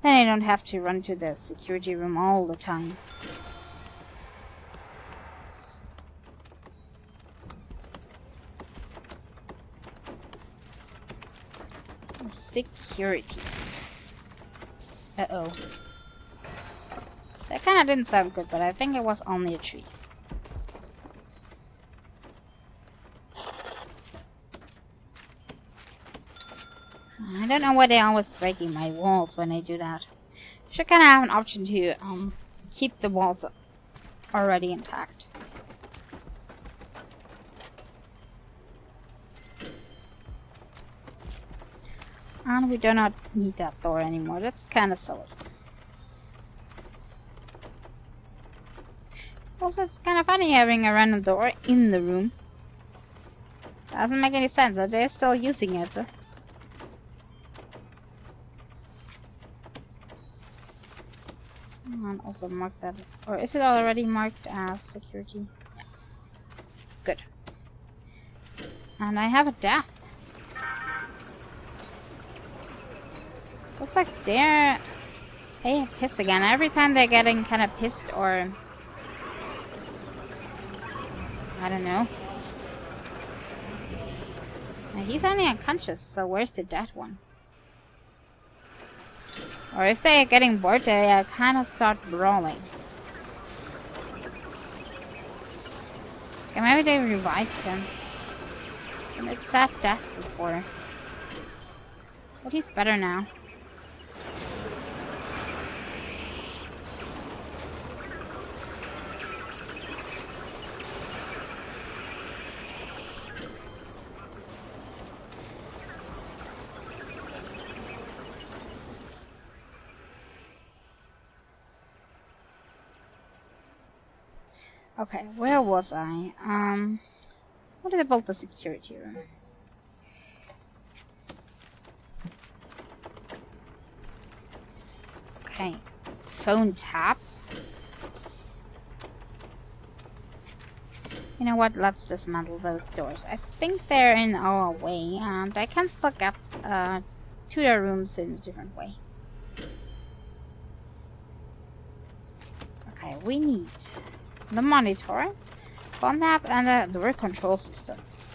Then I don't have to run to the security room all the time. Security. Uh-oh. That kinda didn't sound good, but I think it was only a tree. I don't know why they're always breaking my walls when I do that. Should kinda have an option to keep the walls already intact. And we do not need that door anymore. That's kinda silly. Also, it's kind of funny having a random door in the room. Doesn't make any sense, but they're still using it. And also mark that, or is it already marked as security? Yeah. Good. And I have a death. Looks like they're pissed again. Every time they're getting kind of pissed, or I don't know. Now, he's only unconscious, so where's the dead one? Or if they're getting bored, they kind of start brawling. Okay, maybe they revived him. And it's sad death before. But he's better now. Okay, where was I? What did I build the security room? Okay, phone tap. You know what? Let's dismantle those doors. I think they're in our way, and I can still get to their rooms in a different way. Okay, we need the monitor, phone tap, and the door control systems.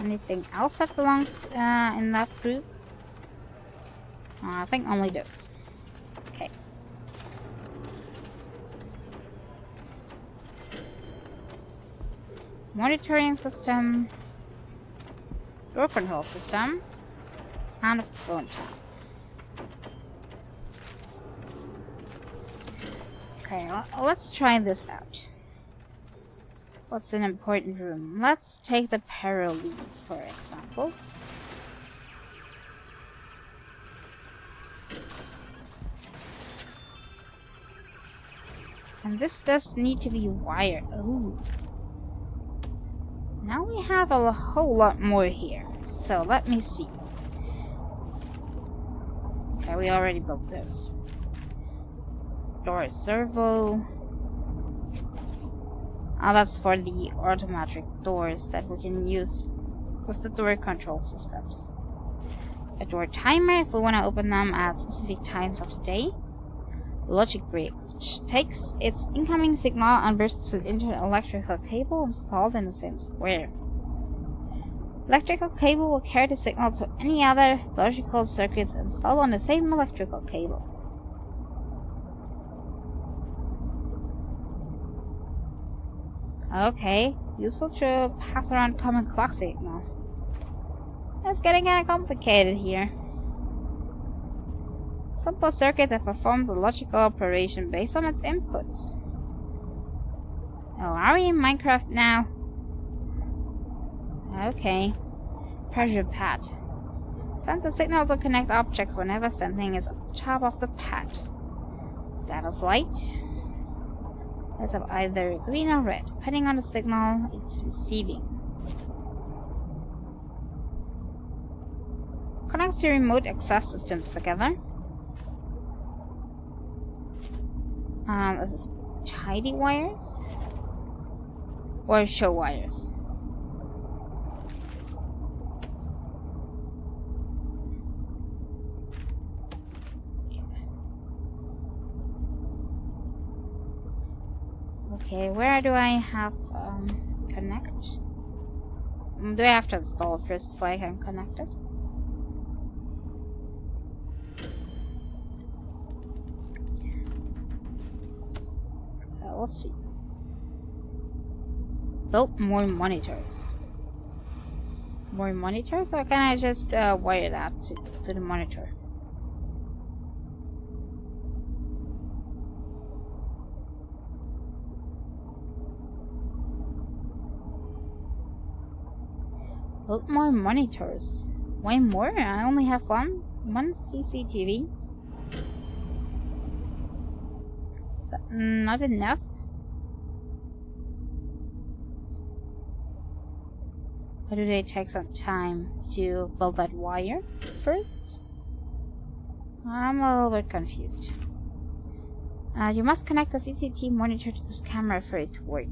Anything else that belongs in that group? I think only those. Okay. monitoring system, door control system, and a phone tap. Okay, let's try this out. What's an important room? Let's take the Paraleaf, for example. And this does need to be wired. Oh. Now we have a whole lot more here. So let me see. Okay, we already built those. Door servo. Oh, that's for the automatic doors that we can use with the door control systems. A door timer if we want to open them at specific times of the day. Logic bridge takes its incoming signal and bursts it into an electrical cable installed in the same square. Electrical cable will carry the signal to any other logical circuits installed on the same electrical cable. Okay, useful to pass around common clock signal. It's getting kinda complicated here. Simple circuit that performs a logical operation based on its inputs. Oh, are we in Minecraft now? Okay. Pressure pad. Sends a signal to connect objects whenever something is on top of the pad. Status light. It's of either green or red, depending on the signal it's receiving. Connects your remote access systems together. This is tidy wires or show wires. Okay, where do I have connect? Do I have to install it first before I can connect it? Let's see. Build more monitors. More monitors, or can I just wire that to the monitor? Build more monitors. Why more? I only have one CCTV. So, not enough. Or do they take some time to build that wire first? I'm a little bit confused. You must connect the CCTV monitor to this camera for it to work.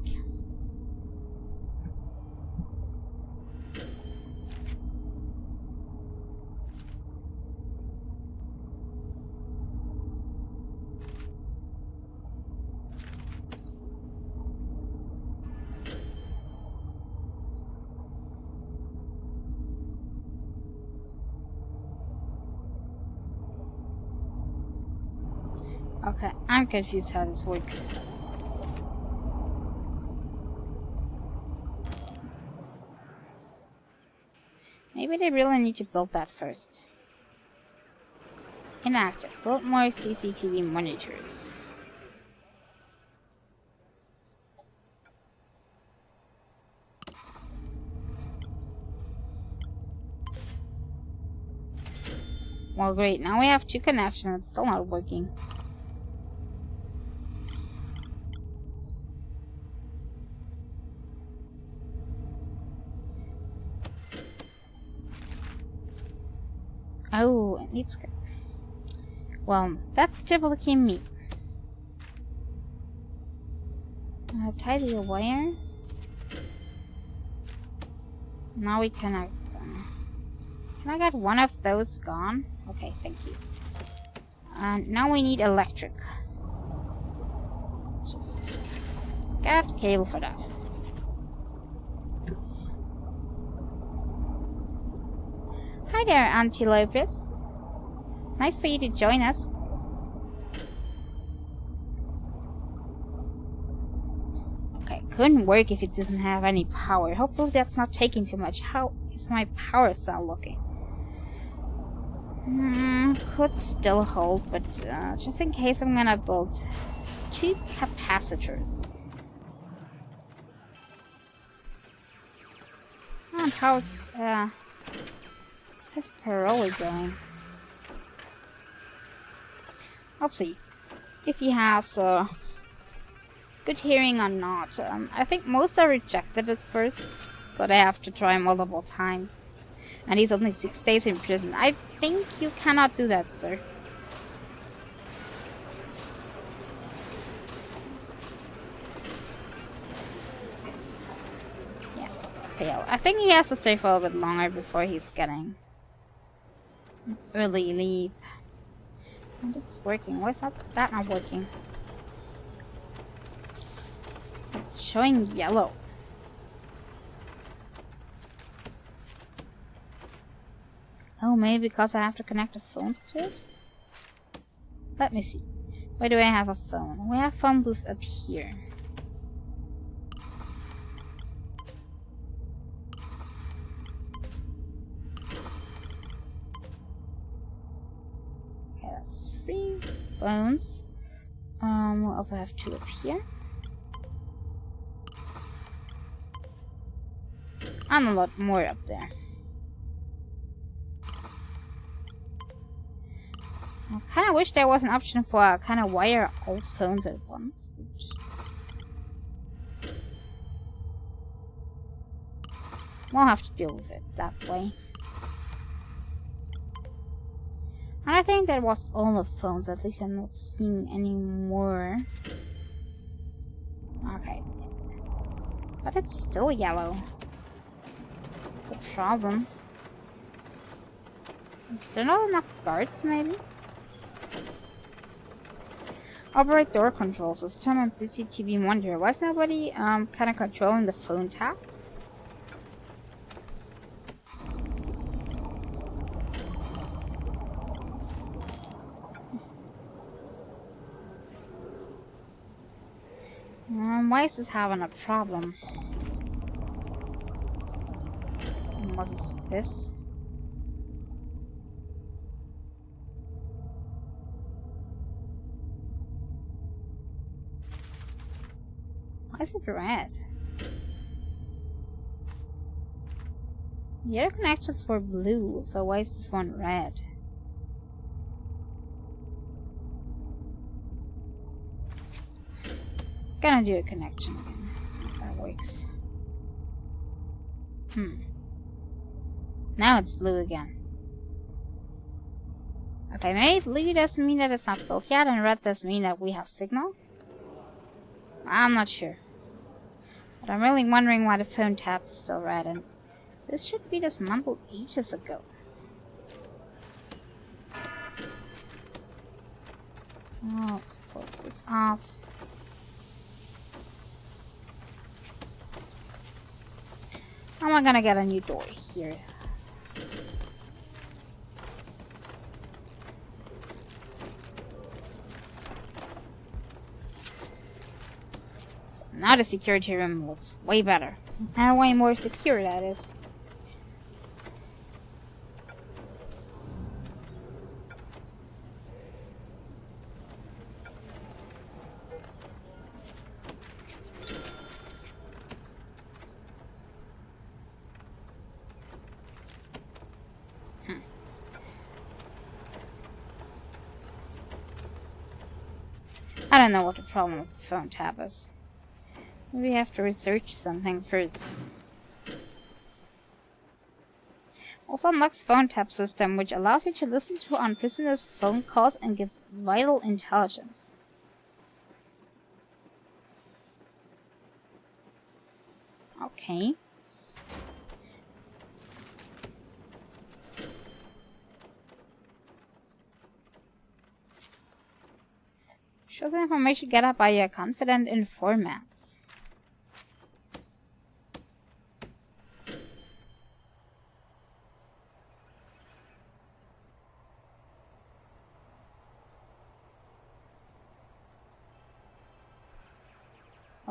Okay, I'm confused how this works. Maybe they really need to build that first. Inactive. Build more CCTV monitors. Well, great. Now we have two connections. It's still not working. Oh, it needs... Well, that's typically me. Tidy a wire. Now we connect them. Can I get one of those gone? Okay, thank you. Now we need electric. Just get cable for that. Hi there, Auntie Lopez. Nice for you to join us. Okay, couldn't work if it doesn't have any power. Hopefully that's not taking too much. How is my power cell looking? Could still hold, but just in case I'm gonna build 2 capacitors. And how's Paroli going? I'll see if he has good hearing or not. I think most are rejected at first, so they have to try multiple times. And he's only 6 days in prison. I think you cannot do that, sir. Yeah, fail. I think he has to stay for a little bit longer before he's getting early leave. And this is working. Why is that not working? It's showing yellow. Oh, maybe because I have to connect the phones to it? Let me see. Where do I have a phone? We have phone booths up here. Okay, that's 3 phones. We also have 2 up here. And a lot more up there. I kind of wish there was an option for kind of wire all phones at once. We'll have to deal with it that way. And I think that was all the phones. At least I'm not seeing any more. Okay. But it's still yellow. It's a problem. Is there not enough guards, maybe? Operate door control system and CCTV monitor. Why is nobody kind of controlling the phone tap? Why is this having a problem? And what is this? Why is it red? The other connections were blue, so why is this one red? Gonna do a connection again. See if that works. Now it's blue again. Okay, maybe blue doesn't mean that it's not built yet, and red doesn't mean that we have signal. I'm not sure. But I'm really wondering why the phone tap is still red, and this should be dismantled ages ago. Oh, let's close this off. How am I gonna get a new door here? So now the security room looks way better. And way more secure, that is. I don't know what the problem with the phone tab is. Maybe we have to research something first. Also unlocks phone tap system, which allows you to listen to unprisoners' phone calls and give vital intelligence. Okay. Shows information gathered by your confident informants.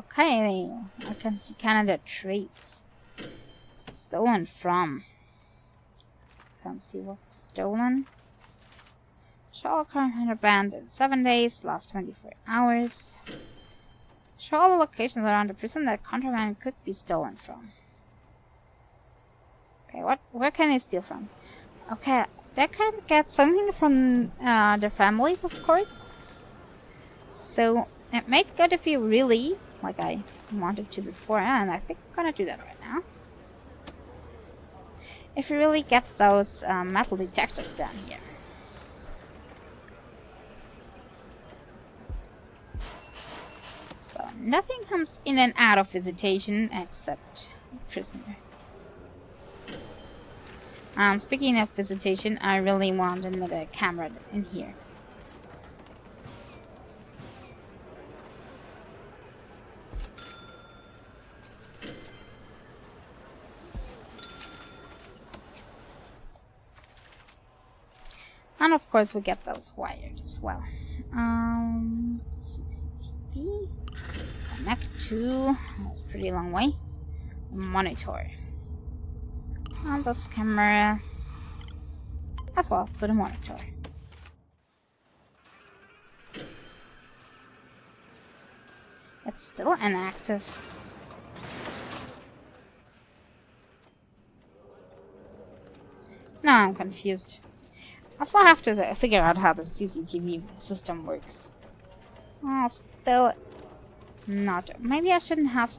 Okay, I can see Canada traits. Stolen from. Can't see what's stolen. Show all current contraband in 7 days, last 24 hours. Show all the locations around the prison that contraband could be stolen from. Okay, where can they steal from? Okay, they can get something from their families, of course. So it might be good if you really, like I wanted to before, and I think I'm gonna do that right now. If you really get those metal detectors down here. So nothing comes in and out of visitation except prisoner. Speaking of visitation, I really want another camera in here. And of course we get those wired as well. CCTV. Connect to, that's a pretty long way. Monitor. And this camera as well to the monitor. It's still inactive. Now I'm confused. I still have to figure out how the CCTV system works. Oh, still not. Maybe I shouldn't have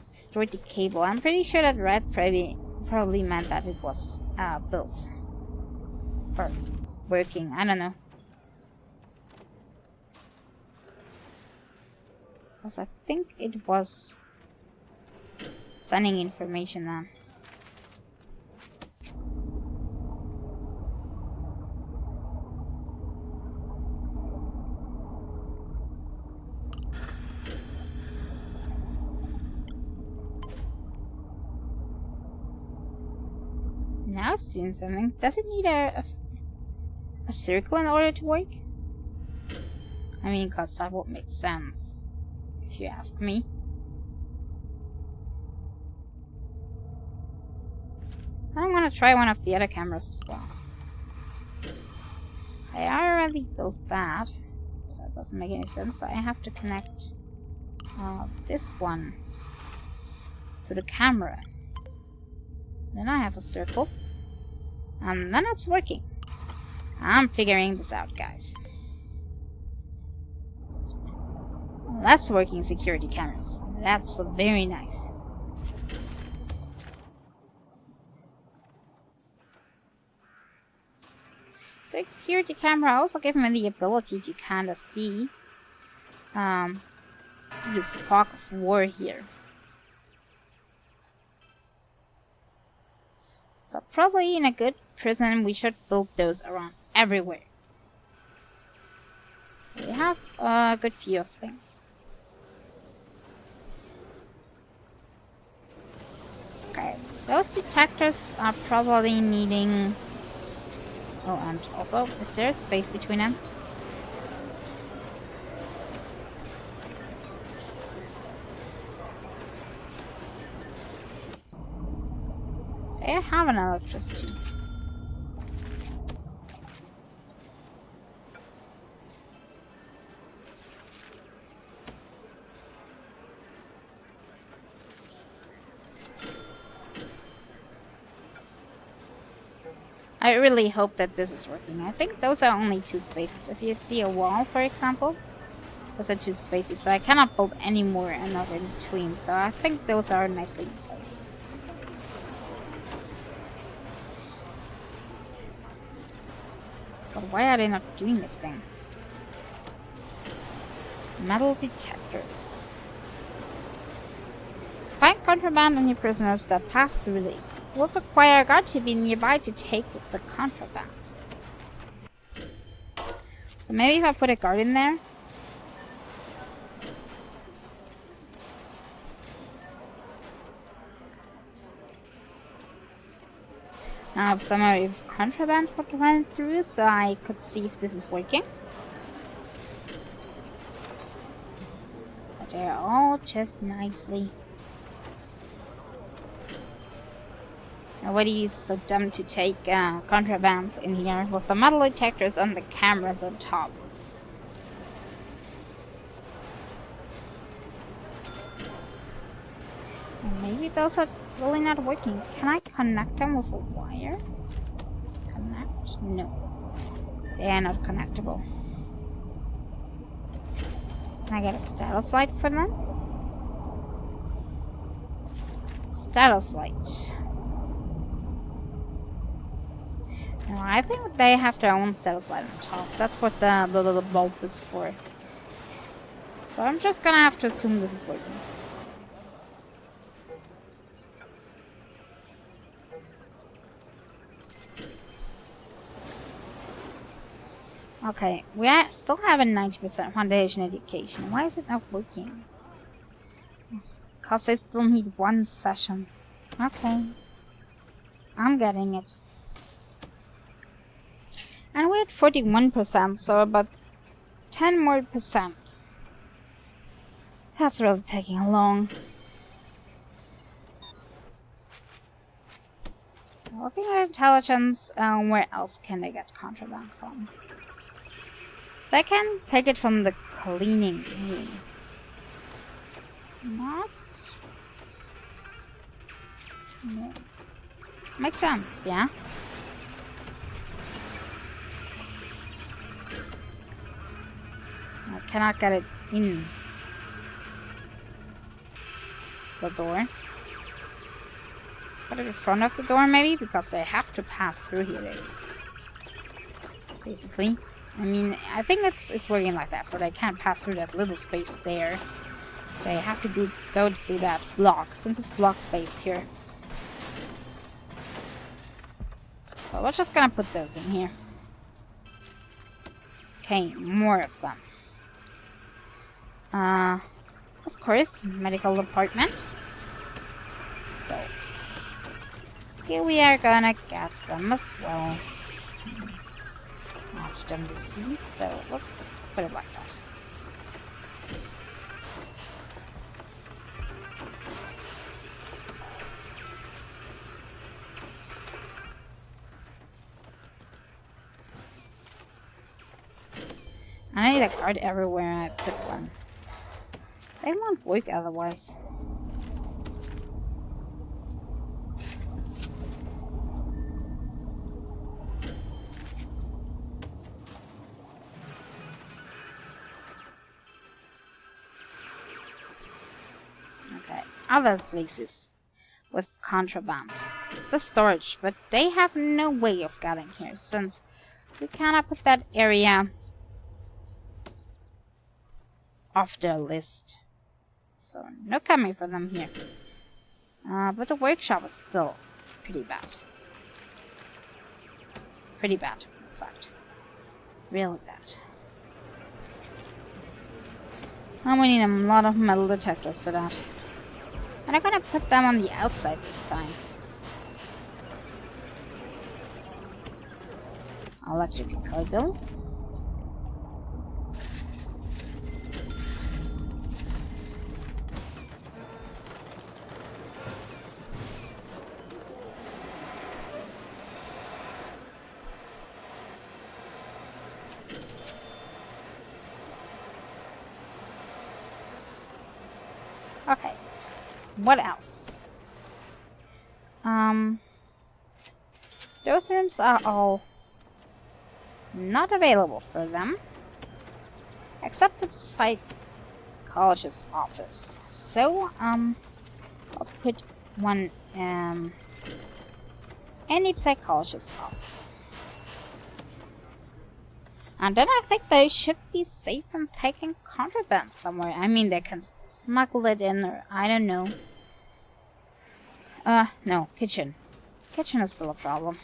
stored the cable. I'm pretty sure that red probably meant that it was built or working. I don't know. Because I think it was sending information then. Now it's doing something. Does it need a circle in order to work? I mean, because that would make sense, if you ask me. I'm gonna try one of the other cameras as well. I already built that, so that doesn't make any sense. So I have to connect this one to the camera. Then I have a circle. And then it's working. I'm figuring this out, guys. That's working security cameras. That's very nice. Security camera also gives me the ability to kind of see this fog of war here. So probably in a good prison we should build those around everywhere. So we have a good view of things. Okay, those detectors are probably needing... Oh, and also, is there a space between them? They have an electricity. I really hope that this is working. I think those are only 2 spaces. If you see a wall, for example, those are 2 spaces, so I cannot build any more and not in between. So I think those are nicely in place. But why are they not doing the thing? Metal detectors. Find contraband on your prisoners that pass to release. Will require a guard to be nearby to take the contraband. So maybe if I put a guard in there. Now I have somewhere with contraband to run through, so I could see if this is working. They're all just nicely. Nobody's so dumb to take contraband in here with the metal detectors and the cameras on top. And maybe those are really not working. Can I connect them with a wire? Connect? No. They are not connectable. Can I get a status light for them? Status light. No, I think they have their own status light on top. That's what the bulb is for. So I'm just gonna have to assume this is working. Okay, we still have a 90% foundation education. Why is it not working? Because I still need one session. Okay. I'm getting it. And we're at 41%, so about 10 more percent. That's really taking long. Looking at intelligence, where else can they get contraband from? They can take it from the cleaning room. Not... No. Makes sense, yeah? I cannot get it in the door. Put it in front of the door, maybe? Because they have to pass through here, basically. I mean, I think it's working like that, so they can't pass through that little space there. They have to go through that block, since it's block-based here. So we're just gonna put those in here. Okay, more of them. Of course, medical department. So, here we are gonna get them as well. Not them disease, so let's put it like that. I need a card everywhere I put one. They won't work otherwise. Okay, other places with contraband. The storage, but they have no way of getting here since we cannot put that area off their list. So no coming for them here. But the workshop is still pretty bad. Pretty bad, in fact. Really bad. And we need a lot of metal detectors for that. And I'm gonna put them on the outside this time. Electric cable. Okay, what else? Those rooms are all not available for them, except the psychologist's office. So, let's put one in any psychologist's office. And then I think they should be safe from taking contraband somewhere. I mean, they can smuggle it in, or I don't know. No, kitchen. Kitchen is still a problem.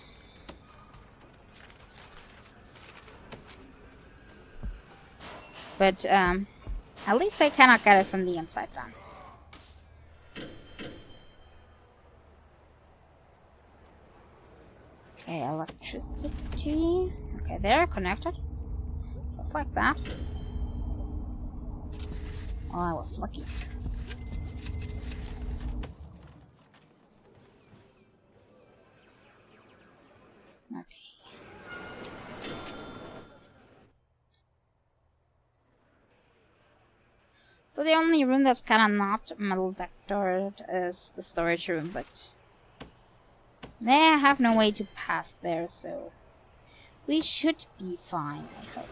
But, at least they cannot get it from the inside then. Okay, electricity. Okay, they're connected. Just like that. Well, I was lucky. Okay. So the only room that's kind of not metal detected is the storage room, but they have no way to pass there, so we should be fine, I hope.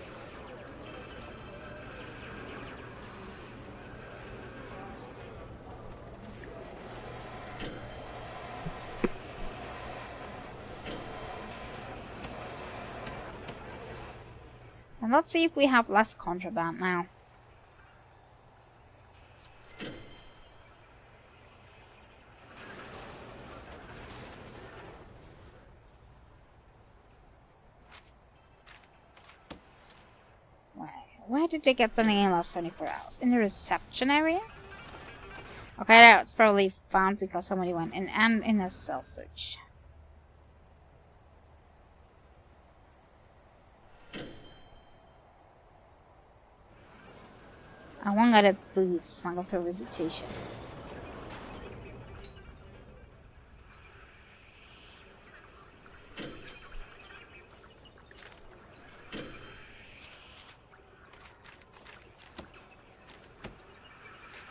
And let's see if we have less contraband now. Where did they get something in the last 24 hours? In the reception area? Okay, that's probably found because somebody went in and in a cell search. I want got a boost smuggled through visitation.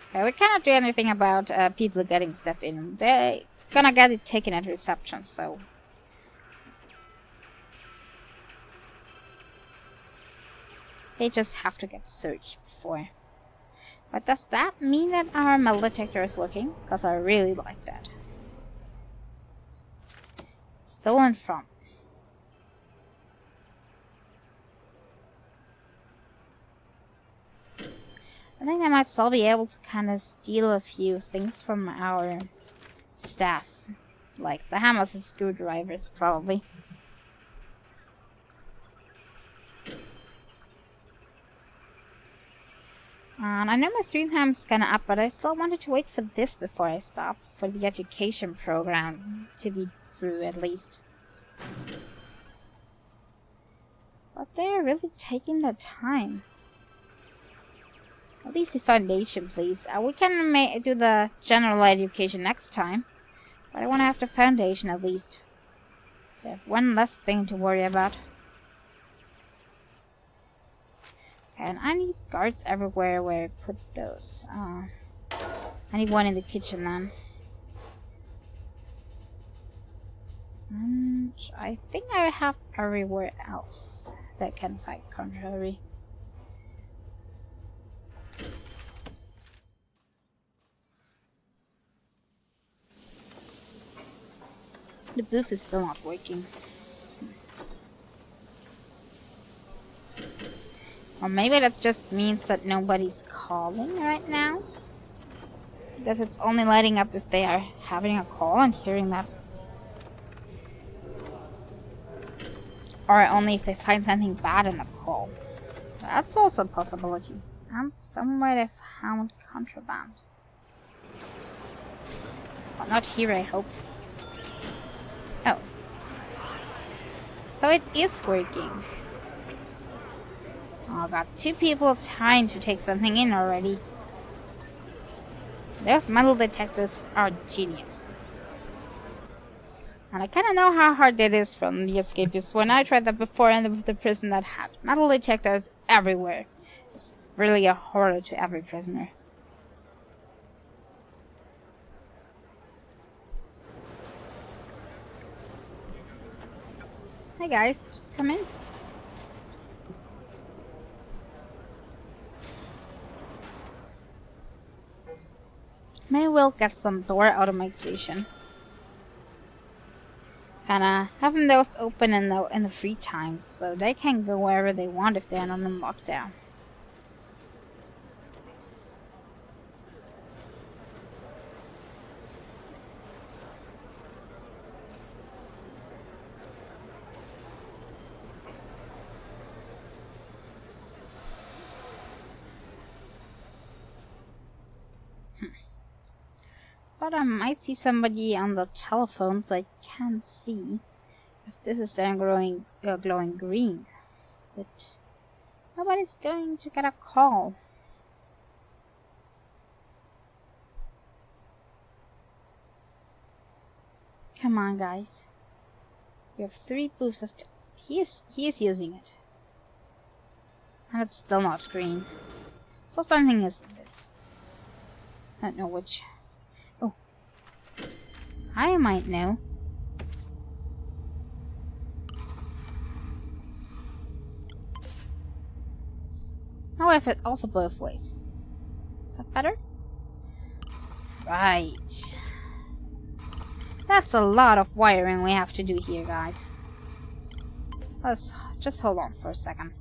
Okay, we cannot do anything about people getting stuff in. They're gonna get it taken at reception, so they just have to get searched before. But does that mean that our metal detector is working? Because I really like that. Stolen from. I think they might still be able to kind of steal a few things from our staff. Like the hammers and screwdrivers, probably. And I know my stream time's kinda up, but I still wanted to wait for this before I stop. For the education program to be through, at least. But they're really taking their time. At least the foundation, please. We can do the general education next time. But I want to have the foundation at least. So, one less thing to worry about. And I need guards everywhere where I put those. I need one in the kitchen then. And I think I have everywhere else that can fight contrary. The booth is still not working. Or maybe that just means that nobody's calling right now. Because it's only lighting up if they are having a call and hearing that. Or only if they find something bad in the call. That's also a possibility. And somewhere they found contraband. But not here, I hope. Oh. So it is working. Oh, I got 2 people trying to take something in already. Those metal detectors are genius. And I kinda know how hard it is from the escapists. When I tried that before in the prison that had metal detectors everywhere. It's really a horror to every prisoner. Hey guys, just come in. Maybe we'll get some door automation. Kinda having those open in the free time, so they can go wherever they want if they're not on lockdown. But I might see somebody on the telephone, so I can't see if this is then glowing green. But nobody's going to get a call. Come on, guys. We have 3 boosts of... He is using it. And it's still not green. So something is in this. I don't know which. Oh. I might know. Now I have it also both ways. Is that better? Right. That's a lot of wiring we have to do here, guys. Let's just hold on for a second.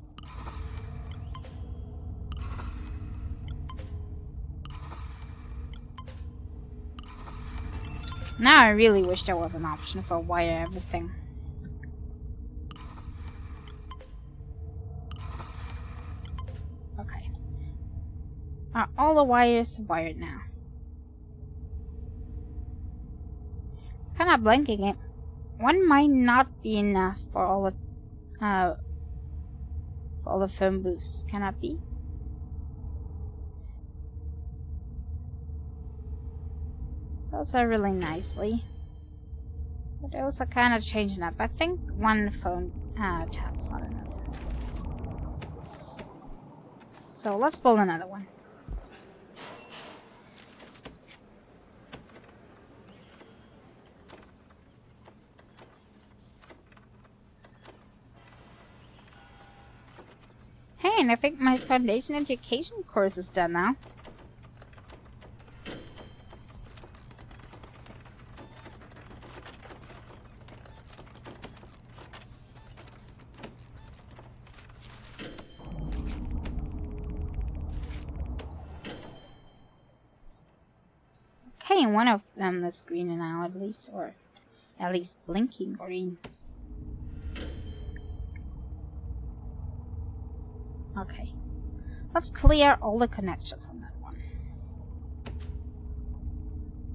Now I really wish there was an option for wire everything. Okay. Are all the wires wired now? It's kind of blinking it. One might not be enough for all the phone booths. Can that be? Those are really nicely. But those are kind of changing up. I think one phone tap's not enough. So let's build another one. Hey, and I think my foundation education course is done now. Okay, one of them is green now at least, or at least blinking green. Okay, let's clear all the connections on that one.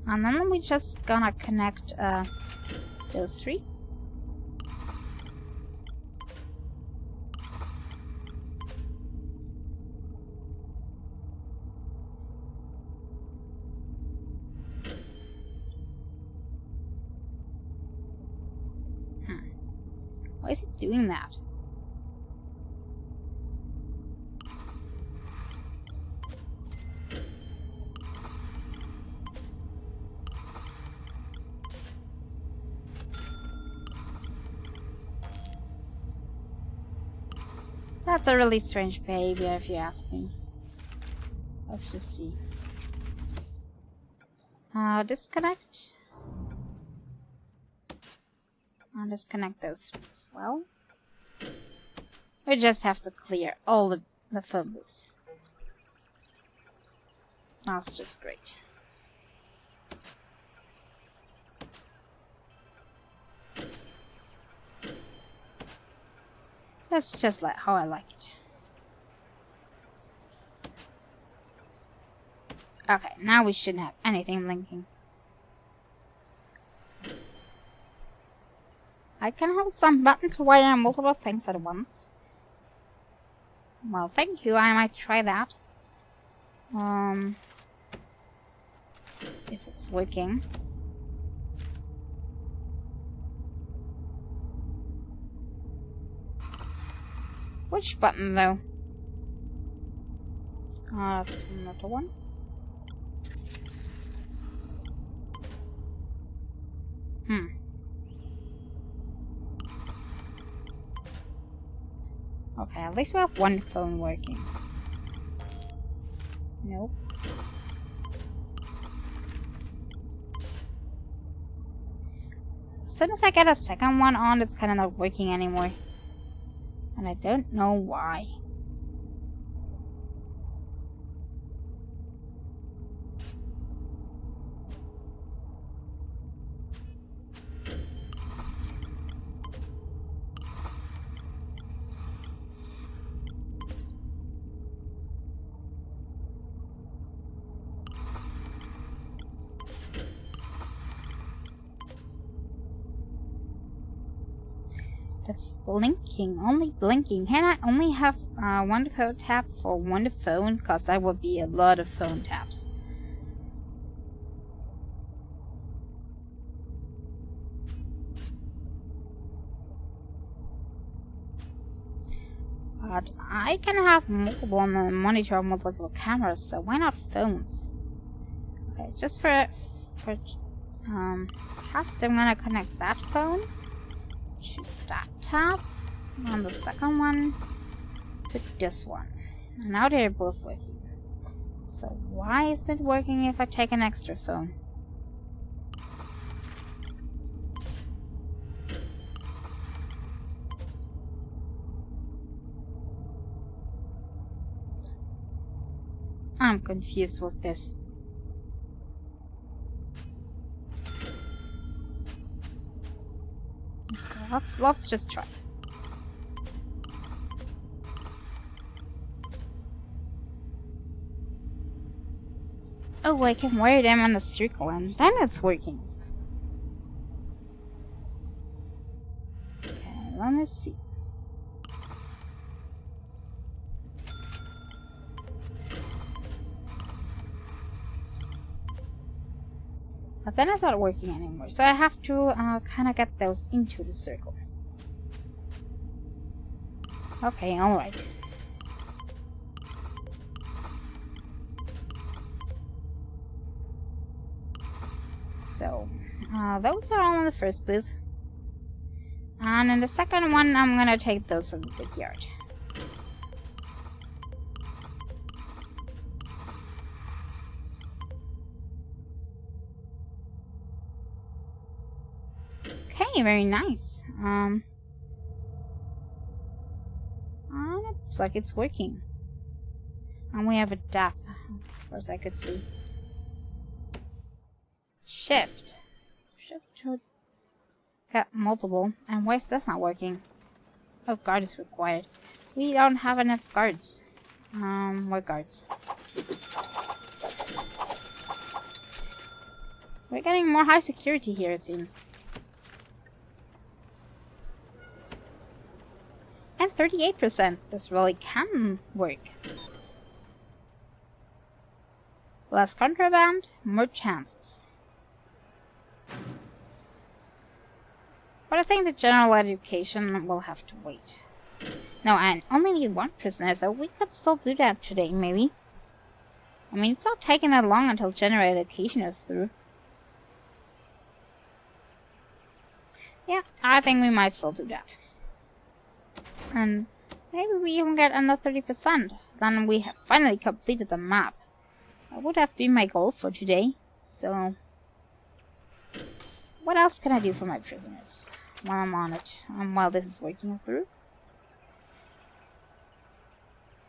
And then we're just gonna connect those 3. Why is it doing that? That's a really strange behavior if you ask me. Let's just see. Disconnect. I'll disconnect those as well. We just have to clear all the phone booths. That's just great. That's just like how I like it. Okay, now we shouldn't have anything linking. I can hold some button to wire multiple things at once. Well, thank you. I might try that. If it's working. Which button though? That's another one. Okay, at least we have one phone working. Nope. As soon as I get a second one on, it's kind of not working anymore. And I don't know why. It's blinking, only blinking. Can I only have one phone tap for one phone? Because that would be a lot of phone taps. But I can have multiple on the monitor, multiple cameras, so why not phones? Okay, just for test, I'm gonna connect that phone to that tab, and the second one to this one. And now they're both working. So why is it working if I take an extra phone? I'm confused with this. Okay, let's just try. Oh, I can wire them on a circle and then it's working. Okay, let me see. But then it's not working anymore, so I have to kind of get those into the circle. Okay, alright. So, those are all in the first booth. And in the second one, I'm gonna take those from the big yard. Okay, very nice. And it looks like it's working. And we have a death, as far as I could see. Shift to get multiple. And why is this not working? Oh, guard is required. We don't have enough guards. What guards? We're getting more high security here, it seems. And 38%. This really can work. Less contraband, more chances. But I think the general education will have to wait. No, and only need one prisoner, so we could still do that today, maybe. I mean, it's not taking that long until general education is through. Yeah, I think we might still do that. And maybe we even get another 30%. Then we have finally completed the map. That would have been my goal for today. So, what else can I do for my prisoners while I'm on it? While this is working through.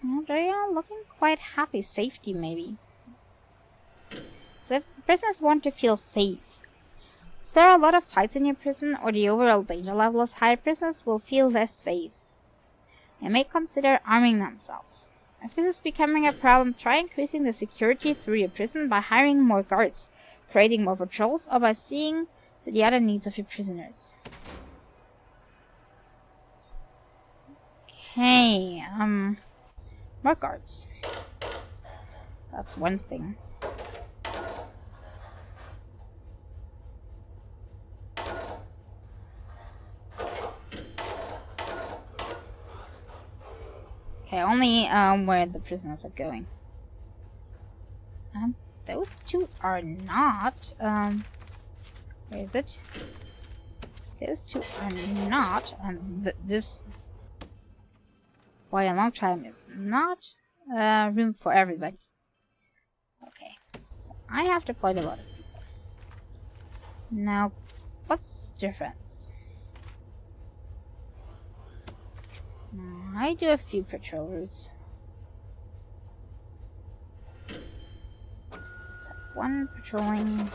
Well, they are looking quite happy. Safety, maybe. So if prisoners want to feel safe, if there are a lot of fights in your prison or the overall danger level is high, prisoners will feel less safe and may consider arming themselves. If this is becoming a problem, try increasing the security through your prison by hiring more guards, creating more patrols, or by seeing to the other needs of your prisoners. Okay, more guards. That's one thing. Okay, only where the prisoners are going. And those two are not. Where is it? Those two are not. And this, by a long time, is not room for everybody. Okay, so I have deployed a lot of people. Now, what's the difference? I do a few patrol routes. So one patrolling.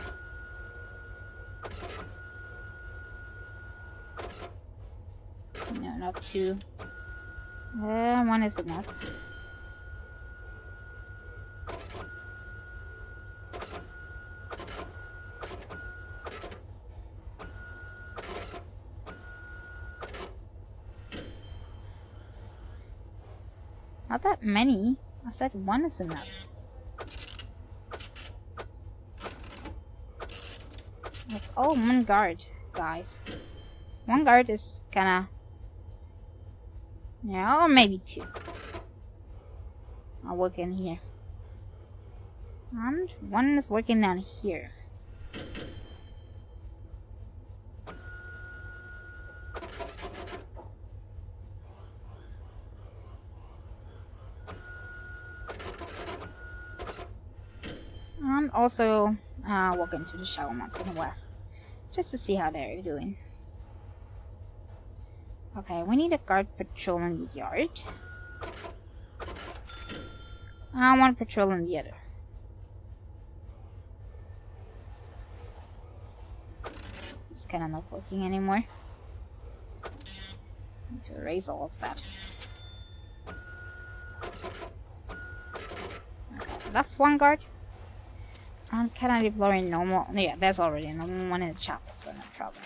No, not two. One is enough. Not that many. I said one is enough. That's all one guard, guys. One guard is kinda Yeah, or maybe 2. I'll work in here. And 1 is working down here. And also walk into the shower once in a while, just to see how they're doing. Okay, we need a guard patrolling the yard. 1 patrolling the other. It's kinda not working anymore. Need to erase all of that. Okay, that's 1 guard. And can I deploy a normal? Yeah, there's already a normal one in the chapel, so no problem.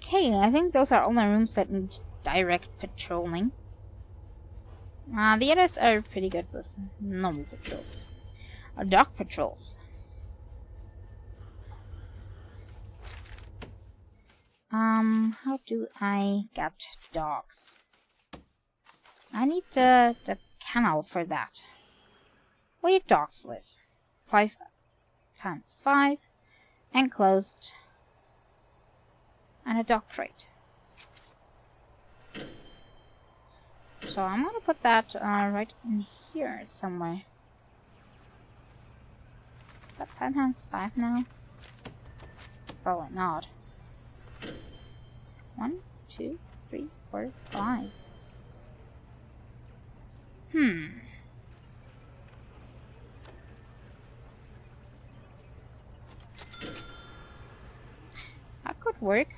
Okay, I think those are all the rooms that need direct patrolling. The others are pretty good with normal patrols. Or dog patrols. How do I get dogs? I need the kennel for that. Where do dogs live? 5 times 5. Enclosed. And a dog crate. So I'm gonna put that right in here somewhere. Is that 5 times 5 now? Probably not. 1, 2, 3, 4, 5. That could work.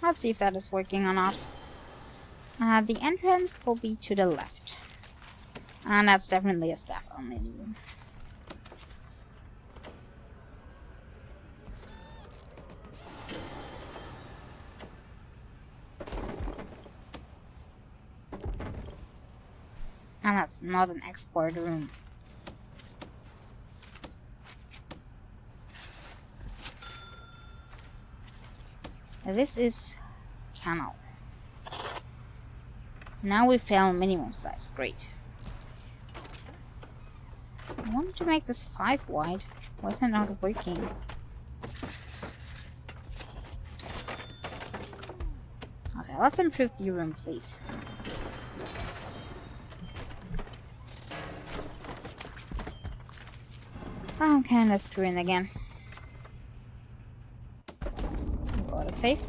Let's see if that is working or not. The entrance will be to the left. And that's definitely a staff only room. And that's not an export room. This is kennel. Now we found minimum size. Great. I wanted to make this 5 wide. Why is it not working? Okay, let's improve the room, please. I'm kinda screwing again. Go to safe.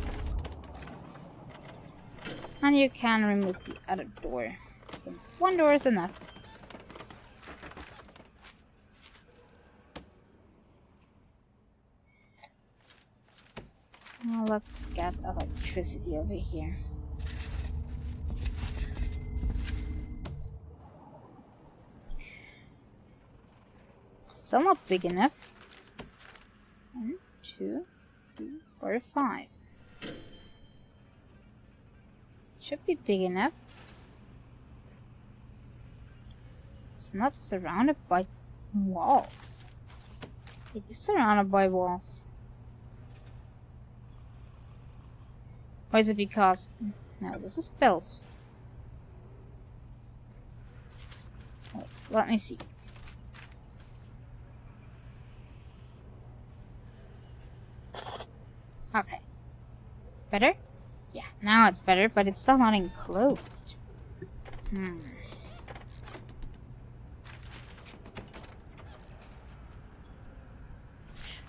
And you can remove the other door, since 1 door is enough. Now let's get electricity over here. Still not big enough. 1, 2, 3, 4, 5. Should be big enough. It's not surrounded by walls. It is surrounded by walls. Or is it because... No, this is built. Wait, let me see. Okay. Better? Yeah, now it's better, but it's still not enclosed.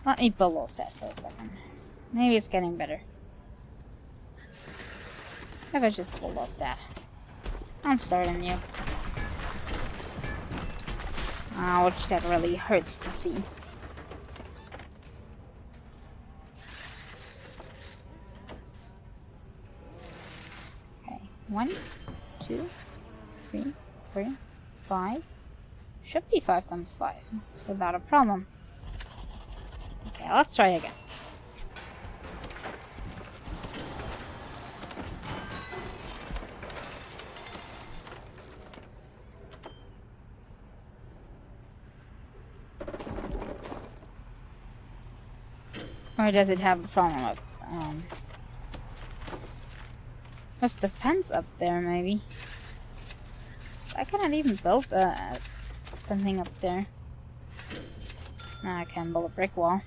Let me bulldoze that for a second. Maybe it's getting better. If I just bulldoze that. And start anew. Which that really hurts to see. Okay, 1, 2, 3, 4, 5. Should be 5 times 5 without a problem. Okay, let's try again. Or does it have a problem with the fence up there, maybe? I cannot even build something up there. I can build a brick wall.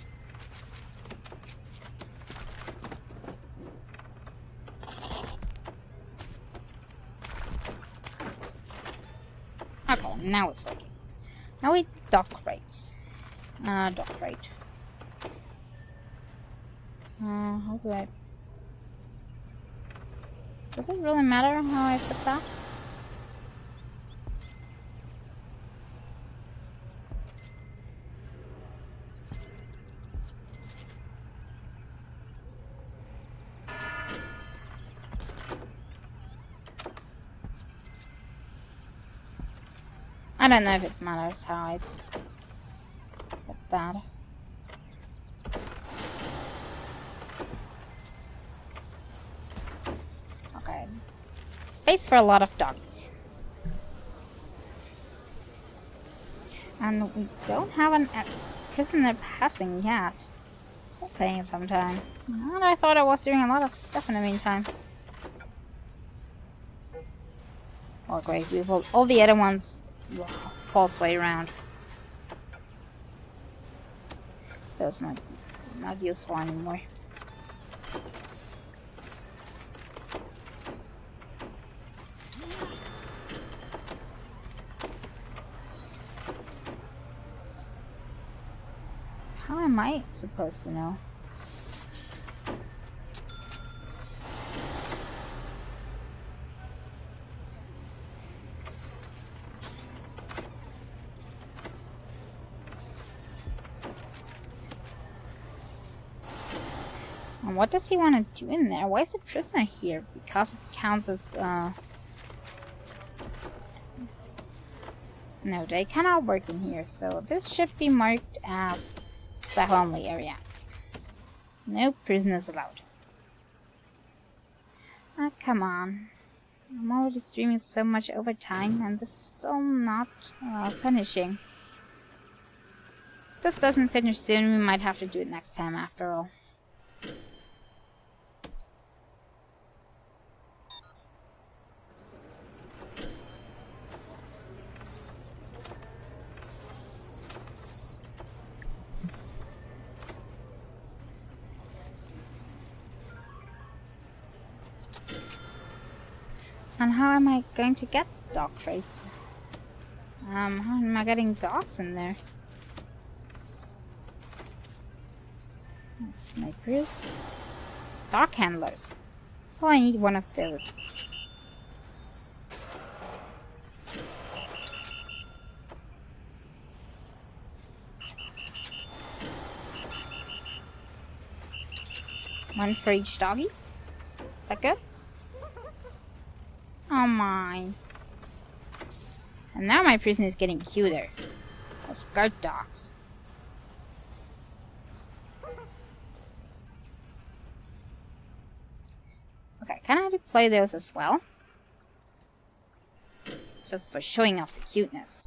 Okay, now it's working. Now we dock crates. Dock crate. How do I... Does it really matter how I put that? I don't know if it matters how I put that. Okay. Space for a lot of dogs. And we don't have a prisoner passing yet. Still taking some time. And I thought I was doing a lot of stuff in the meantime. Oh great, we will all the other ones false way around. That's not useful anymore. How am I supposed to know? And what does he want to do in there? Why is the prisoner here? Because it counts as no, they cannot work in here, so this should be marked as staff only area. No prisoners allowed. Ah, come on. I'm already streaming so much overtime and this is still not finishing. If this doesn't finish soon, we might have to do it next time after all. And how am I going to get dog crates? How am I getting dogs in there? Snipers. Dog handlers. Well, I need one of those. One for each doggy. Is that good? Oh my. And now my prison is getting cuter. Of guard dogs. Okay, can I deploy those as well? Just for showing off the cuteness.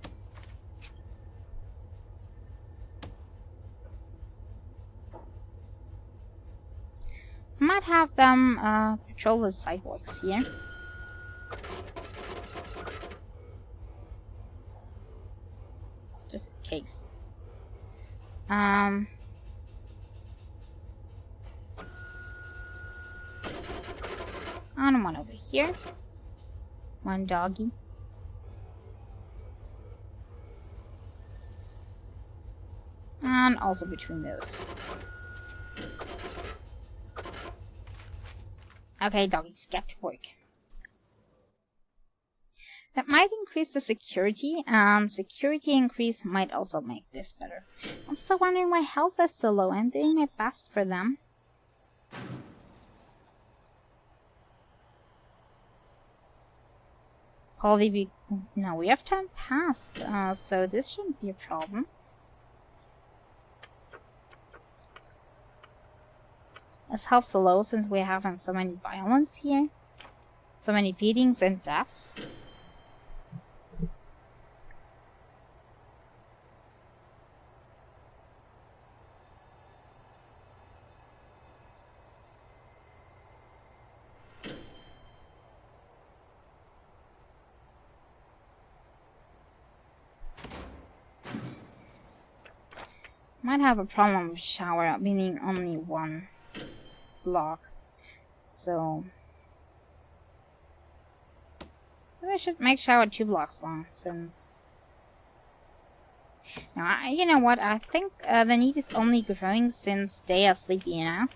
I might have them patrol the sidewalks here. Just in case. And one over here. One doggy. And also between those. Okay, doggies, get to work. That might increase the security, and security increase might also make this better. I'm still wondering why health is so low. I'm doing my best for them. Probably No, we have time passed, so this shouldn't be a problem. This helps a lot since we're having so many violence here. So many beatings and deaths. Might have a problem with shower, meaning only one block. So maybe I should make shower 2 blocks long, since... Now, you know what? I think the need is only growing since they are sleepy now.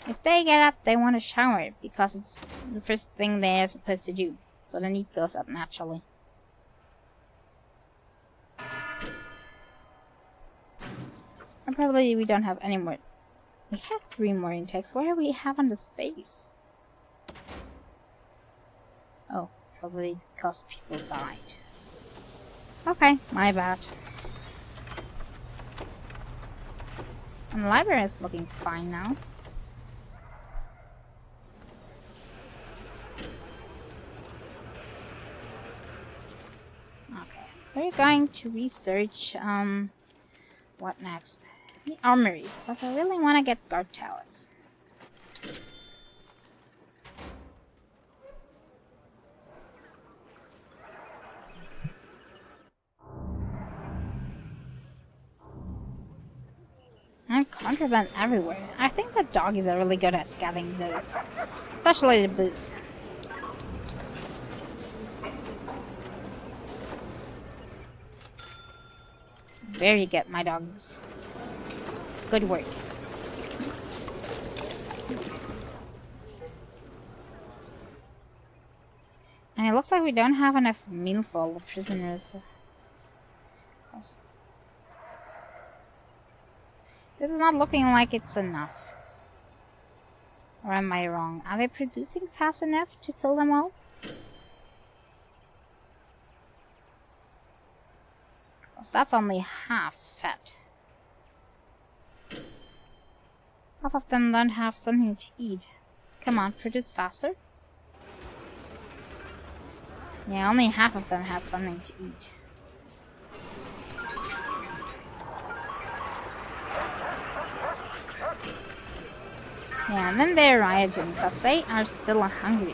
If they get up, they want to shower, because it's the first thing they're supposed to do. So the need goes up naturally. And probably we don't have any more. We have 3 more intakes. Why are we having the space? Oh, probably because people died. Okay, my bad. And the library is looking fine now. Okay, we're going to research, what next? The armory, because I really want to get guard towers. And contraband everywhere. I think the doggies are really good at getting those. Especially the boots. Very good, my doggies. Good work. And it looks like we don't have enough meal for all the prisoners. This is not looking like it's enough. Or am I wrong? Are they producing fast enough to fill them all? Because that's only half fed. Half of them don't have something to eat. Come on, produce faster. Yeah, only half of them had something to eat. Yeah, and then they're rioting because they are still hungry.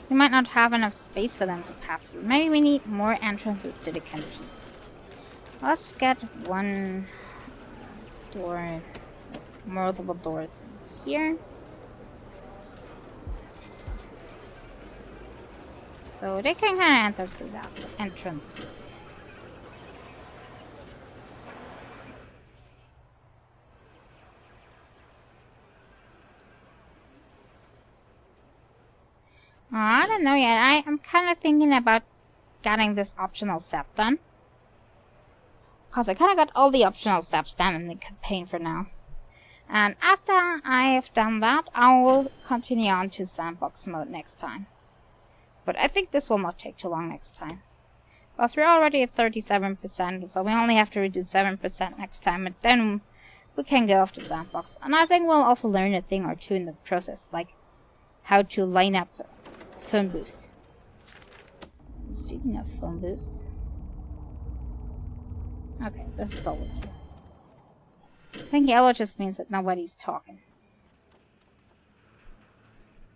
We might not have enough space for them to pass through. Maybe we need more entrances to the canteen. Let's get one door, multiple doors here. So they can kind of enter through that entrance. I don't know yet. I'm kind of thinking about getting this optional step done. Because I kind of got all the optional steps done in the campaign for now. And after I have done that, I will continue on to sandbox mode next time. But I think this will not take too long next time. Because we're already at 37%, so we only have to reduce 7% next time, and then we can go off the sandbox. And I think we'll also learn a thing or two in the process, like how to line up phone booths. Speaking of phone booths. Okay, this is still working. I think yellow just means that nobody's talking.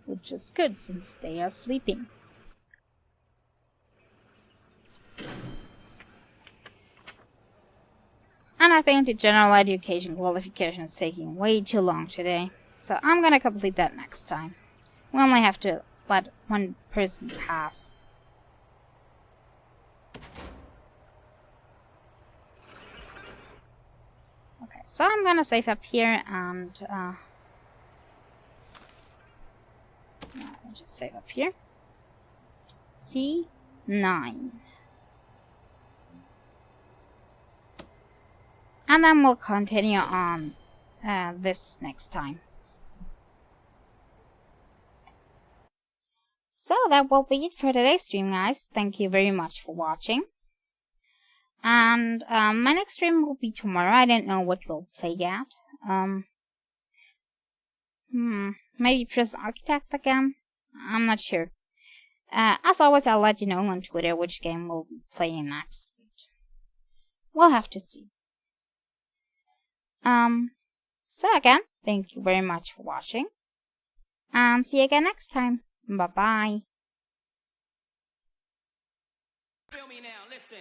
Which is good, since they are sleeping. And I think the general education qualification is taking way too long today. So I'm gonna complete that next time. We only have to let one person pass. Okay, so I'm gonna save up here and I'll just save up here. C9. 9. And then we'll continue on this next time. So that will be it for today's stream, guys. Thank you very much for watching. And my next stream will be tomorrow. I don't know what we'll play yet. Maybe Prison Architect again? I'm not sure. As always, I'll let you know on Twitter which game we'll be playing next. We'll have to see. So again, thank you very much for watching. And see you again next time. Bye-bye. Feel me now, listen.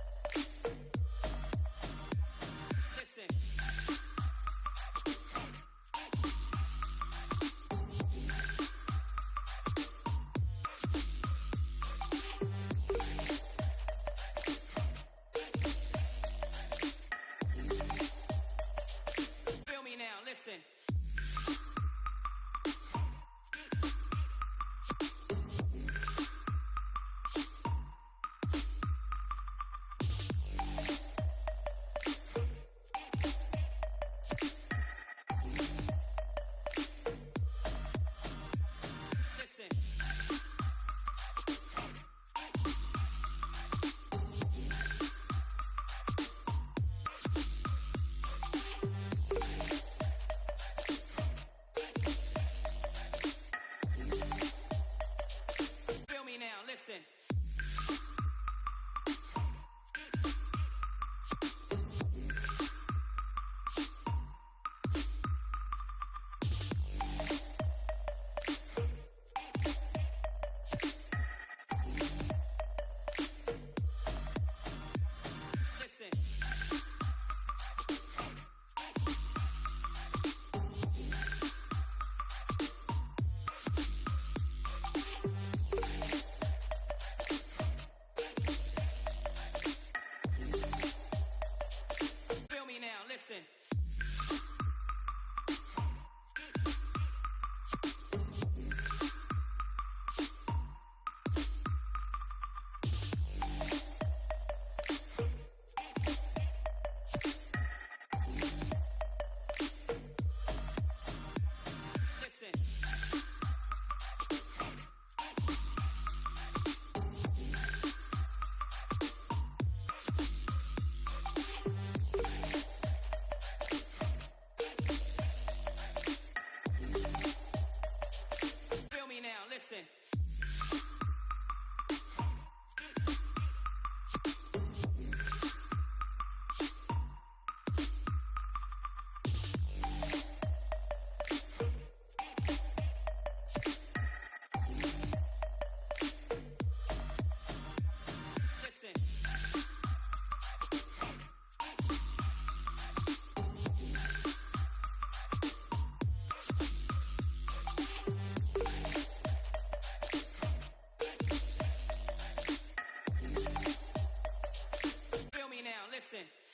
Listen. Listen. Listen. Listen. Listen.